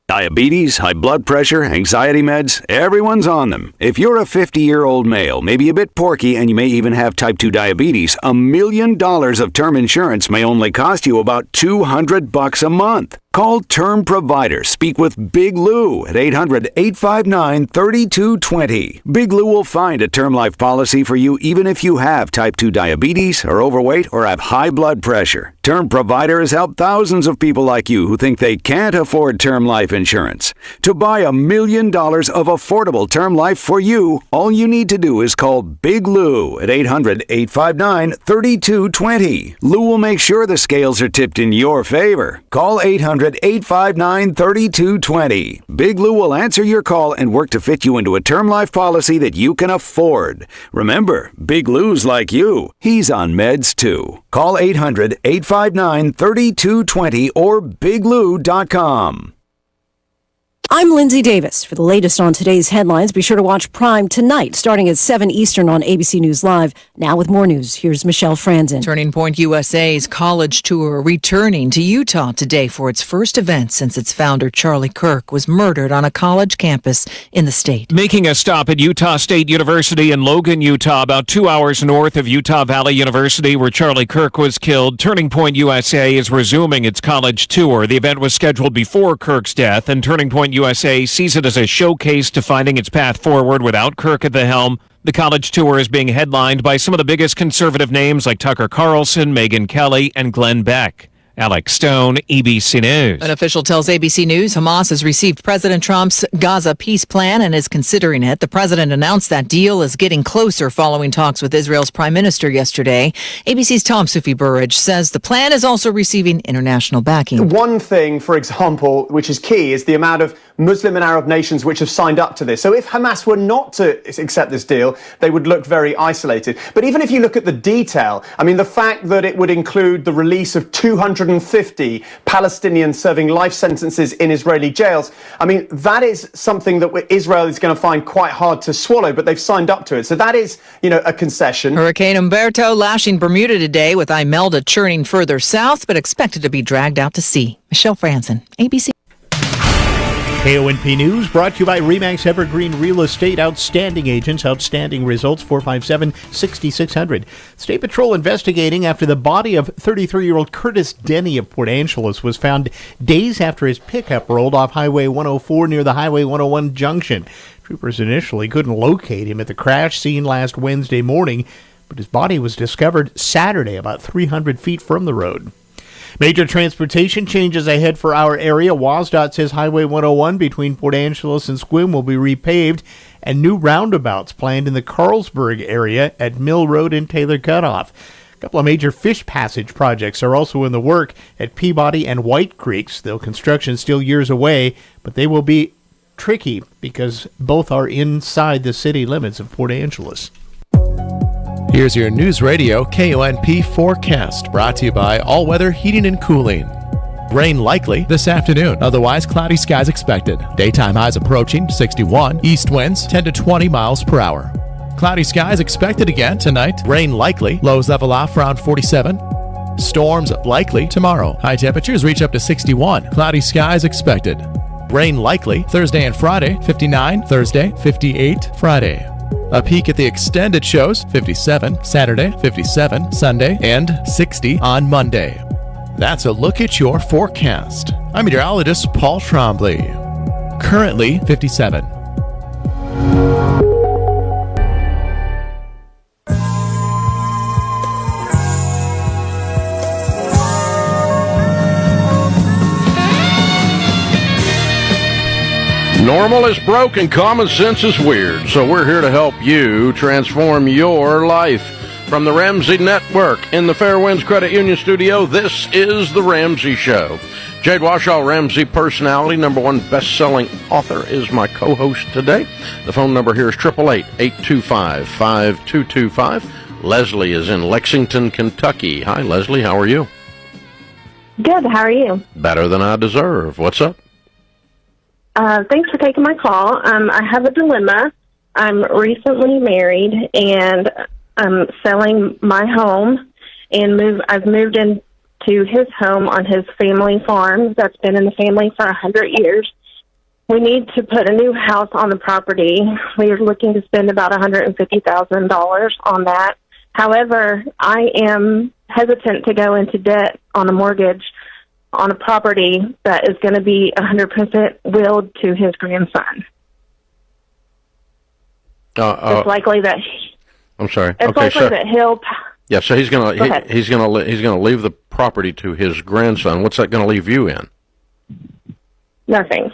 Diabetes, high blood pressure, anxiety meds, everyone's on them. If you're a 50-year-old male, maybe a bit porky, and you may even have type 2 diabetes, $1 million of term insurance may only cost you about $200 a month. Call Term Provider. Speak with Big Lou at 800-859-3220. Big Lou will find a term life policy for you even if you have type 2 diabetes, are overweight, or have high blood pressure. Term Provider has helped thousands of people like you who think they can't afford term life insurance. To buy $1 million of affordable term life for you, all you need to do is call Big Lou at 800-859-3220. Lou will make sure the scales are tipped in your favor. Call 800-859-3220. Big Lou will answer your call and work to fit you into a term life policy that you can afford. Remember, Big Lou's like you. He's on meds too. Call 800-859-3220 or biglou.com.
I'm Lindsay Davis. For the latest on today's headlines, be sure to watch Prime tonight, starting at 7 Eastern on ABC News Live. Now with more news, here's Michelle Franzen.
Turning Point USA's college tour returning to Utah today for its first event since its founder, Charlie Kirk, was murdered on a college campus in the state.
Making a stop at Utah State University in Logan, Utah, about 2 hours north of Utah Valley University, where Charlie Kirk was killed, Turning Point USA is resuming its college tour. The event was scheduled before Kirk's death, and Turning Point USA sees it as a showcase to finding its path forward without Kirk at the helm. The college tour is being headlined by some of the biggest conservative names like Tucker Carlson, Megyn Kelly, and Glenn Beck. Alex Stone, ABC News.
An official tells ABC News Hamas has received President Trump's Gaza peace plan and is considering it. The president announced that deal is getting closer following talks with Israel's prime minister yesterday. ABC's Tom Sufi Burridge says the plan is also receiving international backing.
One thing, for example, which is key, is the amount of Muslim and Arab nations which have signed up to this. So if Hamas were not to accept this deal, they would look very isolated. But even if you look at the detail, I mean, the fact that it would include the release of 250 Palestinians serving life sentences in Israeli jails, I mean, that is something that Israel is going to find quite hard to swallow, but they've signed up to it. So that is, a concession.
Hurricane Umberto lashing Bermuda today with Imelda churning further south, but expected to be dragged out to sea. Michelle Franzen, ABC.
KONP News brought to you by RE/MAX Evergreen Real Estate. Outstanding agents, outstanding results, 457-6600. State Patrol investigating after the body of 33-year-old Curtis Denny of Port Angeles was found days after his pickup rolled off Highway 104 near the Highway 101 junction. Troopers initially couldn't locate him at the crash scene last Wednesday morning, but his body was discovered Saturday about 300 feet from the road. Major transportation changes ahead for our area. WSDOT says Highway 101 between Port Angeles and Sequim will be repaved, and new roundabouts planned in the Carlsberg area at Mill Road and Taylor Cutoff. A couple of major fish passage projects are also in the work at Peabody and White Creeks, though construction still years away, but they will be tricky because both are inside the city limits of Port Angeles.
Here's your News Radio KONP forecast, brought to you by All Weather Heating and Cooling. Rain likely this afternoon, otherwise cloudy skies expected. Daytime highs approaching 61, east winds 10 to 20 miles per hour. Cloudy skies expected again tonight. Rain likely, lows level off around 47. Storms likely tomorrow. High temperatures reach up to 61. Cloudy skies expected. Rain likely Thursday and Friday, 59, Thursday, 58, Friday. A peek at the extended shows, 57 Saturday, 57 Sunday, and 60 on Monday. That's a look at your forecast. I'm meteorologist Paul Trombley. Currently 57.
Normal is broke and common sense is weird, so we're here to help you transform your life. From the Ramsey Network in the Fairwinds Credit Union Studio, this is The Ramsey Show. Jade Washoe, Ramsey personality, #1 best-selling author, is my co-host today. The phone number here is 888-825-5225. Leslie is in Lexington, Kentucky. Hi, Leslie. How are you?
Good. How are you?
Better than I deserve. What's up?
Thanks for taking my call. I have a dilemma. I'm recently married, and I'm selling my home, and I've moved into his home on his family farm that's been in the family for 100 years. We need to put a new house on the property. We are looking to spend about $150,000 on that. However, I am hesitant to go into debt on a mortgage on a property that is going to be 100% willed to his grandson. It's likely that
I'm sorry.
It's likely that he'll.
Yeah, so he's gonna leave the property to his grandson. What's that going to leave you in?
Nothing.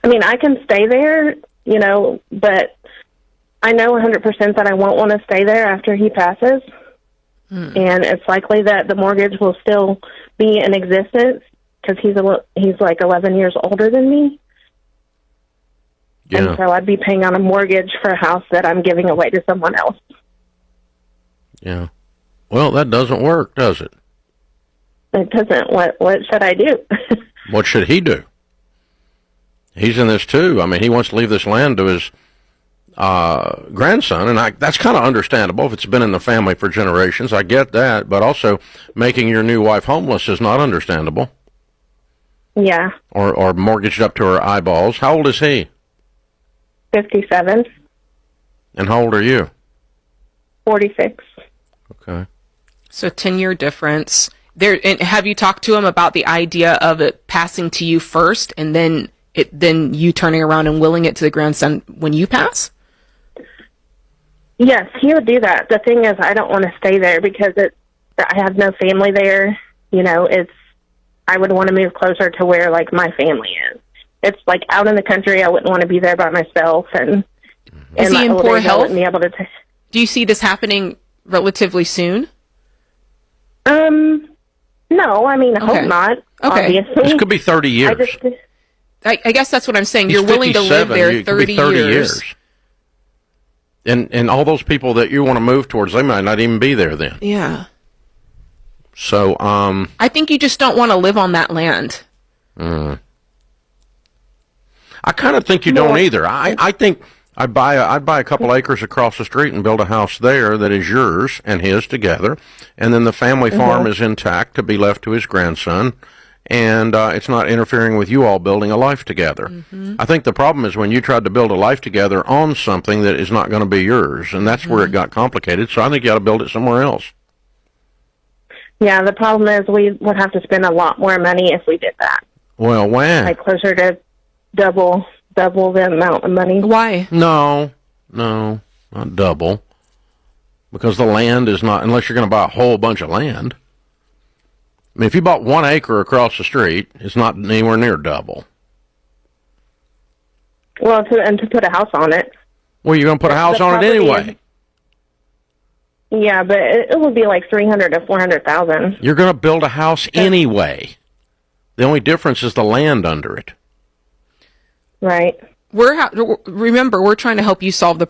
I mean, I can stay there, but I know 100% that I won't want to stay there after he passes. And it's likely that the mortgage will still be in existence because he's like 11 years older than me.
Yeah.
And so I'd be paying on a mortgage for a house that I'm giving away to someone else.
Yeah. Well, that doesn't work, does it?
It doesn't. What should I do?
What should he do? He's in this too. I mean, he wants to leave this land to his grandson, and that's kind of understandable if it's been in the family for generations. I get that, but also making your new wife homeless is not understandable.
Yeah.
Or mortgaged up to her eyeballs. How old is he?
57.
And how old are you?
46.
Okay.
So 10-year difference. And have you talked to him about the idea of it passing to you first, and then you turning around and willing it to the grandson when you pass?
Yes, he would do that. The thing is, I don't want to stay there because I have no family there. I would want to move closer to where like my family is. It's like out in the country. I wouldn't want to be there by myself. And
is he in poor health?
Wouldn't be able to
Do you see this happening relatively soon?
No, I mean, I hope not.
Okay.
Obviously.
This could be 30 years.
I guess that's what I'm saying. You're willing to live there 30 years.
And all those people that you want to move towards, they might not even be there then.
Yeah.
So,
I think you just don't want to live on that land.
I kind of think you don't either. I think I'd buy a couple acres across the street and build a house there that is yours and his together, and then the family farm is intact to be left to his grandson, and it's not interfering with you all building a life together. I think the problem is when you tried to build a life together on something that is not going to be yours, and that's where it got complicated, so I think you ought to build it somewhere else.
Yeah, the problem is we would have to spend a lot more money if we did that.
Well, when?
Like closer to double the amount of money.
Why?
No, not double. Because the land is not, unless you're going to buy a whole bunch of land. I mean, if you bought 1 acre across the street, it's not anywhere near double.
Well, to put a house on it.
Well, you're going to put a house on it anyway.
Yeah, but it would be like $300,000 to $400,000.
You're going to build a house anyway. The only difference is the land under it.
Right.
Remember, we're trying to help you solve the